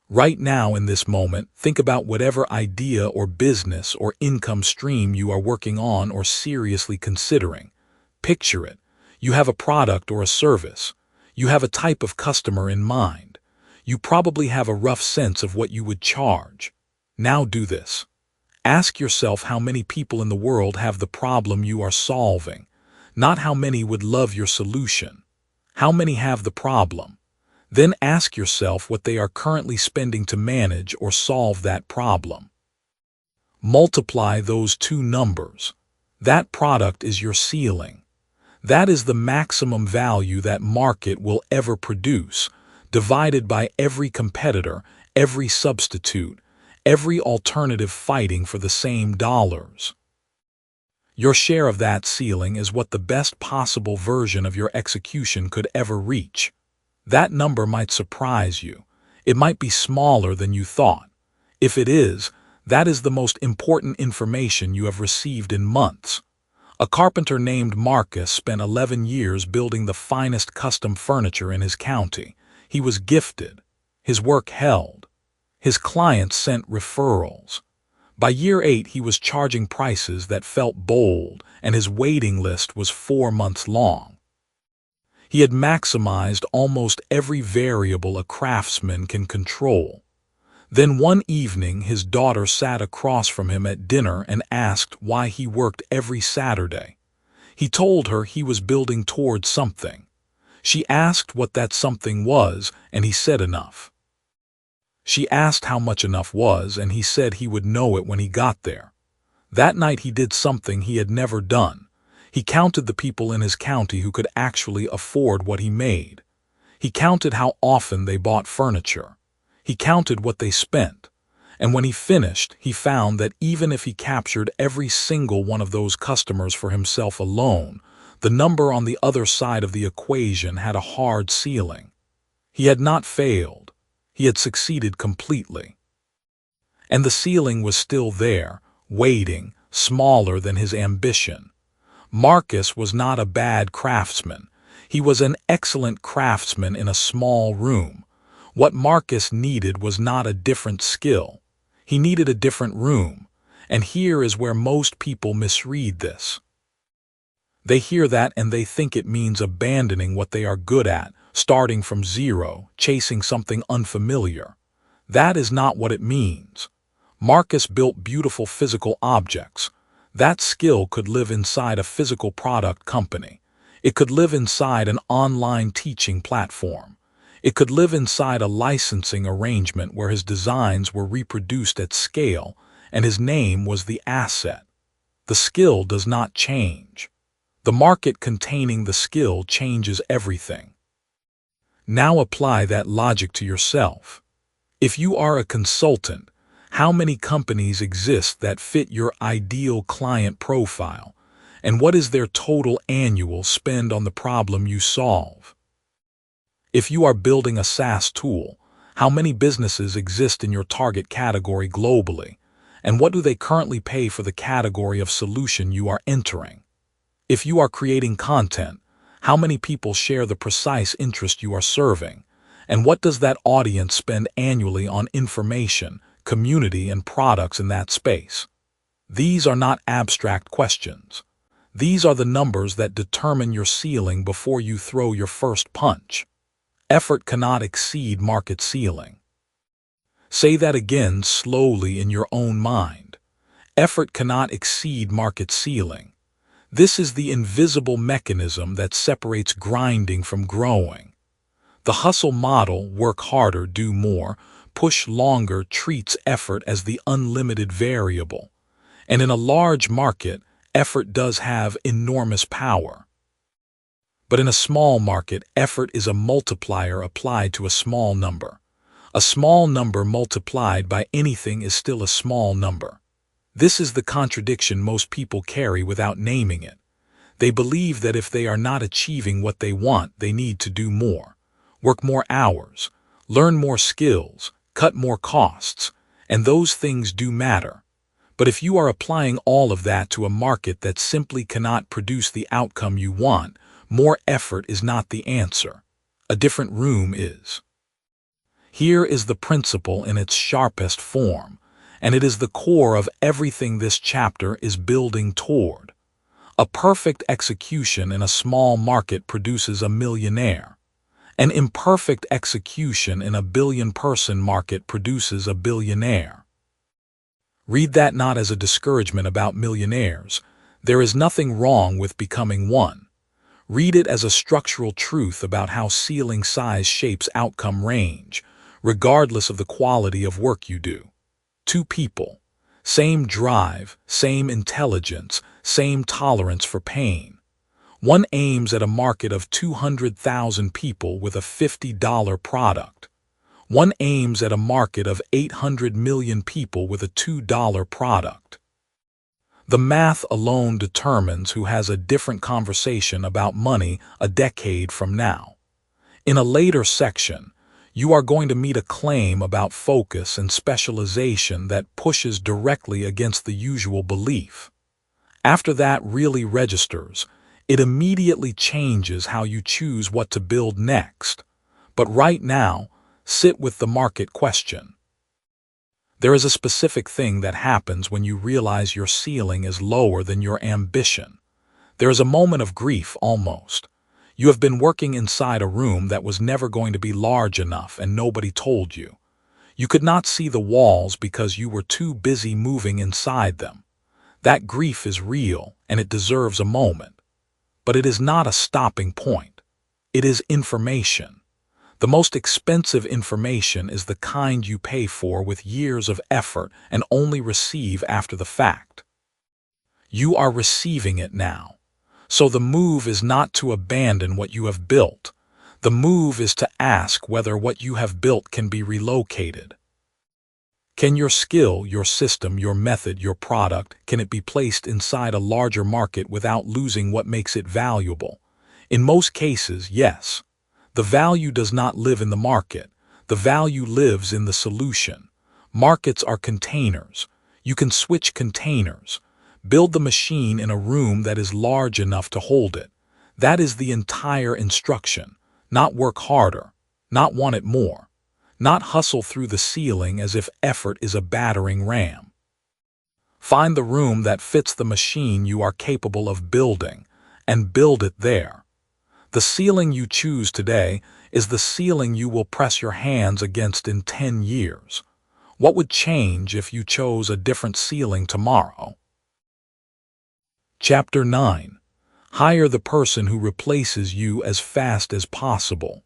Right now, in this moment, think about whatever idea or business or income stream you are working on or seriously considering. Picture it. You have a product or a service. You have a type of customer in mind. You probably have a rough sense of what you would charge. Now do this. Ask yourself how many people in the world have the problem you are solving, not how many would love your solution. How many have the problem? Then ask yourself what they are currently spending to manage or solve that problem. Multiply those two numbers. That product is your ceiling. That is the maximum value that market will ever produce, divided by every competitor, every substitute, every alternative fighting for the same dollars. Your share of that ceiling is what the best possible version of your execution could ever reach. That number might surprise you. It might be smaller than you thought. If it is, that is the most important information you have received in months. A carpenter named Marcus spent 11 years building the finest custom furniture in his county. He was gifted. His work held. His clients sent referrals. By year 8, he was charging prices that felt bold, and his waiting list was 4 months long. He had maximized almost every variable a craftsman can control. Then one evening his daughter sat across from him at dinner and asked why he worked every Saturday. He told her he was building towards something. She asked what that something was, and he said enough. She asked how much enough was, and he said he would know it when he got there. That night he did something he had never done. He counted the people in his county who could actually afford what he made. He counted how often they bought furniture. He counted what they spent. And when he finished, he found that even if he captured every single one of those customers for himself alone, the number on the other side of the equation had a hard ceiling. He had not failed. He had succeeded completely. And the ceiling was still there, waiting, smaller than his ambition. Marcus was not a bad craftsman. He was an excellent craftsman in a small room. What Marcus needed was not a different skill. He needed a different room. And here is where most people misread this. They hear that and they think it means abandoning what they are good at, starting from zero, chasing something unfamiliar. That is not what it means. Marcus built beautiful physical objects. That skill could live inside a physical product company. It could live inside an online teaching platform. It could live inside a licensing arrangement where his designs were reproduced at scale and his name was the asset. The skill does not change. The market containing the skill changes everything. Now apply that logic to yourself. If you are a consultant, how many companies exist that fit your ideal client profile? And what is their total annual spend on the problem you solve? If you are building a SaaS tool, how many businesses exist in your target category globally? And what do they currently pay for the category of solution you are entering? If you are creating content, how many people share the precise interest you are serving? And what does that audience spend annually on information, community, and products in that space? These are not abstract questions. These are the numbers that determine your ceiling before you throw your first punch. Effort cannot exceed market ceiling. Say that again slowly in your own mind. Effort cannot exceed market ceiling. This is the invisible mechanism that separates grinding from growing. The hustle model, work harder, do more, push longer, treats effort as the unlimited variable. And in a large market, effort does have enormous power. But in a small market, effort is a multiplier applied to a small number. A small number multiplied by anything is still a small number. This is the contradiction most people carry without naming it. They believe that if they are not achieving what they want, they need to do more, work more hours, learn more skills, cut more costs, and those things do matter. But if you are applying all of that to a market that simply cannot produce the outcome you want, more effort is not the answer. A different room is. Here is the principle in its sharpest form, and it is the core of everything this chapter is building toward. A perfect execution in a small market produces a millionaire. An imperfect execution in a billion-person market produces a billionaire. Read that not as a discouragement about millionaires. There is nothing wrong with becoming one. Read it as a structural truth about how ceiling size shapes outcome range, regardless of the quality of work you do. Two people, same drive, same intelligence, same tolerance for pain. One aims at a market of 200,000 people with a $50 product. One aims at a market of 800 million people with a $2 product. The math alone determines who has a different conversation about money a decade from now. In a later section, you are going to meet a claim about focus and specialization that pushes directly against the usual belief. After that really registers, it immediately changes how you choose what to build next. But right now, sit with the market question. There is a specific thing that happens when you realize your ceiling is lower than your ambition. There is a moment of grief almost. You have been working inside a room that was never going to be large enough and nobody told you. You could not see the walls because you were too busy moving inside them. That grief is real and it deserves a moment. But it is not a stopping point. It is information. The most expensive information is the kind you pay for with years of effort and only receive after the fact. You are receiving it now. So the move is not to abandon what you have built. The move is to ask whether what you have built can be relocated. Can your skill, your system, your method, your product, can it be placed inside a larger market without losing what makes it valuable? In most cases, yes. The value does not live in the market. The value lives in the solution. Markets are containers. You can switch containers. Build the machine in a room that is large enough to hold it. That is the entire instruction. Not work harder, not want it more, not hustle through the ceiling as if effort is a battering ram. Find the room that fits the machine you are capable of building, and build it there. The ceiling you choose today is the ceiling you will press your hands against in 10 years. What would change if you chose a different ceiling tomorrow? Chapter 9. Hire the person who replaces you as fast as possible.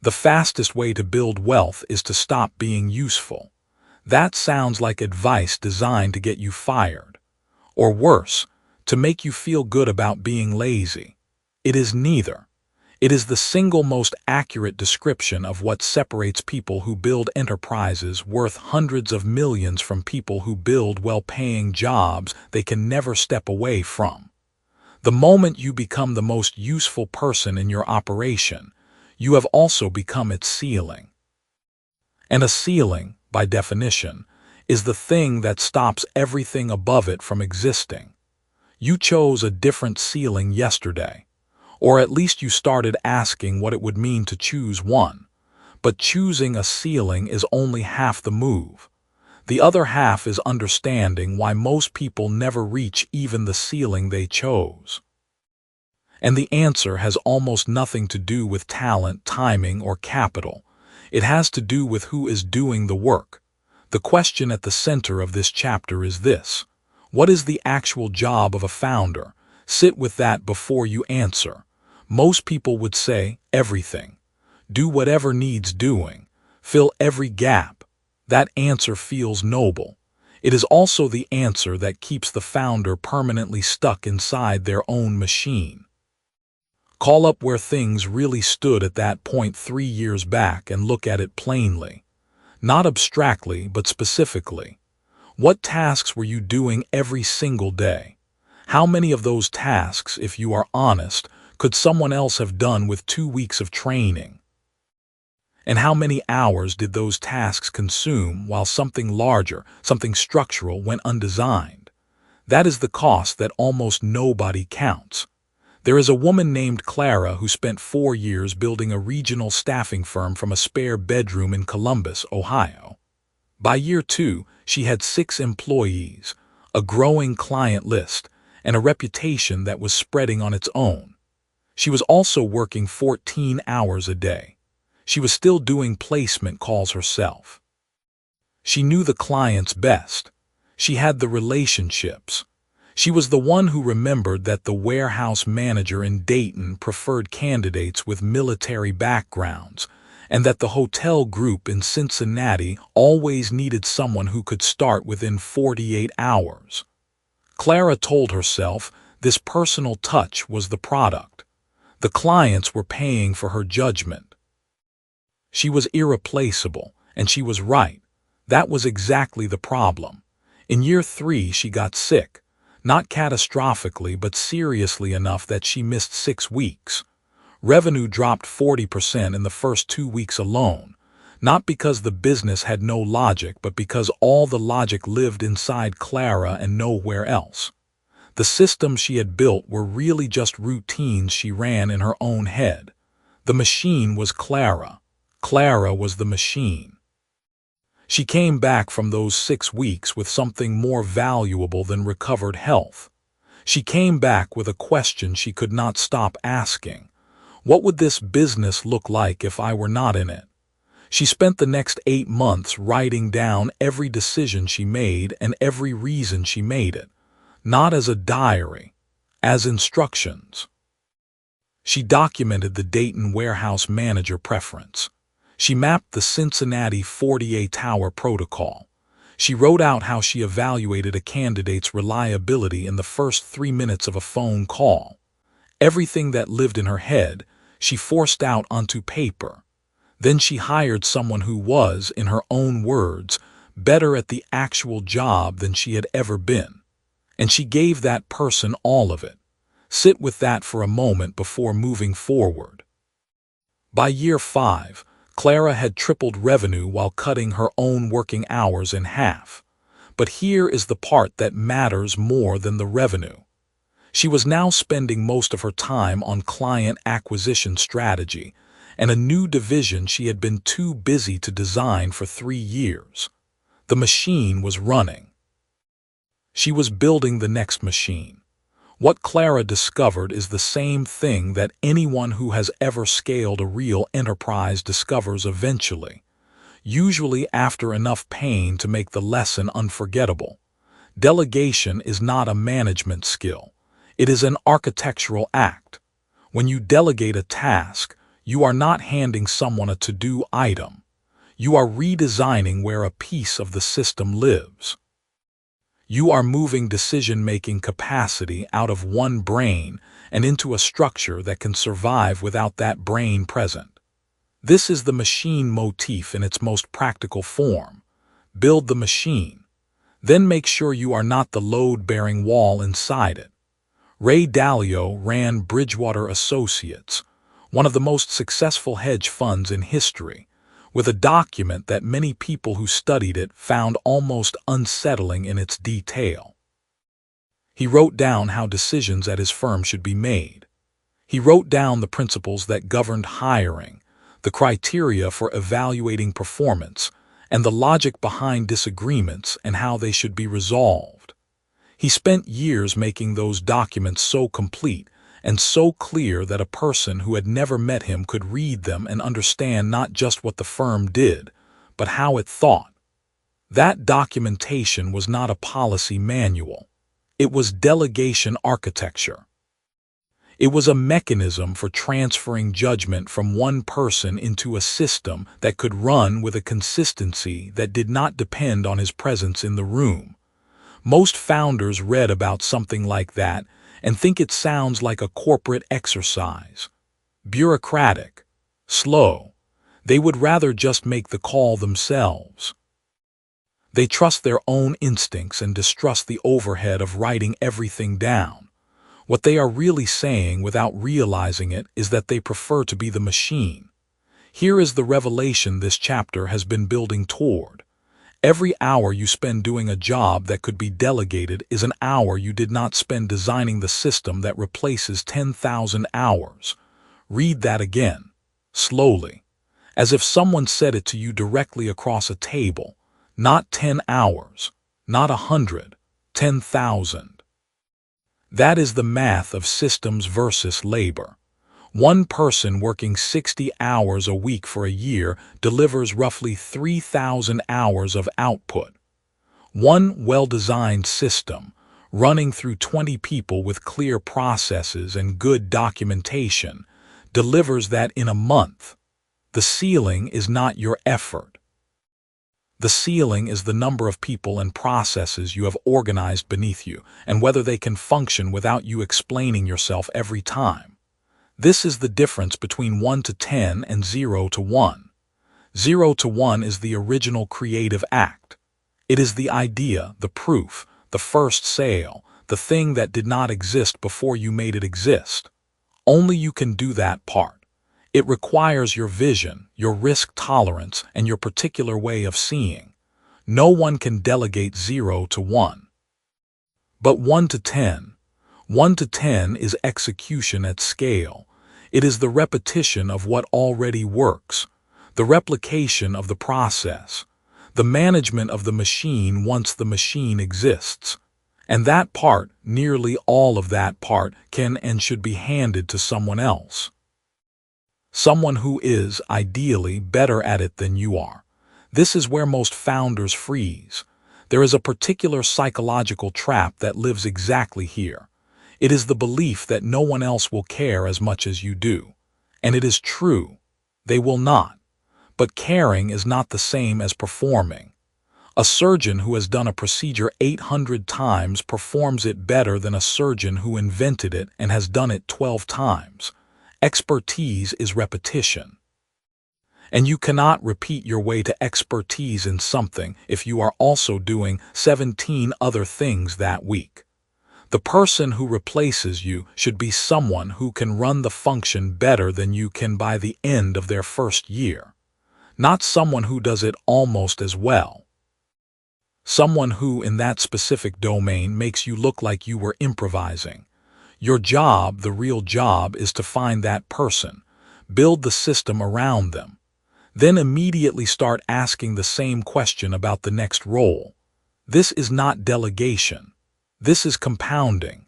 The fastest way to build wealth is to stop being useful. That sounds like advice designed to get you fired. Or worse, to make you feel good about being lazy. It is neither. It is the single most accurate description of what separates people who build enterprises worth hundreds of millions from people who build well-paying jobs they can never step away from. The moment you become the most useful person in your operation, you have also become its ceiling. And a ceiling, by definition, is the thing that stops everything above it from existing. You chose a different ceiling yesterday, or at least you started asking what it would mean to choose one. But choosing a ceiling is only half the move. The other half is understanding why most people never reach even the ceiling they chose. And the answer has almost nothing to do with talent, timing, or capital. It has to do with who is doing the work. The question at the center of this chapter is this: what is the actual job of a founder? Sit with that before you answer. Most people would say, everything. Do whatever needs doing. Fill every gap. That answer feels noble. It is also the answer that keeps the founder permanently stuck inside their own machine. Call up where things really stood at that point 3 years back and look at it plainly. Not abstractly, but specifically. What tasks were you doing every single day? How many of those tasks, if you are honest, could someone else have done with 2 weeks of training? And how many hours did those tasks consume while something larger, something structural, went undesigned? That is the cost that almost nobody counts. There is a woman named Clara who spent 4 years building a regional staffing firm from a spare bedroom in Columbus, Ohio. By year 2, she had 6 employees, a growing client list, and a reputation that was spreading on its own. She was also working 14 hours a day. She was still doing placement calls herself. She knew the clients best. She had the relationships. She was the one who remembered that the warehouse manager in Dayton preferred candidates with military backgrounds, and that the hotel group in Cincinnati always needed someone who could start within 48 hours. Clara told herself this personal touch was the product. The clients were paying for her judgment. She was irreplaceable, and she was right. That was exactly the problem. In year 3, she got sick. Not catastrophically, but seriously enough that she missed 6 weeks. Revenue dropped 40% in the first 2 weeks alone, not because the business had no logic, but because all the logic lived inside Clara and nowhere else. The systems she had built were really just routines she ran in her own head. The machine was Clara. Clara was the machine. She came back from those 6 weeks with something more valuable than recovered health. She came back with a question she could not stop asking. What would this business look like if I were not in it? She spent the next 8 months writing down every decision she made and every reason she made it, not as a diary, as instructions. She documented the Dayton warehouse manager preference. She mapped the Cincinnati 48-hour protocol. She wrote out how she evaluated a candidate's reliability in the first 3 minutes of a phone call. Everything that lived in her head, she forced out onto paper. Then she hired someone who was, in her own words, better at the actual job than she had ever been. And she gave that person all of it. Sit with that for a moment before moving forward. By year 5, Clara had tripled revenue while cutting her own working hours in half. But here is the part that matters more than the revenue. She was now spending most of her time on client acquisition strategy and a new division she had been too busy to design for 3 years. The machine was running. She was building the next machine. What Clara discovered is the same thing that anyone who has ever scaled a real enterprise discovers eventually, usually after enough pain to make the lesson unforgettable. Delegation is not a management skill. It is an architectural act. When you delegate a task, you are not handing someone a to-do item. You are redesigning where a piece of the system lives. You are moving decision-making capacity out of one brain and into a structure that can survive without that brain present. This is the machine motif in its most practical form. Build the machine. Then make sure you are not the load-bearing wall inside it. Ray Dalio ran Bridgewater Associates, one of the most successful hedge funds in history, with a document that many people who studied it found almost unsettling in its detail. He wrote down how decisions at his firm should be made. He wrote down the principles that governed hiring, the criteria for evaluating performance, and the logic behind disagreements and how they should be resolved. He spent years making those documents so complete and so clear that a person who had never met him could read them and understand not just what the firm did, but how it thought. That documentation was not a policy manual. It was delegation architecture. It was a mechanism for transferring judgment from one person into a system that could run with a consistency that did not depend on his presence in the room. Most founders read about something like that and think it sounds like a corporate exercise. Bureaucratic, slow. They would rather just make the call themselves. They trust their own instincts and distrust the overhead of writing everything down. What they are really saying without realizing it is that they prefer to be the machine. Here is the revelation this chapter has been building toward. Every hour you spend doing a job that could be delegated is an hour you did not spend designing the system that replaces 10,000 hours. Read that again, slowly, as if someone said it to you directly across a table. Not 10 hours, not 100, 10,000. That is the math of systems versus labor. One person working 60 hours a week for a year delivers roughly 3,000 hours of output. One well-designed system, running through 20 people with clear processes and good documentation, delivers that in a month. The ceiling is not your effort. The ceiling is the number of people and processes you have organized beneath you, and whether they can function without you explaining yourself every time. This is the difference between 1 to 10 and 0 to 1. 0 to 1 is the original creative act. It is the idea, the proof, the first sale, the thing that did not exist before you made it exist. Only you can do that part. It requires your vision, your risk tolerance, and your particular way of seeing. No one can delegate 0 to 1. But 1 to 10. 1 to 10 is execution at scale. It is the repetition of what already works, the replication of the process, the management of the machine once the machine exists. And that part, nearly all of that part, can and should be handed to someone else. Someone who is, ideally, better at it than you are. This is where most founders freeze. There is a particular psychological trap that lives exactly here. It is the belief that no one else will care as much as you do. And it is true. They will not. But caring is not the same as performing. A surgeon who has done a procedure 800 times performs it better than a surgeon who invented it and has done it 12 times. Expertise is repetition. And you cannot repeat your way to expertise in something if you are also doing 17 other things that week. The person who replaces you should be someone who can run the function better than you can by the end of their first year. Not someone who does it almost as well. Someone who, in that specific domain, makes you look like you were improvising. Your job, the real job, is to find that person, build the system around them, then immediately start asking the same question about the next role. This is not delegation. This is compounding.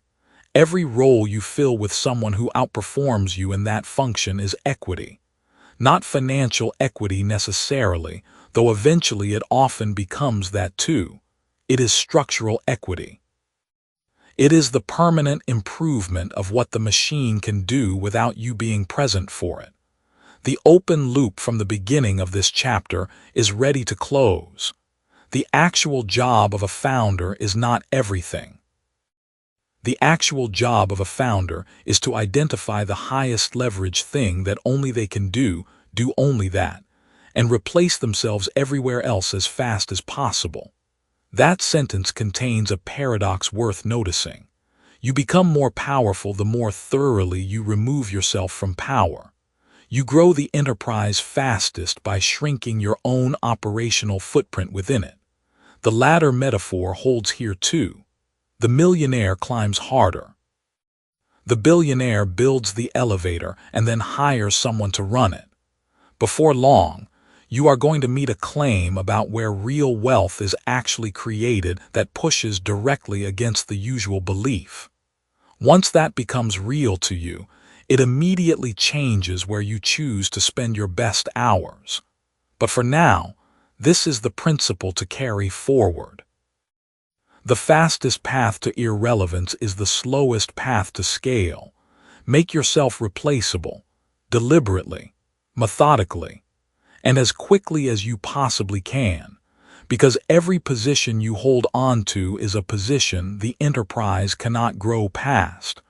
Every role you fill with someone who outperforms you in that function is equity. Not financial equity necessarily, though eventually it often becomes that too. It is structural equity. It is the permanent improvement of what the machine can do without you being present for it. The open loop from the beginning of this chapter is ready to close. The actual job of a founder is not everything. The actual job of a founder is to identify the highest leverage thing that only they can do only that, and replace themselves everywhere else as fast as possible. That sentence contains a paradox worth noticing. You become more powerful the more thoroughly you remove yourself from power. You grow the enterprise fastest by shrinking your own operational footprint within it. The latter metaphor holds here too. The millionaire climbs harder. The billionaire builds the elevator and then hires someone to run it. Before long, you are going to meet a claim about where real wealth is actually created that pushes directly against the usual belief. Once that becomes real to you, it immediately changes where you choose to spend your best hours. But for now, this is the principle to carry forward. The fastest path to irrelevance is the slowest path to scale. Make yourself replaceable, deliberately, methodically, and as quickly as you possibly can, because every position you hold on to is a position the enterprise cannot grow past.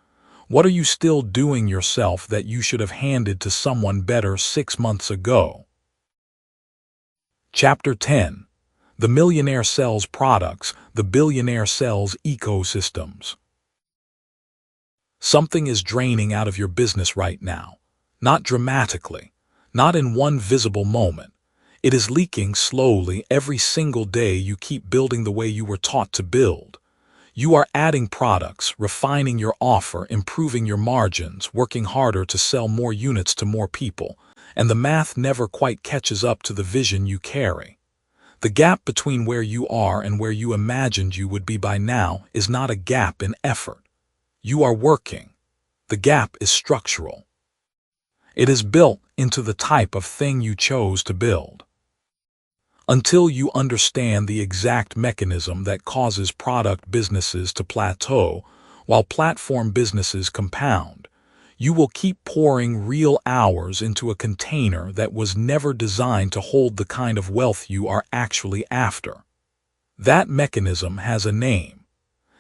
What are you still doing yourself that you should have handed to someone better 6 months ago? Chapter 10. The millionaire sells products, the billionaire sells ecosystems. Something is draining out of your business right now. Not dramatically, not in one visible moment. It is leaking slowly every single day you keep building the way you were taught to build. You are adding products, refining your offer, improving your margins, working harder to sell more units to more people, and the math never quite catches up to the vision you carry. The gap between where you are and where you imagined you would be by now is not a gap in effort. You are working. The gap is structural. It is built into the type of thing you chose to build. Until you understand the exact mechanism that causes product businesses to plateau while platform businesses compound, you will keep pouring real hours into a container that was never designed to hold the kind of wealth you are actually after. That mechanism has a name,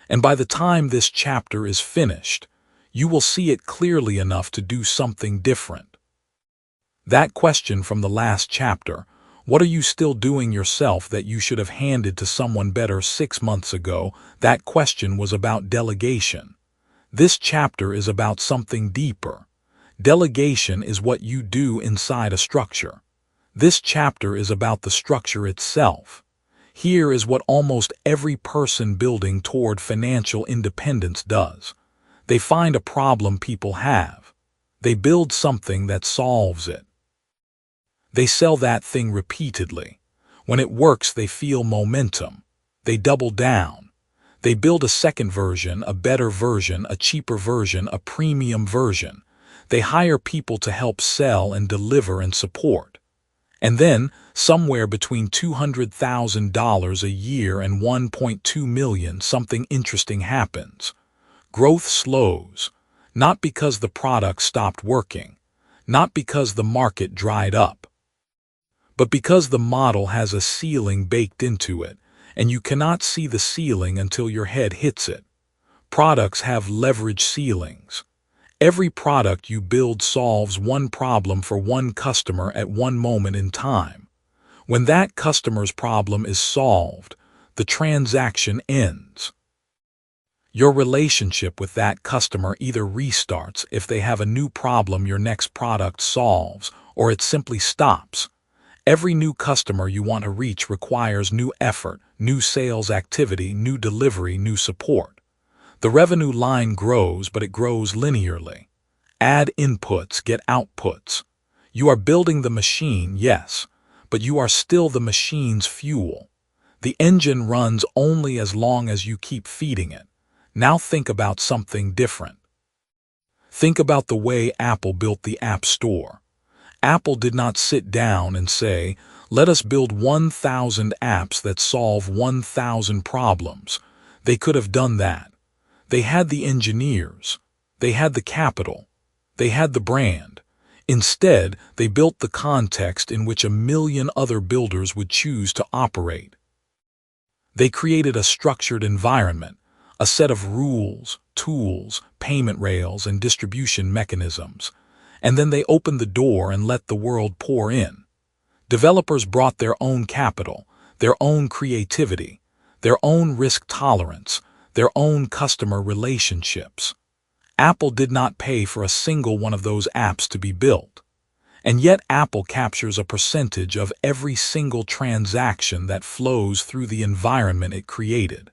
and by the time this chapter is finished, you will see it clearly enough to do something different. That question from the last chapter, what are you still doing yourself that you should have handed to someone better 6 months ago? That question was about delegation. This chapter is about something deeper. Delegation is what you do inside a structure. This chapter is about the structure itself. Here is what almost every person building toward financial independence does. They find a problem people have. They build something that solves it. They sell that thing repeatedly. When it works, they feel momentum. They double down. They build a second version, a better version, a cheaper version, a premium version. They hire people to help sell and deliver and support. And then, somewhere between $200,000 a year and $1.2 million, something interesting happens. Growth slows, not because the product stopped working, not because the market dried up, but because the model has a ceiling baked into it, and you cannot see the ceiling until your head hits it. Products have leverage ceilings. Every product you build solves one problem for one customer at one moment in time. When that customer's problem is solved, the transaction ends. Your relationship with that customer either restarts if they have a new problem your next product solves, or it simply stops. Every new customer you want to reach requires new effort, new sales activity, new delivery, new support. The revenue line grows, but it grows linearly. Add inputs, get outputs. You are building the machine, yes, but you are still the machine's fuel. The engine runs only as long as you keep feeding it. Now think about something different. Think about the way Apple built the App Store. Apple did not sit down and say, let us build 1,000 apps that solve 1,000 problems. They could have done that. They had the engineers. They had the capital. They had the brand. Instead, they built the context in which 1,000,000 other builders would choose to operate. They created a structured environment, a set of rules, tools, payment rails, and distribution mechanisms. And then they opened the door and let the world pour in. Developers brought their own capital, their own creativity, their own risk tolerance, their own customer relationships. Apple did not pay for a single one of those apps to be built. And yet Apple captures a percentage of every single transaction that flows through the environment it created.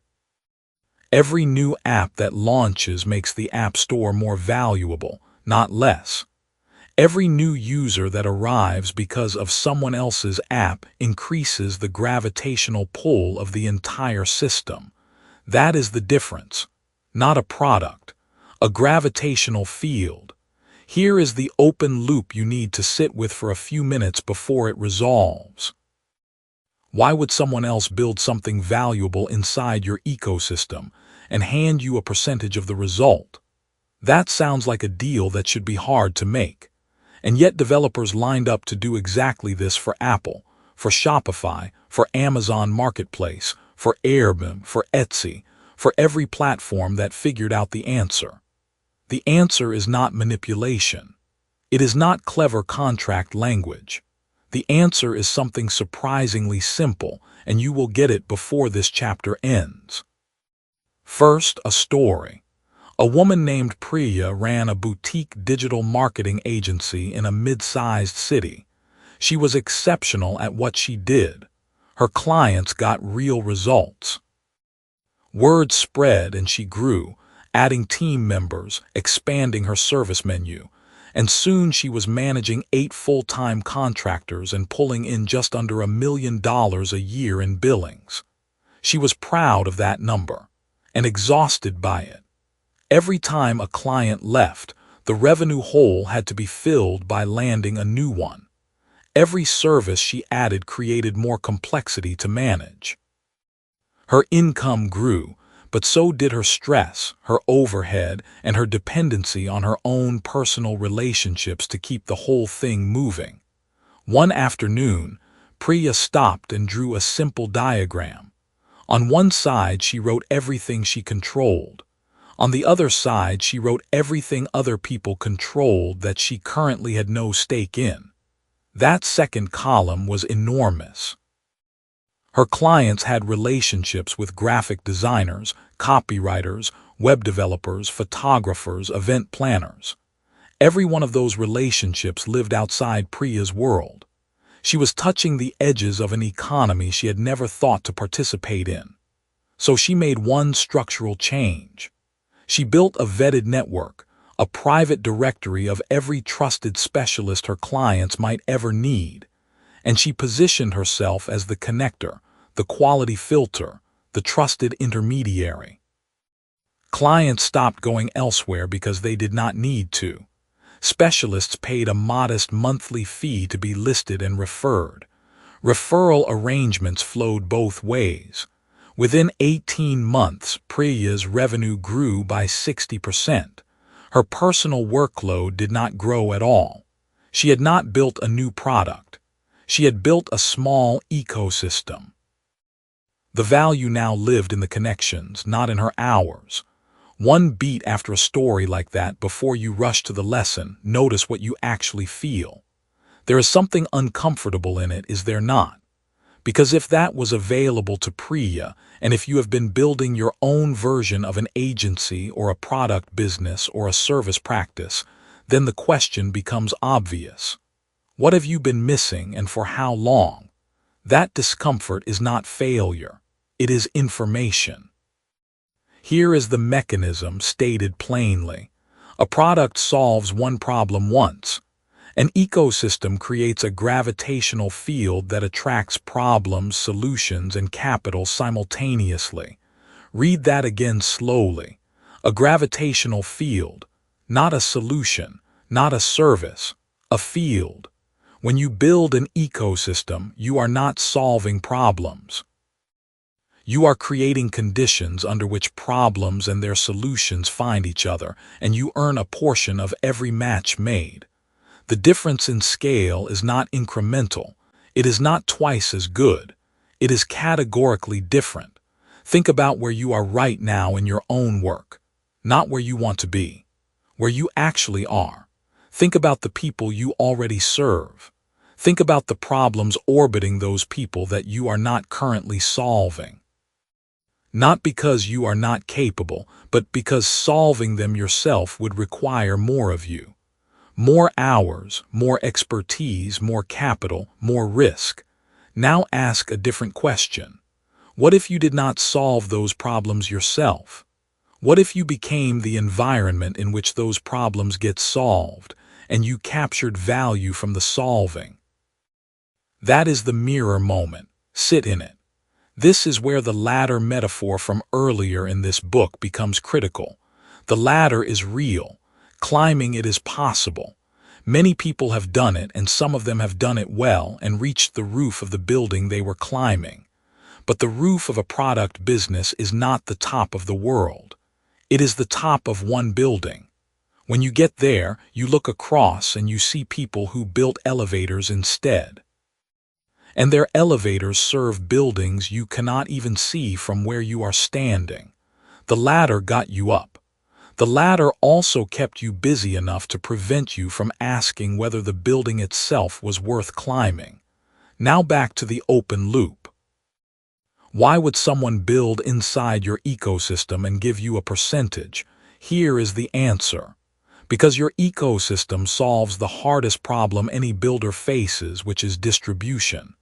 Every new app that launches makes the App Store more valuable, not less. Every new user that arrives because of someone else's app increases the gravitational pull of the entire system. That is the difference. Not a product, a gravitational field. Here is the open loop you need to sit with for a few minutes before it resolves. Why would someone else build something valuable inside your ecosystem and hand you a percentage of the result? That sounds like a deal that should be hard to make. And yet developers lined up to do exactly this for Apple, for Shopify, for Amazon Marketplace, for Airbnb, for Etsy, for every platform that figured out the answer. The answer is not manipulation. It is not clever contract language. The answer is something surprisingly simple, and you will get it before this chapter ends. First, a story. A woman named Priya ran a boutique digital marketing agency in a mid-sized city. She was exceptional at what she did. Her clients got real results. Word spread and she grew, adding team members, expanding her service menu, and soon she was managing 8 full-time contractors and pulling in just under $1 million a year in billings. She was proud of that number and exhausted by it. Every time a client left, the revenue hole had to be filled by landing a new one. Every service she added created more complexity to manage. Her income grew, but so did her stress, her overhead, and her dependency on her own personal relationships to keep the whole thing moving. One afternoon, Priya stopped and drew a simple diagram. On one side, she wrote everything she controlled. On the other side, she wrote everything other people controlled that she currently had no stake in. That second column was enormous. Her clients had relationships with graphic designers, copywriters, web developers, photographers, event planners. Every one of those relationships lived outside Priya's world. She was touching the edges of an economy she had never thought to participate in. So she made one structural change. She built a vetted network, a private directory of every trusted specialist her clients might ever need, and she positioned herself as the connector, the quality filter, the trusted intermediary. Clients stopped going elsewhere because they did not need to. Specialists paid a modest monthly fee to be listed and referred. Referral arrangements flowed both ways. Within 18 months, Priya's revenue grew by 60%. Her personal workload did not grow at all. She had not built a new product. She had built a small ecosystem. The value now lived in the connections, not in her hours. One beat after a story like that before you rush to the lesson, notice what you actually feel. There is something uncomfortable in it, is there not? Because if that was available to Priya, and if you have been building your own version of an agency or a product business or a service practice, then the question becomes obvious. What have you been missing and for how long? That discomfort is not failure. It is information. Here is the mechanism stated plainly. A product solves one problem once. An ecosystem creates a gravitational field that attracts problems, solutions, and capital simultaneously. Read that again slowly. A gravitational field, not a solution, not a service, a field. When you build an ecosystem, you are not solving problems. You are creating conditions under which problems and their solutions find each other, and you earn a portion of every match made. The difference in scale is not incremental. It is not twice as good. It is categorically different. Think about where you are right now in your own work, not where you want to be, where you actually are. Think about the people you already serve. Think about the problems orbiting those people that you are not currently solving. Not because you are not capable, but because solving them yourself would require more of you. More hours, more expertise, more capital, more risk. Now ask a different question. What if you did not solve those problems yourself? What if you became the environment in which those problems get solved, and you captured value from the solving? That is the mirror moment. Sit in it. This is where the ladder metaphor from earlier in this book becomes critical. The ladder is real. Climbing it is possible. Many people have done it, and some of them have done it well and reached the roof of the building they were climbing. But the roof of a product business is not the top of the world. It is the top of one building. When you get there, you look across and you see people who built elevators instead. And their elevators serve buildings you cannot even see from where you are standing. The ladder got you up. The ladder also kept you busy enough to prevent you from asking whether the building itself was worth climbing. Now back to the open loop. Why would someone build inside your ecosystem and give you a percentage? Here is the answer. Because your ecosystem solves the hardest problem any builder faces, which is distribution.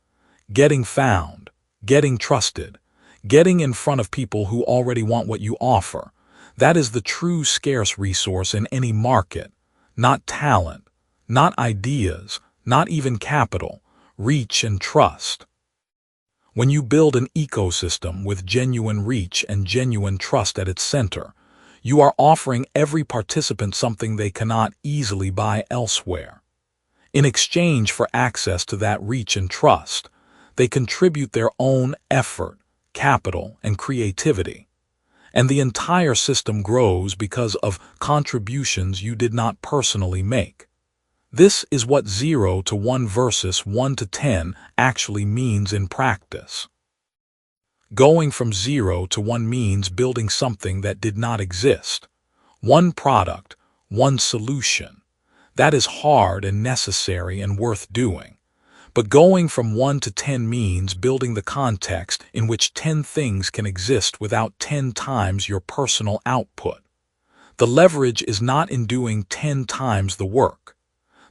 Getting found, getting trusted, getting in front of people who already want what you offer. That is the true scarce resource in any market. Not talent, not ideas, not even capital, reach and trust. When you build an ecosystem with genuine reach and genuine trust at its center, you are offering every participant something they cannot easily buy elsewhere. In exchange for access to that reach and trust, they contribute their own effort, capital, and creativity. And the entire system grows because of contributions you did not personally make. This is what 0 to 1 versus 1 to 10 actually means in practice. Going from 0 to 1 means building something that did not exist. One product, one solution. That is hard and necessary and worth doing. But going from 1 to 10 means building the context in which 10 things can exist without 10 times your personal output. The leverage is not in doing 10 times the work.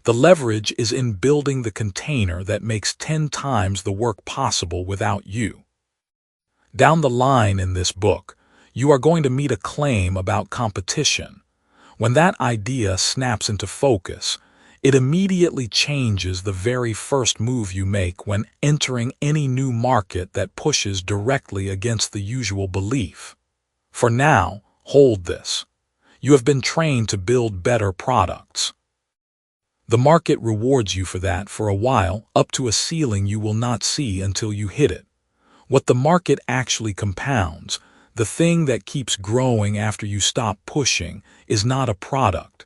The leverage is in building the container that makes 10 times the work possible without you. Down the line in this book, you are going to meet a claim about competition. When that idea snaps into focus, it immediately changes the very first move you make when entering any new market that pushes directly against the usual belief. For now, hold this. You have been trained to build better products. The market rewards you for that for a while, up to a ceiling you will not see until you hit it. What the market actually compounds, the thing that keeps growing after you stop pushing, is not a product.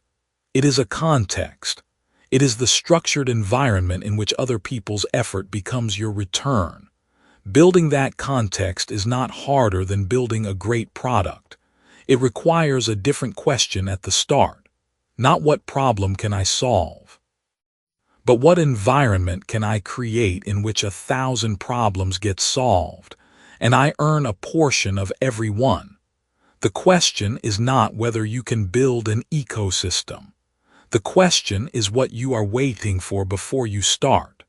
It is a context. It is the structured environment in which other people's effort becomes your return. Building that context is not harder than building a great product. It requires a different question at the start. Not what problem can I solve, but what environment can I create in which 1,000 problems get solved, and I earn a portion of every one. The question is not whether you can build an ecosystem. The question is what you are waiting for before you start.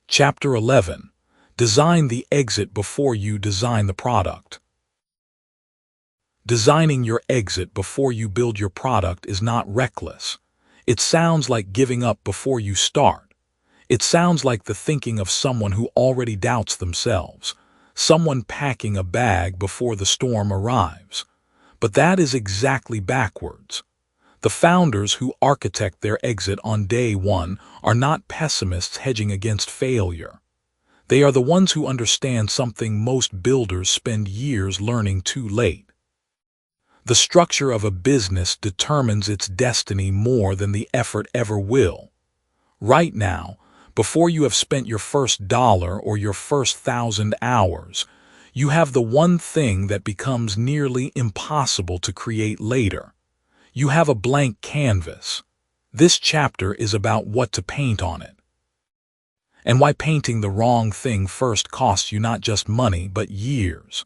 Chapter 11. Design the exit before you design the product. Designing your exit before you build your product is not reckless. It sounds like giving up before you start. It sounds like the thinking of someone who already doubts themselves, someone packing a bag before the storm arrives. But that is exactly backwards. The founders who architect their exit on day one are not pessimists hedging against failure. They are the ones who understand something most builders spend years learning too late. The structure of a business determines its destiny more than the effort ever will. Right now, before you have spent your first dollar or your first 1,000 hours, you have the one thing that becomes nearly impossible to create later. You have a blank canvas. This chapter is about what to paint on it, and why painting the wrong thing first costs you not just money but years.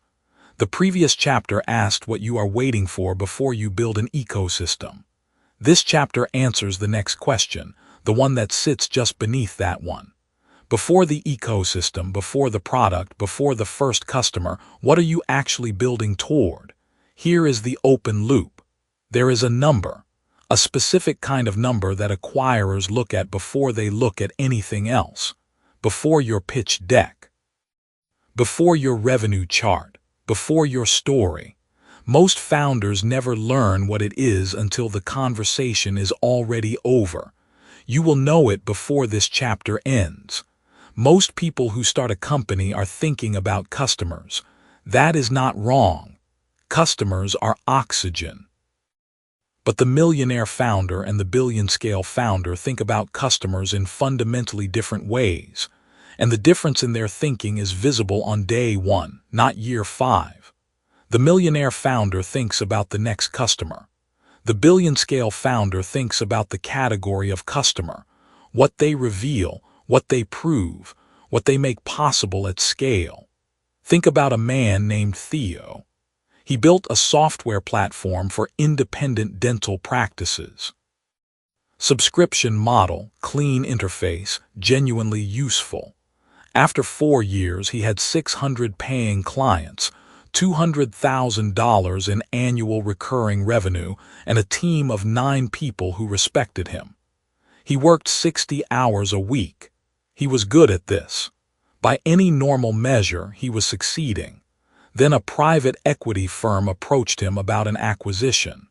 The previous chapter asked what you are waiting for before you build an ecosystem. This chapter answers the next question, the one that sits just beneath that one. Before the ecosystem, before the product, before the first customer, what are you actually building toward? Here is the open loop. There is a number, a specific kind of number that acquirers look at before they look at anything else. Before your pitch deck, before your revenue chart, before your story. Most founders never learn what it is until the conversation is already over. You will know it before this chapter ends. Most people who start a company are thinking about customers. That is not wrong. Customers are oxygen. But the millionaire founder and the billion-scale founder think about customers in fundamentally different ways. And the difference in their thinking is visible on day one, not year 5. The millionaire founder thinks about the next customer. The billion-scale founder thinks about the category of customer, what they reveal, what they prove, what they make possible at scale. Think about a man named Theo. He built a software platform for independent dental practices. Subscription model, clean interface, genuinely useful. After 4 years, he had 600 paying clients, $200,000 in annual recurring revenue, and a team of 9 people who respected him. He worked 60 hours a week. He was good at this. By any normal measure, he was succeeding. Then a private equity firm approached him about an acquisition.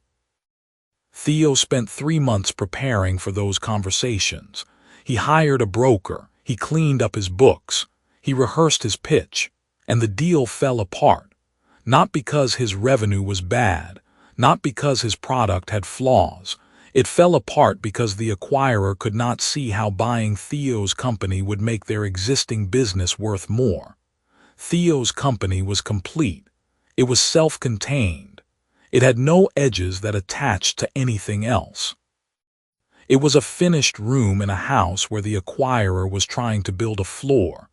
Theo spent 3 months preparing for those conversations. He hired a broker. He cleaned up his books. He rehearsed his pitch. And the deal fell apart. Not because his revenue was bad. Not because his product had flaws. It fell apart because the acquirer could not see how buying Theo's company would make their existing business worth more. Theo's company was complete. It was self-contained. It had no edges that attached to anything else. It was a finished room in a house where the acquirer was trying to build a floor.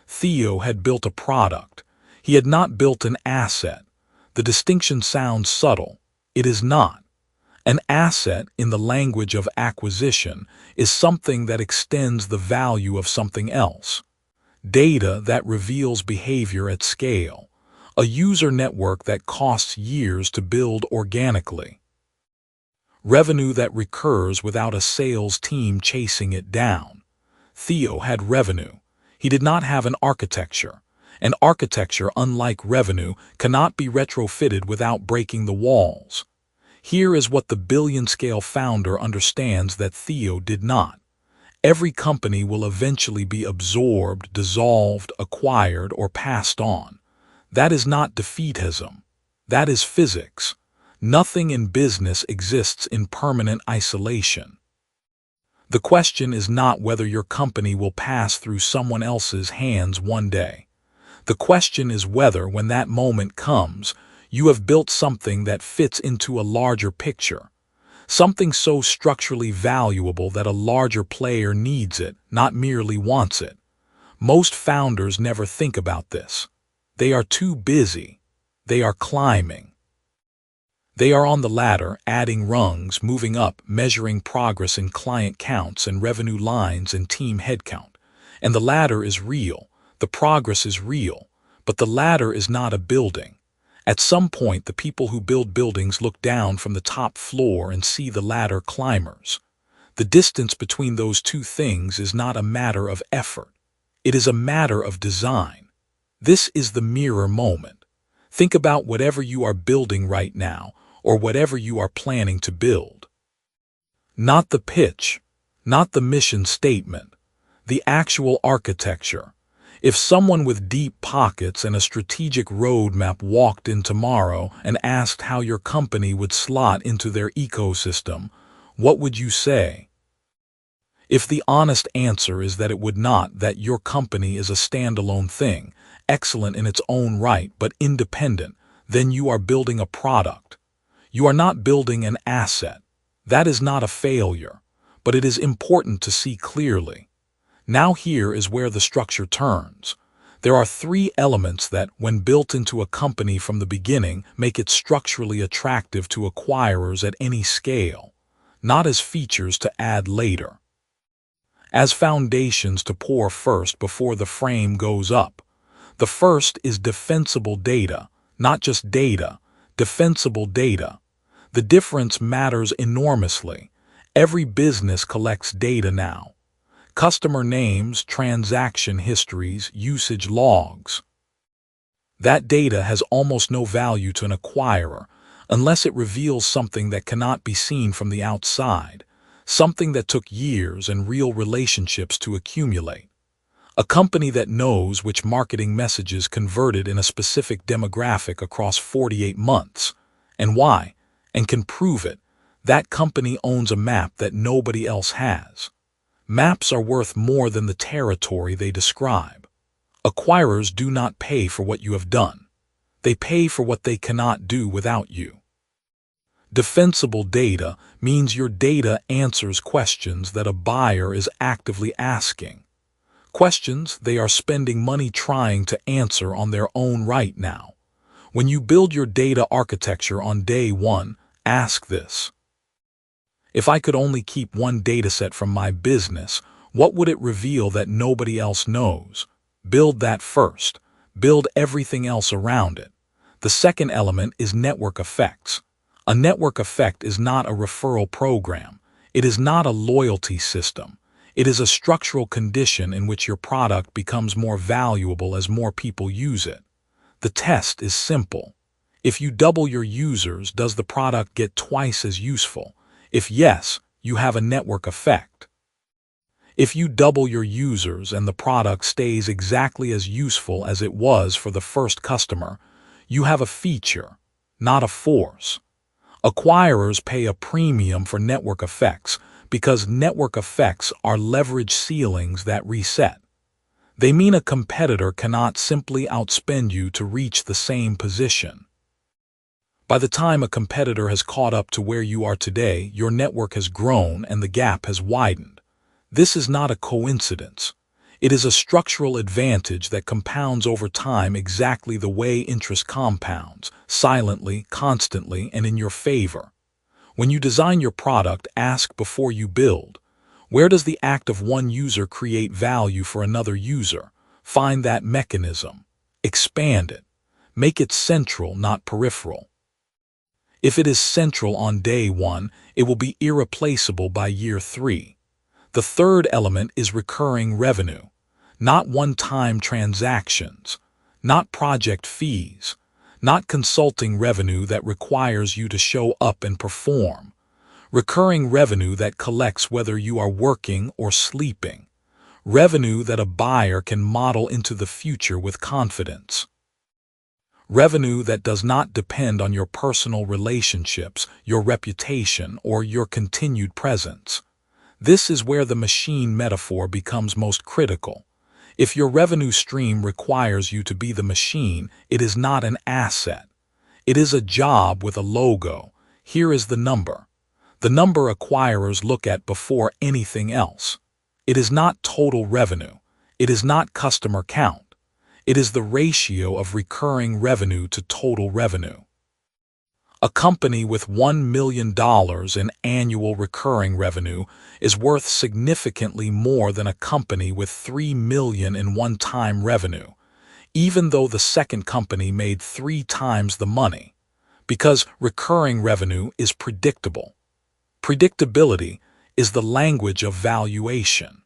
Theo had built a product. He had not built an asset. The distinction sounds subtle. It is not. An asset, in the language of acquisition, is something that extends the value of something else. Data that reveals behavior at scale. A user network that costs years to build organically. Revenue that recurs without a sales team chasing it down. Theo had revenue. He did not have an architecture. An architecture, unlike revenue, cannot be retrofitted without breaking the walls. Here is what the billion-scale founder understands that Theo did not. Every company will eventually be absorbed, dissolved, acquired, or passed on. That is not defeatism. That is physics. Nothing in business exists in permanent isolation. The question is not whether your company will pass through someone else's hands one day. The question is whether, when that moment comes, you have built something that fits into a larger picture. Something so structurally valuable that a larger player needs it, not merely wants it. Most founders never think about this. They are too busy. They are climbing. They are on the ladder, adding rungs, moving up, measuring progress in client counts and revenue lines and team headcount. And the ladder is real. The progress is real. But the ladder is not a building. At some point, the people who build buildings look down from the top floor and see the ladder climbers. The distance between those two things is not a matter of effort. It is a matter of design. This is the mirror moment. Think about whatever you are building right now, or whatever you are planning to build. Not the pitch, not the mission statement, the actual architecture. If someone with deep pockets and a strategic roadmap walked in tomorrow and asked how your company would slot into their ecosystem, what would you say? If the honest answer is that it would not, that your company is a standalone thing, excellent in its own right but independent, then you are building a product. You are not building an asset. That is not a failure, but it is important to see clearly. Now here is where the structure turns. There are three elements that, when built into a company from the beginning, make it structurally attractive to acquirers at any scale, not as features to add later. As foundations to pour first before the frame goes up. The first is defensible data, not just data, defensible data. The difference matters enormously. Every business collects data now. Customer names, transaction histories, usage logs. That data has almost no value to an acquirer unless it reveals something that cannot be seen from the outside, something that took years and real relationships to accumulate. A company that knows which marketing messages converted in a specific demographic across 48 months, and why, and can prove it, that company owns a map that nobody else has. Maps are worth more than the territory they describe. Acquirers do not pay for what you have done. They pay for what they cannot do without you. Defensible data means your data answers questions that a buyer is actively asking. Questions they are spending money trying to answer on their own right now. When you build your data architecture on day one, ask this. If I could only keep one dataset from my business, what would it reveal that nobody else knows? Build that first. Build everything else around it. The second element is network effects. A network effect is not a referral program. It is not a loyalty system. It is a structural condition in which your product becomes more valuable as more people use it. The test is simple. If you double your users, does the product get twice as useful? If yes, you have a network effect. If you double your users and the product stays exactly as useful as it was for the first customer, you have a feature, not a force. Acquirers pay a premium for network effects because network effects are leverage ceilings that reset. They mean a competitor cannot simply outspend you to reach the same position. By the time a competitor has caught up to where you are today, your network has grown and the gap has widened. This is not a coincidence. It is a structural advantage that compounds over time exactly the way interest compounds, silently, constantly, and in your favor. When you design your product, ask before you build. Where does the act of one user create value for another user? Find that mechanism. Expand it. Make it central, not peripheral. If it is central on day one, it will be irreplaceable by year 3. The third element is recurring revenue. Not one-time transactions. Not project fees. Not consulting revenue that requires you to show up and perform. Recurring revenue that collects whether you are working or sleeping. Revenue that a buyer can model into the future with confidence. Revenue that does not depend on your personal relationships, your reputation, or your continued presence. This is where the machine metaphor becomes most critical. If your revenue stream requires you to be the machine, it is not an asset. It is a job with a logo. Here is the number. The number acquirers look at before anything else. It is not total revenue. It is not customer count. It is the ratio of recurring revenue to total revenue. A company with $1 million in annual recurring revenue is worth significantly more than a company with $3 million in one-time revenue. even though the second company made 3 times the money, because recurring revenue is predictable. Predictability is the language of valuation.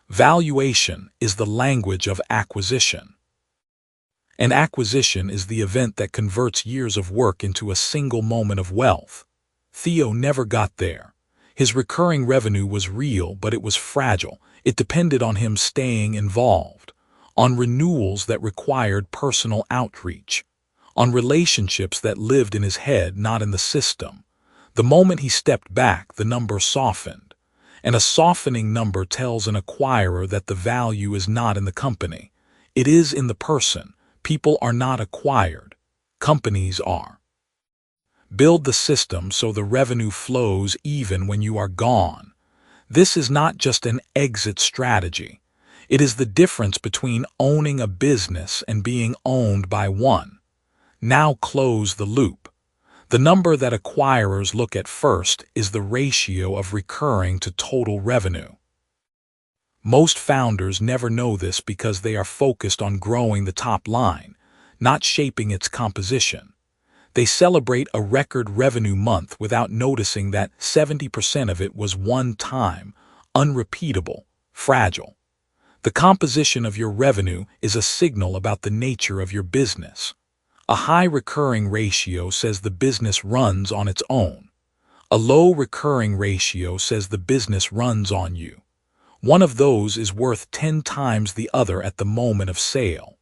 Valuation is the language of acquisition. And acquisition is the event that converts years of work into a single moment of wealth. Theo never got there. His recurring revenue was real, but it was fragile. It depended on him staying involved, on renewals that required personal outreach, on relationships that lived in his head, not in the system. The moment he stepped back, the number softened, and a softening number tells an acquirer that the value is not in the company. It is in the person. People are not acquired. Companies are. Build the system so the revenue flows even when you are gone. This is not just an exit strategy. It is the difference between owning a business and being owned by one. Now close the loop. The number that acquirers look at first is the ratio of recurring to total revenue. Most founders never know this because they are focused on growing the top line, not shaping its composition. They celebrate a record revenue month without noticing that 70% of it was one-time, unrepeatable, fragile. The composition of your revenue is a signal about the nature of your business. A high recurring ratio says the business runs on its own. A low recurring ratio says the business runs on you. One of those is worth 10 times the other at the moment of sale.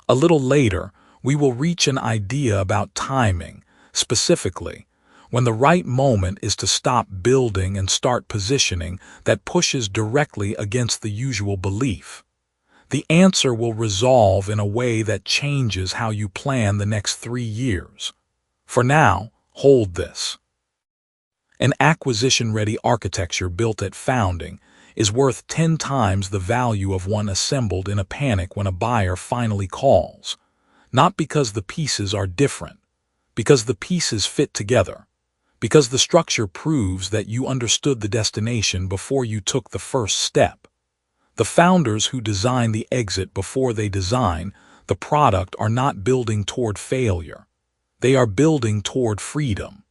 A little later, we will reach an idea about timing, specifically, when the right moment is to stop building and start positioning that pushes directly against the usual belief. The answer will resolve in a way that changes how you plan the next 3 years. For now, hold this. An acquisition-ready architecture built at founding is worth 10 times the value of one assembled in a panic when a buyer finally calls. Not because the pieces are different, because the pieces fit together, because the structure proves that you understood the destination before you took the first step. The founders who design the exit before they design the product are not building toward failure. They are building toward freedom.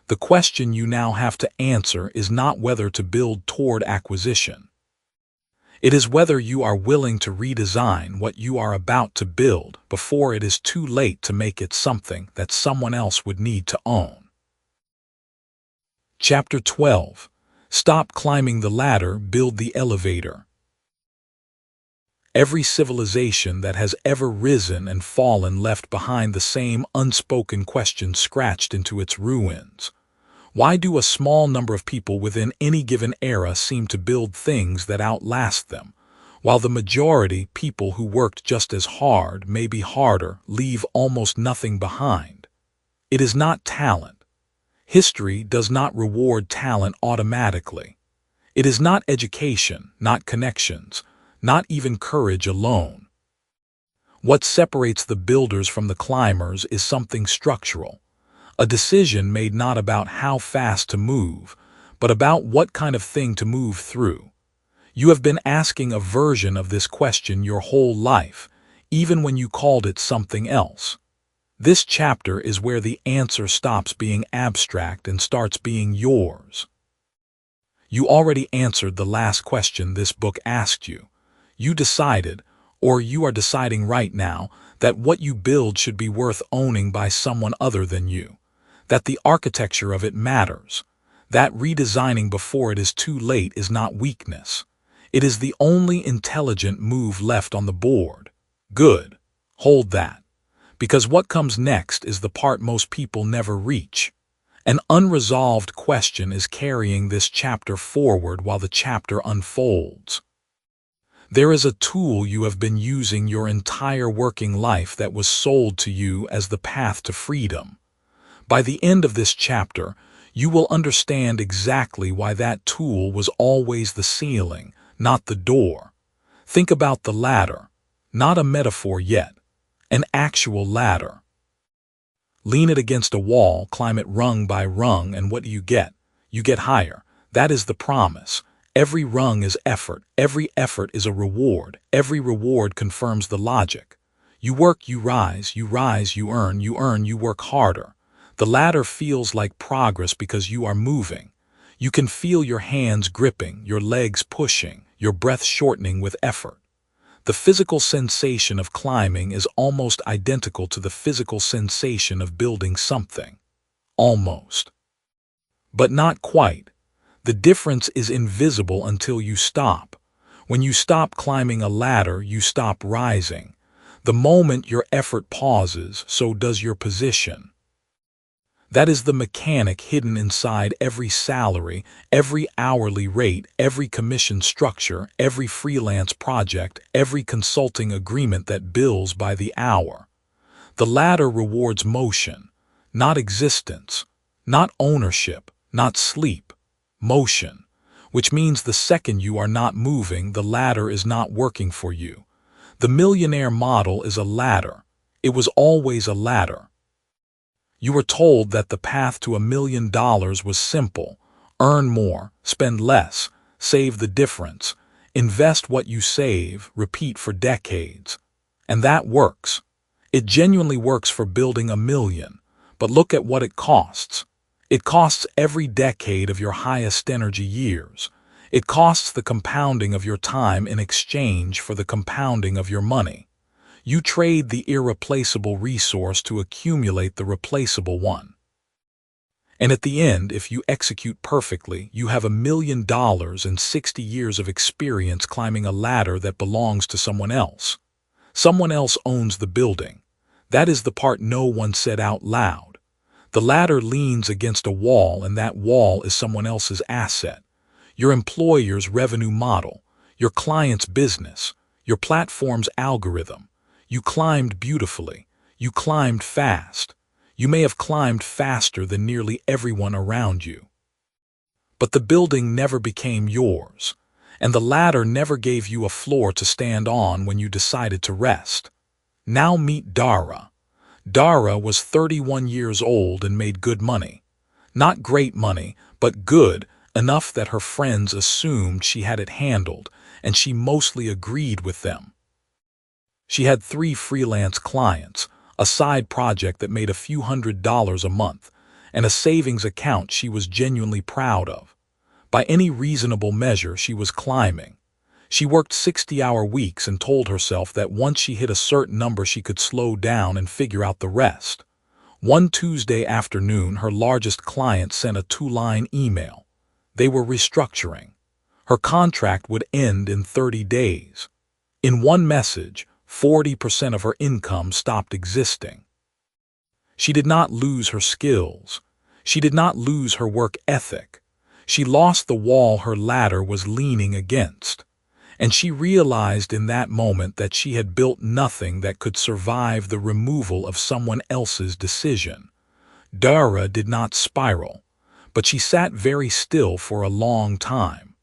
The question you now have to answer is not whether to build toward acquisition. It is whether you are willing to redesign what you are about to build before it is too late to make it something that someone else would need to own. Chapter 12. Stop climbing the ladder, build the elevator. Every civilization that has ever risen and fallen left behind the same unspoken question scratched into its ruins. Why do a small number of people within any given era seem to build things that outlast them, while the majority, people who worked just as hard, maybe harder, leave almost nothing behind? It is not talent. History does not reward talent automatically. It is not education, not connections, not even courage alone. What separates the builders from the climbers is something structural. A decision made not about how fast to move, but about what kind of thing to move through. You have been asking a version of this question your whole life, even when you called it something else. This chapter is where the answer stops being abstract and starts being yours. You already answered the last question this book asked you. You decided, or you are deciding right now, that what you build should be worth owning by someone other than you. That the architecture of it matters. That redesigning before it is too late is not weakness. It is the only intelligent move left on the board. Good. Hold that. Because what comes next is the part most people never reach. An unresolved question is carrying this chapter forward while the chapter unfolds. There is a tool you have been using your entire working life that was sold to you as the path to freedom. By the end of this chapter, you will understand exactly why that tool was always the ceiling, not the door. Think about the ladder, not a metaphor yet, an actual ladder. Lean it against a wall, climb it rung by rung, and what do you get? You get higher. That is the promise. Every rung is effort. Every effort is a reward. Every reward confirms the logic. You work, you rise, you rise, you earn, you work harder. The ladder feels like progress because you are moving. You can feel your hands gripping, your legs pushing, your breath shortening with effort. The physical sensation of climbing is almost identical to the physical sensation of building something. Almost. But not quite. The difference is invisible until you stop. When you stop climbing a ladder, you stop rising. The moment your effort pauses, so does your position. That is the mechanic hidden inside every salary, every hourly rate, every commission structure, every freelance project, every consulting agreement that bills by the hour. The ladder rewards motion, not existence, not ownership, not sleep. Motion, which means the second you are not moving, the ladder is not working for you. The millionaire model is a ladder. It was always a ladder. You were told that the path to $1 million was simple: earn more, spend less, save the difference, invest what you save, repeat for decades. And that works. It genuinely works for building $1 million. But look at what it costs. It costs every decade of your highest energy years. It costs the compounding of your time in exchange for the compounding of your money. You trade the irreplaceable resource to accumulate the replaceable one. And at the end, if you execute perfectly, you have $1 million and 60 years of experience climbing a ladder that belongs to someone else. Someone else owns the building. That is the part no one said out loud. The ladder leans against a wall, and that wall is someone else's asset. Your employer's revenue model, your client's business, your platform's algorithm. You climbed beautifully. You climbed fast. You may have climbed faster than nearly everyone around you. But the building never became yours, and the ladder never gave you a floor to stand on when you decided to rest. Now meet 𝗓𝗓. 𝗓𝗓 was 31 years old and made good money. Not great money, but good, enough that her friends assumed she had it handled, and she mostly agreed with them. She had 3 freelance clients, a side project that made a few $100s a month, and a savings account she was genuinely proud of. By any reasonable measure, she was climbing. She worked 60-hour weeks and told herself that once she hit a certain number she could slow down and figure out the rest. One Tuesday afternoon, her largest client sent a 2-line email. They were restructuring. Her contract would end in 30 days. In one message, 40% of her income stopped existing. She did not lose her skills. She did not lose her work ethic. She lost the wall her ladder was leaning against. And she realized in that moment that she had built nothing that could survive the removal of someone else's decision. 𝗓𝗓 did not spiral, but she sat very still for a long time.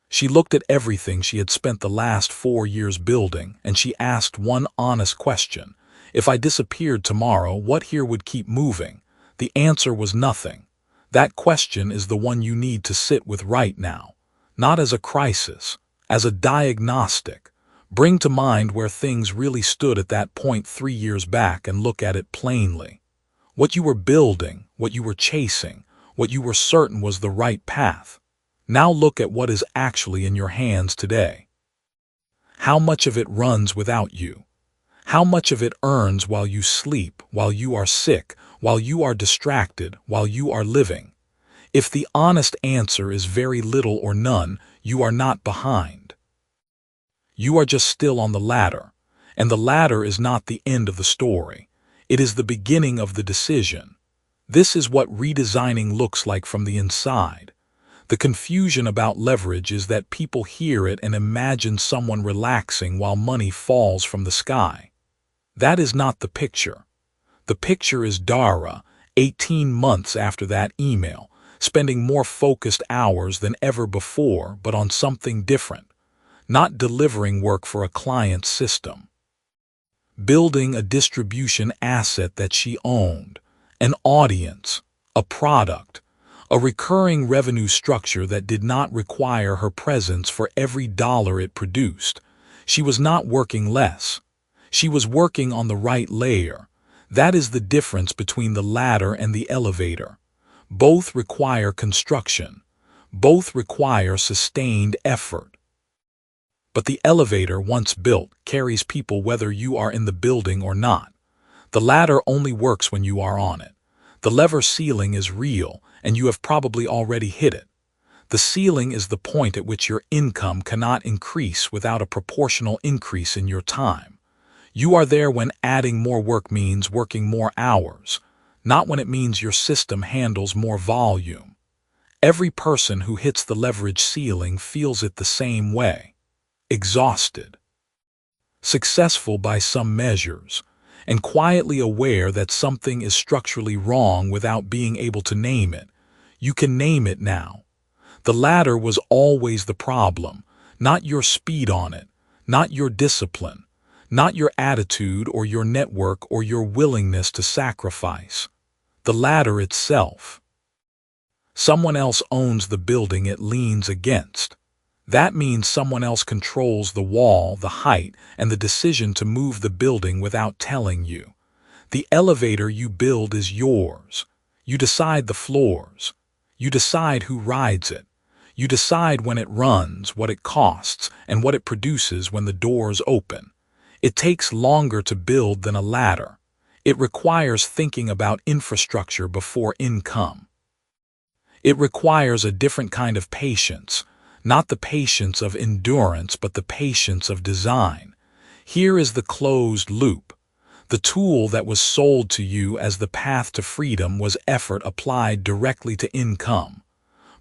She looked at everything she had spent the last 4 years building, and she asked one honest question: if I disappeared tomorrow, what here would keep moving? The answer was nothing. That question is the one you need to sit with right now, not as a crisis, as a diagnostic. Bring to mind where things really stood at that point 3 years back and look at it plainly. What you were building, what you were chasing, what you were certain was the right path. Now look at what is actually in your hands today. How much of it runs without you? How much of it earns while you sleep, while you are sick, while you are distracted, while you are living? If the honest answer is very little or none, you are not behind. You are just still on the ladder, and the ladder is not the end of the story. It is the beginning of the decision. This is what redesigning looks like from the inside. The confusion about leverage is that people hear it and imagine someone relaxing while money falls from the sky. That is not the picture. The picture is 𝗓𝗓, 18 months after that email, spending more focused hours than ever before, but on something different. Not delivering work for a client's system. Building a distribution asset that she owned, an audience, a product, a recurring revenue structure that did not require her presence for every dollar it produced. She was not working less. She was working on the right layer. That is the difference between the ladder and the elevator. Both require construction. Both require sustained effort. But the elevator, once built, carries people whether you are in the building or not. The ladder only works when you are on it. The lever ceiling is real, and you have probably already hit it. The ceiling is the point at which your income cannot increase without a proportional increase in your time. You are there when adding more work means working more hours, not when it means your system handles more volume. Every person who hits the leverage ceiling feels it the same way. Exhausted. Successful by some measures, and quietly aware that something is structurally wrong without being able to name it. You can name it now. The ladder was always the problem, not your speed on it, not your discipline, not your attitude or your network or your willingness to sacrifice. The ladder itself. Someone else owns the building it leans against. That means someone else controls the wall, the height, and the decision to move the building without telling you. The elevator you build is yours. You decide the floors. You decide who rides it. You decide when it runs, what it costs, and what it produces when the doors open. It takes longer to build than a ladder. It requires thinking about infrastructure before income. It requires a different kind of patience. Not the patience of endurance, but the patience of design. Here is the closed loop. The tool that was sold to you as the path to freedom was effort applied directly to income.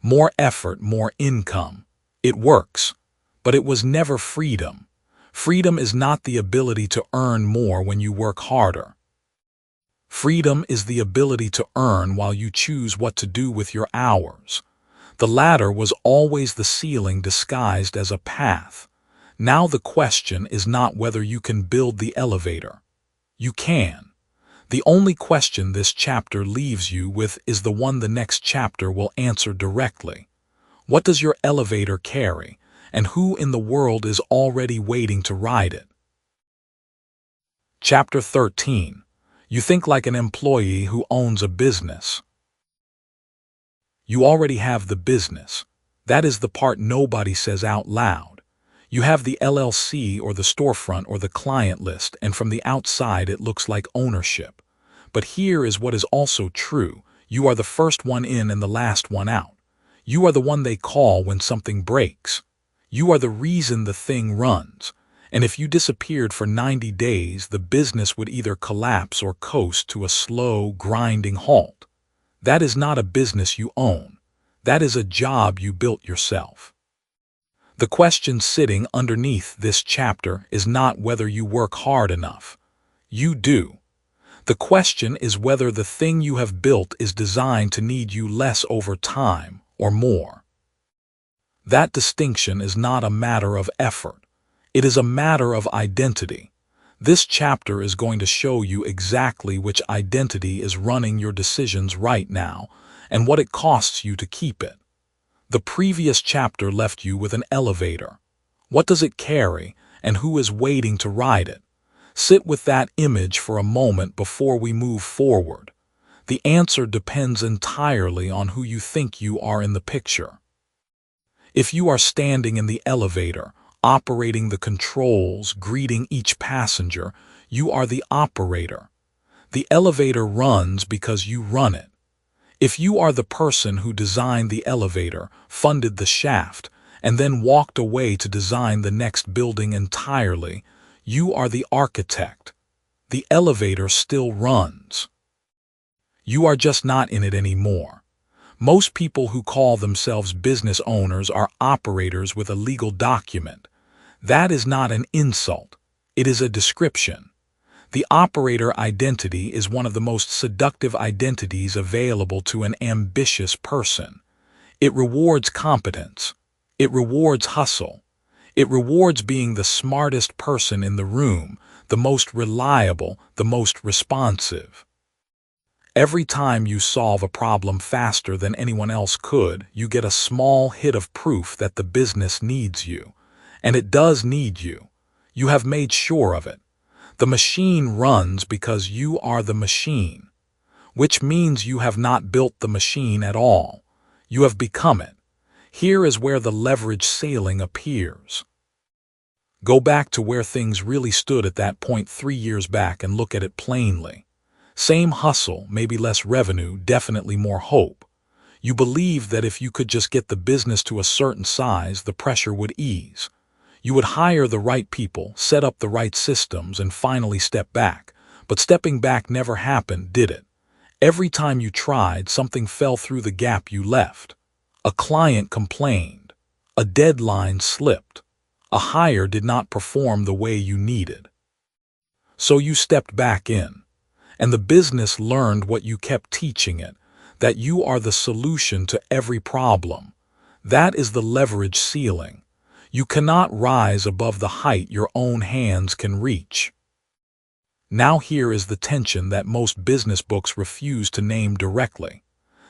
More effort, more income. It works, but it was never freedom. Freedom is not the ability to earn more when you work harder. Freedom is the ability to earn while you choose what to do with your hours. The ladder was always the ceiling disguised as a path. Now the question is not whether you can build the elevator. You can. The only question this chapter leaves you with is the one the next chapter will answer directly. What does your elevator carry, and who in the world is already waiting to ride it? Chapter 13. You think like an employee who owns a business. You already have the business. That is the part nobody says out loud. You have the LLC or the storefront or the client list, and from the outside it looks like ownership. But here is what is also true. You are the first one in and the last one out. You are the one they call when something breaks. You are the reason the thing runs. And if you disappeared for 90 days, the business would either collapse or coast to a slow, grinding halt. That is not a business you own. That is a job you built yourself. The question sitting underneath this chapter is not whether you work hard enough. You do. The question is whether the thing you have built is designed to need you less over time or more. That distinction is not a matter of effort. It is a matter of identity. This chapter is going to show you exactly which identity is running your decisions right now and what it costs you to keep it. The previous chapter left you with an elevator. What does it carry, and who is waiting to ride it? Sit with that image for a moment before we move forward. The answer depends entirely on who you think you are in the picture. If you are standing in the elevator, operating the controls, greeting each passenger, you are the operator. The elevator runs because you run it. If you are the person who designed the elevator, funded the shaft, and then walked away to design the next building entirely, you are the architect. The elevator still runs. You are just not in it anymore. Most people who call themselves business owners are operators with a legal document. That is not an insult. It is a description. The operator identity is one of the most seductive identities available to an ambitious person. It rewards competence. It rewards hustle. It rewards being the smartest person in the room, the most reliable, the most responsive. Every time you solve a problem faster than anyone else could, you get a small hit of proof that the business needs you. And it does need you. You have made sure of it. The machine runs because you are the machine, which means you have not built the machine at all. You have become it. Here is where the leverage ceiling appears. Go back to where things really stood at that point 3 years back and look at it plainly. Same hustle, maybe less revenue, definitely more hope. You believed that if you could just get the business to a certain size, the pressure would ease. You would hire the right people, set up the right systems, and finally step back. But stepping back never happened, did it? Every time you tried, something fell through the gap you left. A client complained. A deadline slipped. A hire did not perform the way you needed. So you stepped back in, and the business learned what you kept teaching it, that you are the solution to every problem. That is the leverage ceiling. You cannot rise above the height your own hands can reach. Now here is the tension that most business books refuse to name directly.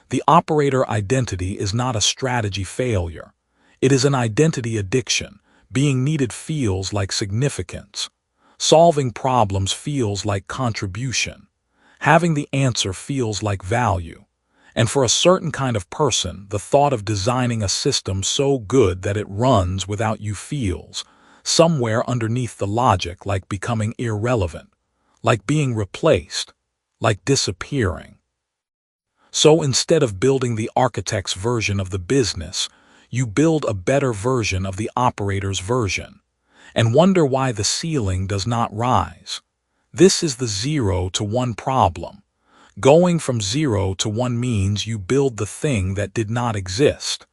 The operator identity is not a strategy failure. It is an identity addiction. Being needed feels like significance. Solving problems feels like contribution. Having the answer feels like value. And for a certain kind of person, the thought of designing a system so good that it runs without you feels, somewhere underneath the logic, like becoming irrelevant, like being replaced, like disappearing. So instead of building the architect's version of the business, you build a better version of the operator's version, and wonder why the ceiling does not rise. This is the 0 to 1 problem. Going from 0 to 1 means you build the thing that did not exist.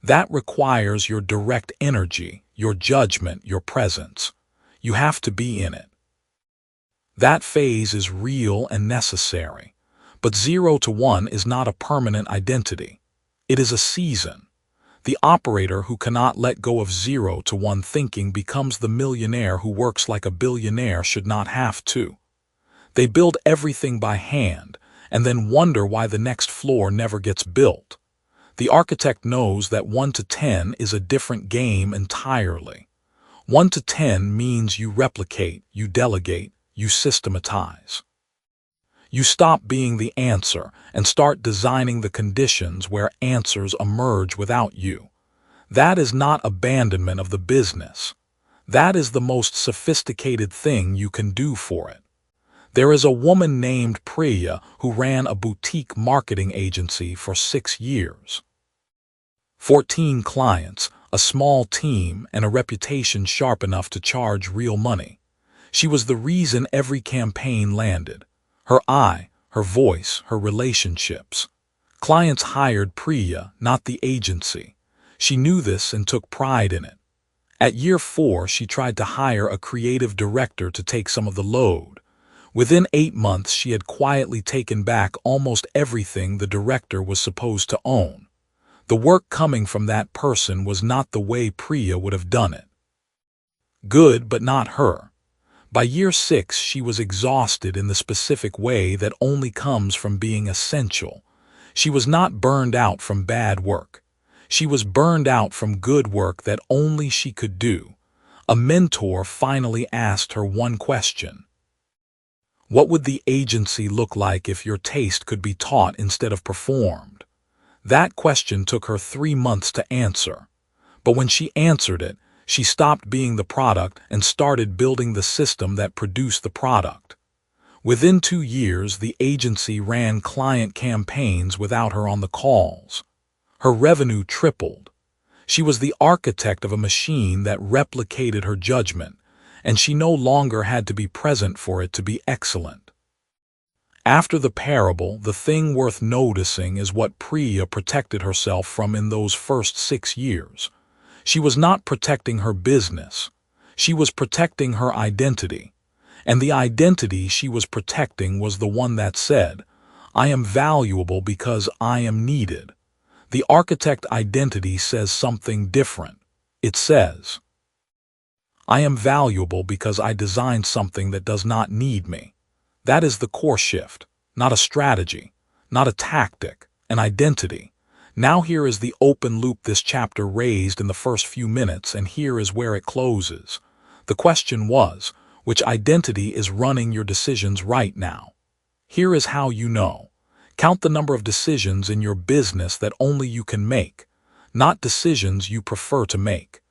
That requires your direct energy, your judgment, your presence. You have to be in it. That phase is real and necessary. But 0 to 1 is not a permanent identity. It is a season. The operator who cannot let go of 0 to 1 thinking becomes the millionaire who works like a billionaire should not have to. They build everything by hand and then wonder why the next floor never gets built. The architect knows that 1 to 10 is a different game entirely. 1 to 10 means you replicate, you delegate, you systematize. You stop being the answer and start designing the conditions where answers emerge without you. That is not abandonment of the business. That is the most sophisticated thing you can do for it. There is a woman named 𝗓𝗢𝗧𝗘 who ran a boutique marketing agency for 6 years. 14 clients, a small team, and a reputation sharp enough to charge real money. She was the reason every campaign landed. Her eye, her voice, her relationships. Clients hired 𝗓𝗢𝗧𝗘, not the agency. She knew this and took pride in it. At year 4, she tried to hire a creative director to take some of the load. Within 8 months, she had quietly taken back almost everything the director was supposed to own. The work coming from that person was not the way 𝗓𝗢𝗧𝗘 would have done it. Good, but not her. By year 6, she was exhausted in the specific way that only comes from being essential. She was not burned out from bad work. She was burned out from good work that only she could do. A mentor finally asked her one question. What would the agency look like if your taste could be taught instead of performed? That question took her 3 months to answer. But when she answered it, she stopped being the product and started building the system that produced the product. Within 2 years, the agency ran client campaigns without her on the calls. Her revenue tripled. She was the architect of a machine that replicated her judgment, and she no longer had to be present for it to be excellent. After the parable, the thing worth noticing is what 𝗓𝗢𝗧𝗘 protected herself from in those first 6 years. She was not protecting her business. She was protecting her identity. And the identity she was protecting was the one that said, I am valuable because I am needed. The architect identity says something different. It says, I am valuable because I designed something that does not need me. That is the core shift, not a strategy, not a tactic, an identity. Now here is the open loop this chapter raised in the first few minutes, and here is where it closes. The question was, Which identity is running your decisions right now? Here is how you know. Count the number of decisions in your business that only you can make, not decisions you prefer to make.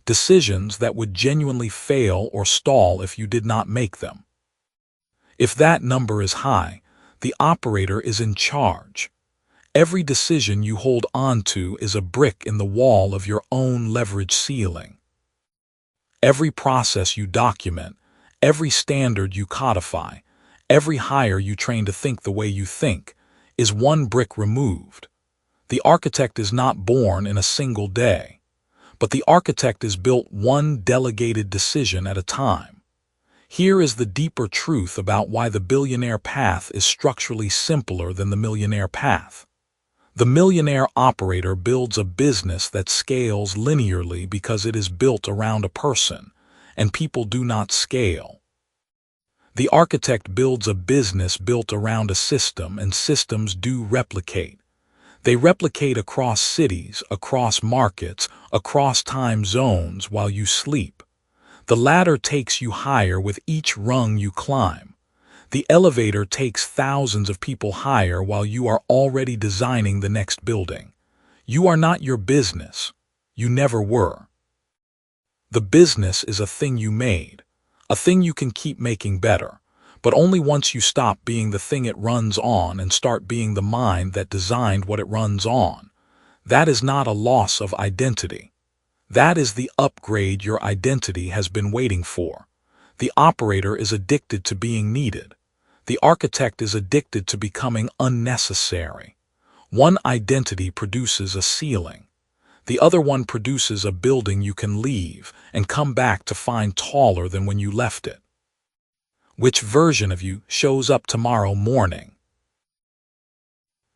Decisions that would genuinely fail or stall if you did not make them. If that number is high, the operator is in charge. Every decision you hold on to is a brick in the wall of your own leverage ceiling. Every process you document, every standard you codify, every hire you train to think the way you think, is one brick removed. The architect is not born in a single day, but the architect is built one delegated decision at a time. Here is the deeper truth about why the billionaire path is structurally simpler than the millionaire path. The millionaire operator builds a business that scales linearly because it is built around a person, and people do not scale. The architect builds a business built around a system, and systems do replicate. They replicate across cities, across markets, across time zones while you sleep. The ladder takes you higher with each rung you climb. The elevator takes thousands of people higher while you are already designing the next building. You are not your business. You never were. The business is a thing you made, a thing you can keep making better, but only once you stop being the thing it runs on and start being the mind that designed what it runs on. That is not a loss of identity. That is the upgrade your identity has been waiting for. The operator is addicted to being needed. The architect is addicted to becoming unnecessary. One identity produces a ceiling. The other one produces a building you can leave and come back to find taller than when you left it. Which version of you shows up tomorrow morning?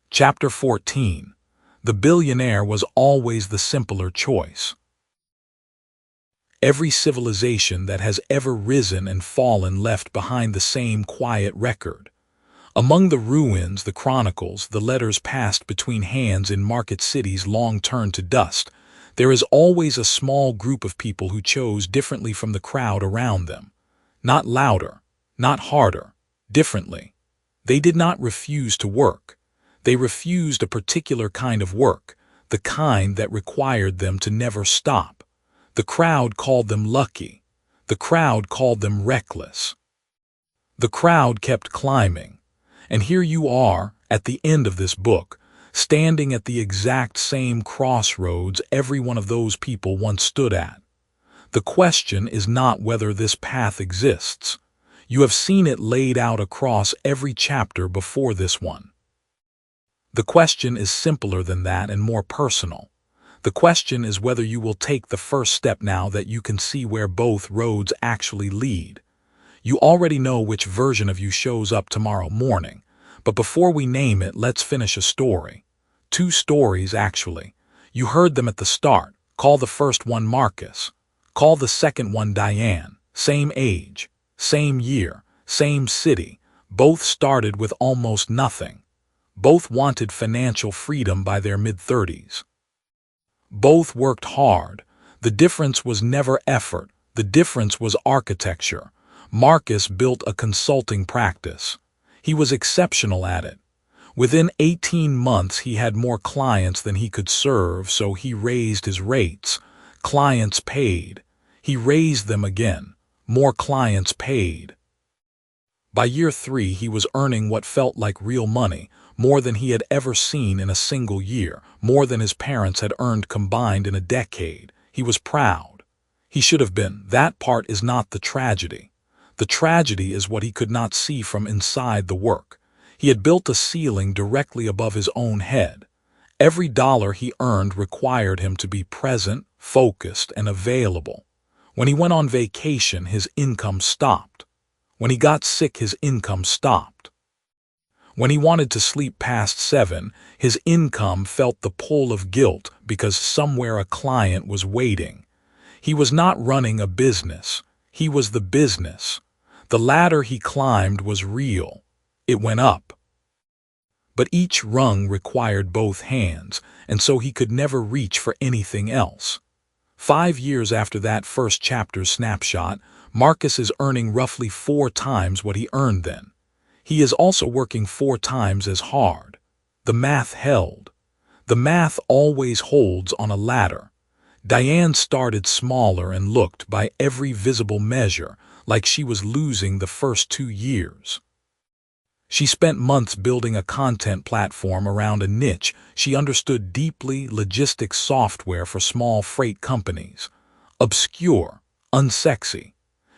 Chapter 14. The billionaire was always the simpler choice. Every civilization that has ever risen and fallen left behind the same quiet record. Among the ruins, the chronicles, the letters passed between hands in market cities long turned to dust, there is always a small group of people who chose differently from the crowd around them. Not louder, not harder, differently. They did not refuse to work. They refused a particular kind of work, the kind that required them to never stop. The crowd called them lucky. The crowd called them reckless. The crowd kept climbing. And here you are, at the end of this book, standing at the exact same crossroads every one of those people once stood at. The question is not whether this path exists. You have seen it laid out across every chapter before this one. The question is simpler than that and more personal. The question is whether you will take the first step now that you can see where both roads actually lead. You already know which version of you shows up tomorrow morning, but before we name it, let's finish a story. 2 stories, actually. You heard them at the start. Call the first one Marcus. Call the second one Diane. Same age, same year, same city. Both started with almost nothing. Both wanted financial freedom by their mid-30s. Both worked hard. The difference was never effort. The difference was architecture. Marcus built a consulting practice. He was exceptional at it. Within 18 months, he had more clients than he could serve, so he raised his rates. Clients paid. He raised them again. More clients paid. By year 3, he was earning what felt like real money, more than he had ever seen in a single year, more than his parents had earned combined in a decade. He was proud. He should have been. That part is not the tragedy. The tragedy is what he could not see from inside the work. He had built a ceiling directly above his own head. Every dollar he earned required him to be present, focused, and available. When he went on vacation, his income stopped. When he got sick, his income stopped. When he wanted to sleep past 7, his income felt the pull of guilt because somewhere a client was waiting. He was not running a business. He was the business. The ladder he climbed was real. It went up. But each rung required both hands, and so he could never reach for anything else. 5 years after that first chapter's snapshot, Marcus is earning roughly 4 times what he earned then. He is also working 4 times as hard. The math held. The math always holds on a ladder. Diane started smaller and looked, by every visible measure, like she was losing the first 2 years. She spent months building a content platform around a niche she understood deeply: logistics software for small freight companies. Obscure, unsexy.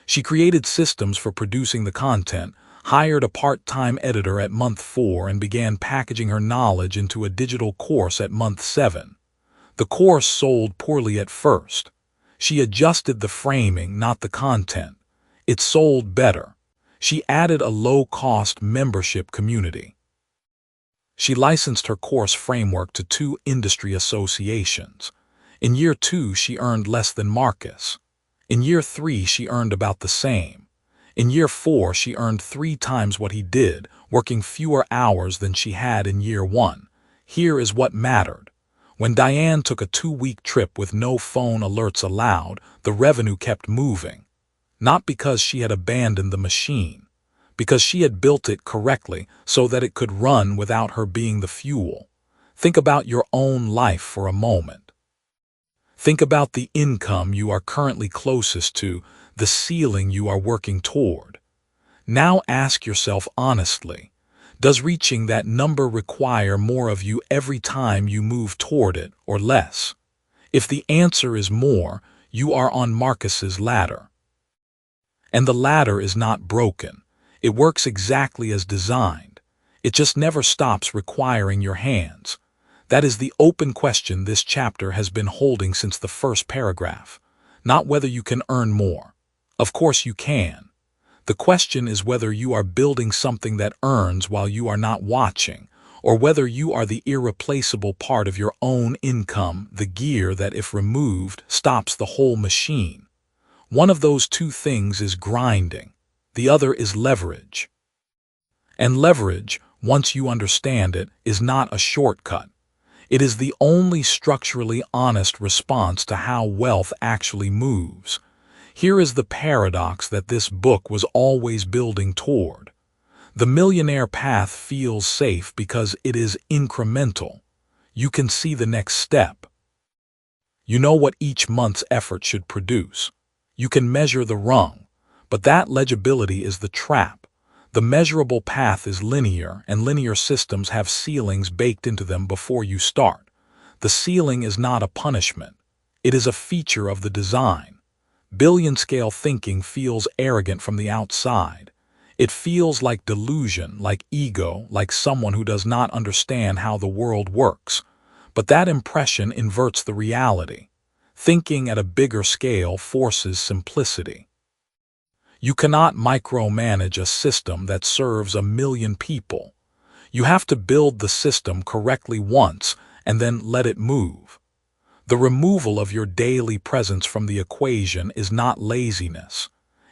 She created systems for producing the content, hired a part-time editor at month 4, and began packaging her knowledge into a digital course at month 7. The course sold poorly at first. She adjusted the framing, not the content. It sold better. She added a low-cost membership community. She licensed her course framework to 2 industry associations. In year 2, she earned less than Marcus. In year 3, she earned about the same. In year 4, she earned 3 times what he did, working fewer hours than she had in year 1. Here is what mattered. When Diane took a 2-week trip with no phone alerts allowed, the revenue kept moving. Not because she had abandoned the machine, because she had built it correctly so that it could run without her being the fuel. Think about your own life for a moment. Think about the income you are currently closest to, the ceiling you are working toward. Now ask yourself honestly, does reaching that number require more of you every time you move toward it, or less? If the answer is more, you are on Marcus's ladder. And the ladder is not broken. It works exactly as designed. It just never stops requiring your hands. That is the open question this chapter has been holding since the first paragraph. Not whether you can earn more. Of course you can. The question is whether you are building something that earns while you are not watching, or whether you are the irreplaceable part of your own income, the gear that, if removed, stops the whole machine. One of those 2 things is grinding. The other is leverage. And leverage, once you understand it, is not a shortcut. It is the only structurally honest response to how wealth actually moves. Here is the paradox that this book was always building toward. The millionaire path feels safe because it is incremental. You can see the next step. You know what each month's effort should produce. You can measure the rung, but that legibility is the trap. The measurable path is linear, and linear systems have ceilings baked into them before you start. The ceiling is not a punishment. It is a feature of the design. Billion-scale thinking feels arrogant from the outside. It feels like delusion, like ego, like someone who does not understand how the world works. But that impression inverts the reality. Thinking at a bigger scale forces simplicity. You cannot micromanage a system that serves 1 million people. You have to build the system correctly once and then let it move. The removal of your daily presence from the equation is not laziness.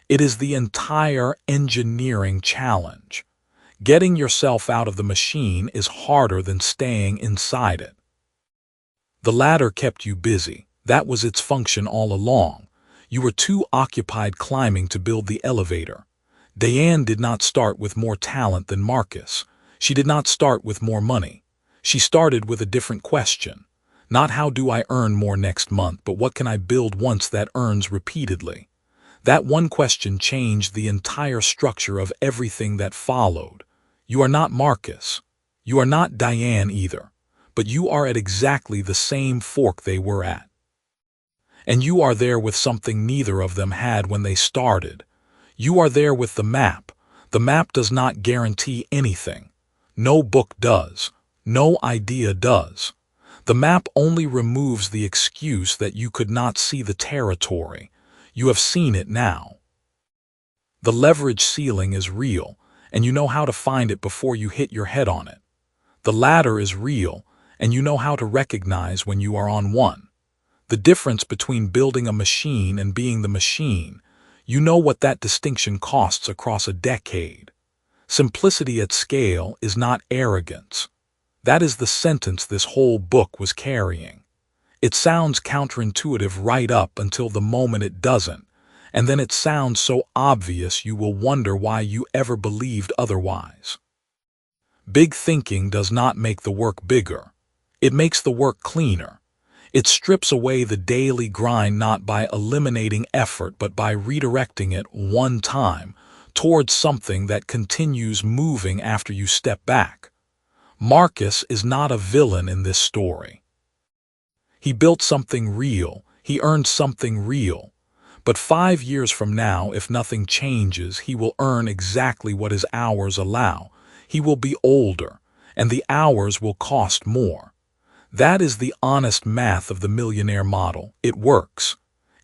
It is the entire engineering challenge. Getting yourself out of the machine is harder than staying inside it. The ladder kept you busy. That was its function all along. You were too occupied climbing to build the elevator. Diane did not start with more talent than Marcus. She did not start with more money. She started with a different question. Not how do I earn more next month, but what can I build once that earns repeatedly? That one question changed the entire structure of everything that followed. You are not Marcus. You are not Diane either. But you are at exactly the same fork they were at. And you are there with something neither of them had when they started. You are there with the map. The map does not guarantee anything. No book does. No idea does. The map only removes the excuse that you could not see the territory. You have seen it now. The leverage ceiling is real, and you know how to find it before you hit your head on it. The ladder is real, and you know how to recognize when you are on one. The difference between building a machine and being the machine, you know what that distinction costs across a decade. Simplicity at scale is not arrogance. That is the sentence this whole book was carrying. It sounds counterintuitive right up until the moment it doesn't, and then it sounds so obvious you will wonder why you ever believed otherwise. Big thinking does not make the work bigger. It makes the work cleaner. It strips away the daily grind not by eliminating effort but by redirecting it one time towards something that continues moving after you step back. Marcus is not a villain in this story. He built something real, he earned something real. But 5 years from now, if nothing changes, he will earn exactly what his hours allow. He will be older, and the hours will cost more. That is the honest math of the millionaire model. It works.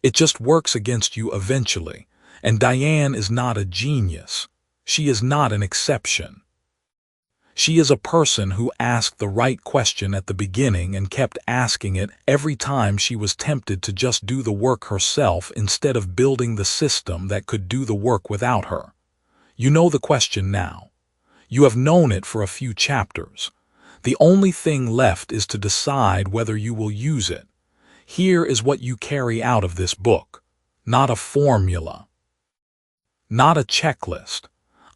It just works against you eventually. And Diane is not a genius. She is not an exception. She is a person who asked the right question at the beginning and kept asking it every time she was tempted to just do the work herself instead of building the system that could do the work without her. You know the question now. You have known it for a few chapters. The only thing left is to decide whether you will use it. Here is what you carry out of this book. Not a formula. Not a checklist.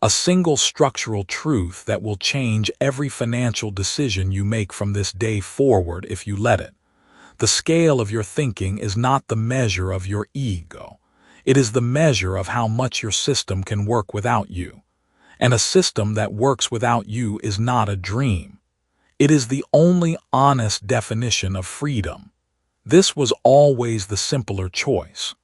A single structural truth that will change every financial decision you make from this day forward if you let it. The scale of your thinking is not the measure of your ego. It is the measure of how much your system can work without you. And a system that works without you is not a dream. It is the only honest definition of freedom. This was always the simpler choice.